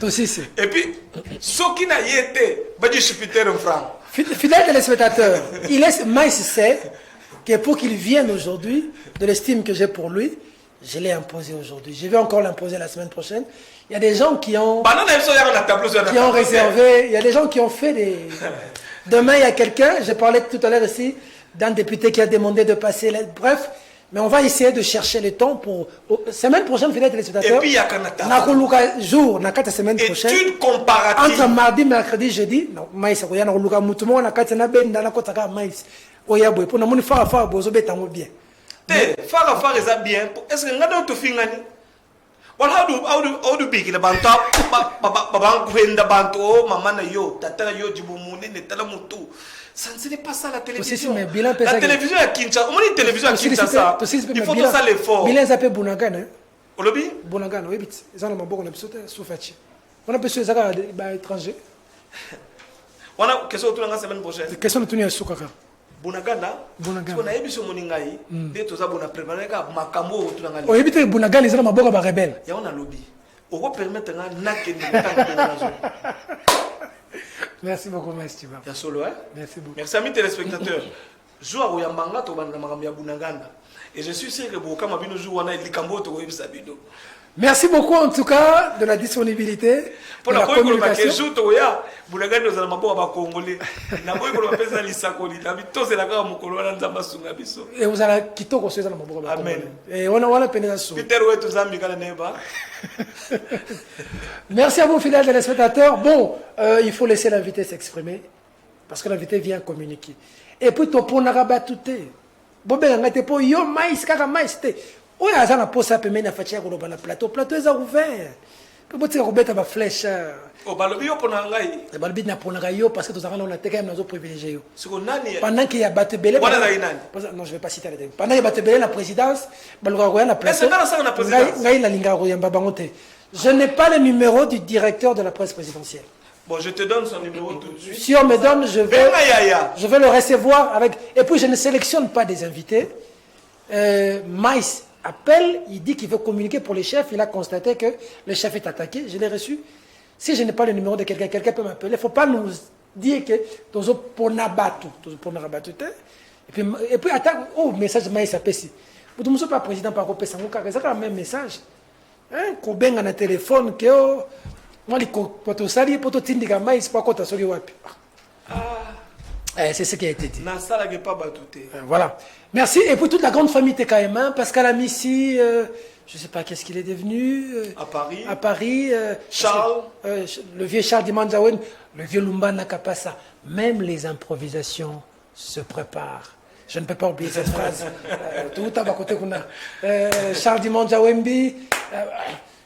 tout aussi c'est. Et puis, ce qui n'a été, bah du Peter en franc. Fidèle téléspectateur, il est Maïs sait que pour qu'il vienne aujourd'hui, de l'estime que j'ai pour lui, je l'ai imposé aujourd'hui. Je vais encore l'imposer la semaine prochaine. Il y a des gens qui ont réservé, il y a des gens qui ont fait des. Demain, il y a quelqu'un, j'ai parlé tout à l'heure ici, d'un député qui a demandé de passer. Bref. Mais on va essayer de chercher le temps pour semaine prochaine fidèle téléspectateur. Et puis il y a Kanata. Nakoluka jour nakata semaine prochaine. Étude comparative. Entre mardi, mercredi, jeudi. Non, maïs ko yana koluka mutumo nakata na benda na kota ka maïs. Oya boy pour na moni fara bozo betango bien. Fara eza bien. Est-ce que ngada to fingani? Voilà, how do big the banta, baba kwenda banto, maman na yo, tata yo dibumune ne tala mutu. Ça ne pas ça la télévision. La télévision à Kinshasa, on dit télévision à Kinshasa. Il faut faire l'effort. Bilan s'appelle Bunagana. Olobi? Bunagana, oui, vite. Ils ont un bon épisode Soufachi. On a besoin de étrangers. On a question de la semaine prochaine. Question de tenir à Soukaka. Bunagana. Bunagana. On a émission moningai. Dès que tu as préparé, makambo tu l'as. On évite Bunagana, ils ont un bon rebelle. Il y a un lobby. On va permettre un naque. Merci beaucoup, merci. Merci beaucoup. Merci amis téléspectateurs. Joua Royambanga to banda makamia Bunagana. Et je suis sûr que beaucoup comme abino jour on a likambo to yebisa bido. Merci beaucoup en tout cas de la disponibilité. Pour la communication. Bunagana nous allons pas congolais. Na boy ko pesa lisakoli. Habito c'est la kama mukolo na nzamba sunga biso. Et vous allez kitoko c'est dans maboko. Amen. Et on a pénétration. Peter wetu zambi kala neba. Merci à vous fidèles téléspectateurs. Bon, il faut laisser l'invité s'exprimer parce que l'invité vient communiquer. Et puis to pour narabat touté. Bobé ngate po yo mais kaka mais té. Oya azana posa pemena na fatia ko na plateau. Plateau est ouvert. Peut dire ko beta ba flèche. O balobi yo pona ngai. E balobi na pona ngai yo parce que to zakana on a teka na zo privilégié yo. Siko nani? Pendant qu'il y a battu belé. Non, je vais pas citer les deux. Pendant qu'il y a battu belé la présidence, baloga ko na plateau. Ngai la linga ko yamba bangote. Je n'ai pas le numéro du directeur de la presse présidentielle. Bon, je te donne son numéro tout de suite. Si on me donne, je vais le recevoir avec... Et puis, je ne sélectionne pas des invités. Maïs appelle, il dit qu'il veut communiquer pour les chefs. Il a constaté que le chef est attaqué. Je l'ai reçu. Si je n'ai pas le numéro de quelqu'un, quelqu'un peut m'appeler. Il ne faut pas nous dire que... Et puis, attends, oh, message Maïs appelle ici. Vous ne savez pas président par rapport à ça, c'est le même message. Hein, qu'on baigne dans le téléphone, que moi, les sali pour tout indiquer mais c'est pas quoi t'as wapi. C'est ce qui a été dit. Voilà. Merci. Et puis toute la grande famille TKM, Pascal Amissi, je sais pas qu'est-ce qu'il est devenu. À Paris. À Paris. Charles. Le vieux Charles Dimanzaouen, le vieux Lumba Nakapasa. Même les improvisations se préparent. Je ne peux pas oublier cette phrase. Tout à côté qu'on a. Charles Dimanzaouembi.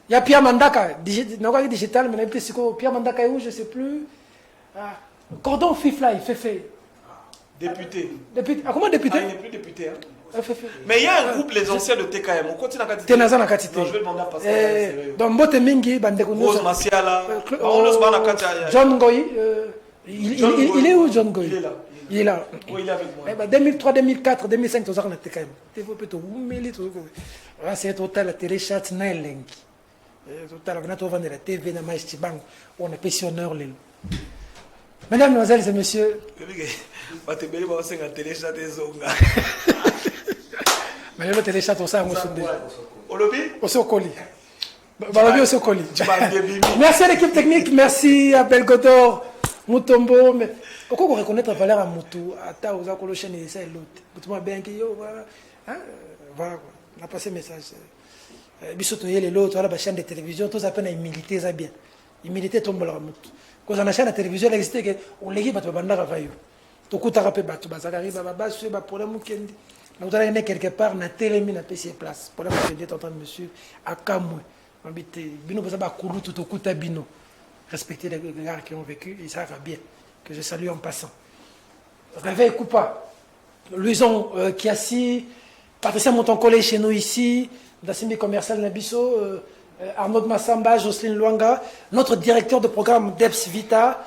Il y a Pierre Mandaka, digital, mais Pierre Mandaka est où, je ne sais plus. Cordon Fifla, il fait. Député. Comment député? Il n'est plus député. Hein. Mais il y a un groupe, les anciens de TKM. On continue à Katité. Non, je vais demander à Pascal. Dans Mbote Mingi, Rose Massiala. John Goy. Il est où, John Goy? Il est là. Oui, il est avec moi. 2003, 2004, 2005, tout ça, on a TKM. C'est total, la téléchat, Nailengi. Total, on a trouvé la TV, on a maïs on a pensionneur. Mesdames, Mesdemoiselles et Messieurs. Mais le téléchat, on s'en Merci à l'équipe technique, merci à Belgodor, Moutombo. Pourquoi reconnaître la valeur à Moutou? Ata aux accrochains et ça et l'autre. Bien que yo, voilà, on a passé le message. Bissoto yele l'autre, la chaîne de télévision, tous appellent à militer ça bien. Il militait tombe la Moutou. Quand on a chaîne de télévision, il existe que on les bat banda ravayo. To kuta rapé batu bazakari baba sur ba problème kendi. Donc on est quelque part na télémi na PC place. Problème que est en train de me suivre à Kamwe. Habité bino bazaba kulu to kuta bino. Respecter les gars qui ont vécu et ça va bien. Que je salue en passant. Réveil Coupa, Louison Kiassi, Patricia Montoncole chez nous ici, Dassimbi Commercial Nabiso, Arnaud Massamba, Jocelyne Luanga, notre directeur de programme DEPS Vita,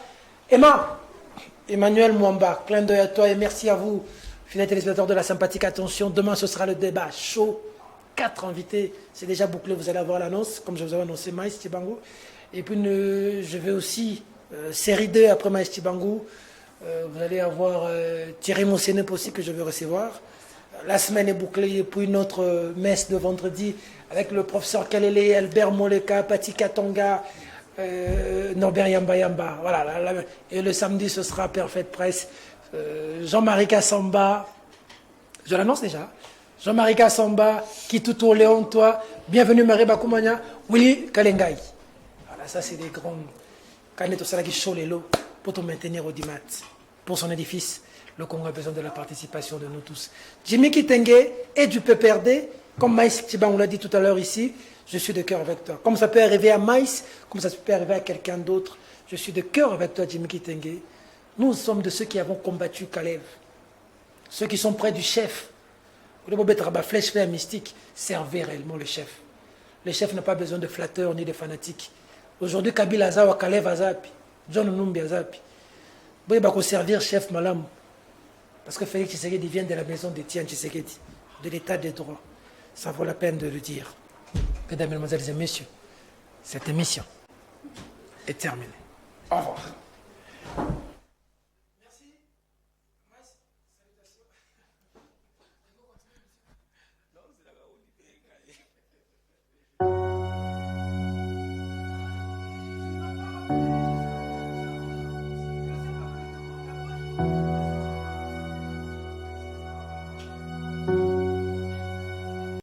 Emmanuel Mwamba, clin d'œil à toi et merci à vous, fidèles téléspectateurs de la sympathique attention. Demain ce sera le débat chaud, 4 invités, c'est déjà bouclé, vous allez avoir l'annonce, comme je vous avais annoncé, Maïs Tibango. Et puis je vais aussi... série 2 après Maïs Tibango, vous allez avoir Thierry Monsenep aussi que je vais recevoir. La semaine est bouclée et puis notre messe de vendredi avec le professeur Kalele, Albert Moleka, Pati Katonga, Norbert Yamba. Voilà, et le samedi ce sera Perfect Press. Jean-Marie Kassamba, je l'annonce déjà. Jean-Marie Kassamba, Kituto Léon, toi, bienvenue Marie Bakoumania, Willy Kalengai. Voilà, ça c'est des grands. Quand on est au chaud les lots pour te maintenir au Dimat, pour son édifice, le Congo a besoin de la participation de nous tous. Jimmy Kitenge et du PPRD, comme Maïs Tiban on l'a dit tout à l'heure ici, je suis de cœur avec toi. Comme ça peut arriver à Maïs, comme ça peut arriver à quelqu'un d'autre, je suis de cœur avec toi, Jimmy Kitenge. Nous sommes de ceux qui avons combattu Kalev. Ceux qui sont près du chef. Flèche mystique, servez réellement le chef. Le chef n'a pas besoin de flatteurs ni de fanatiques. Aujourd'hui, Kabila Azawa, Kalev Azapi, John Numbi Azapi. Il va servir chef Malam. Parce que Félix Tshisekedi vient de la maison de Tian Tshisekedi, de l'état des droits. Ça vaut la peine de le dire. Mesdames, Mesdemoiselles et Messieurs, cette émission est terminée. Au revoir.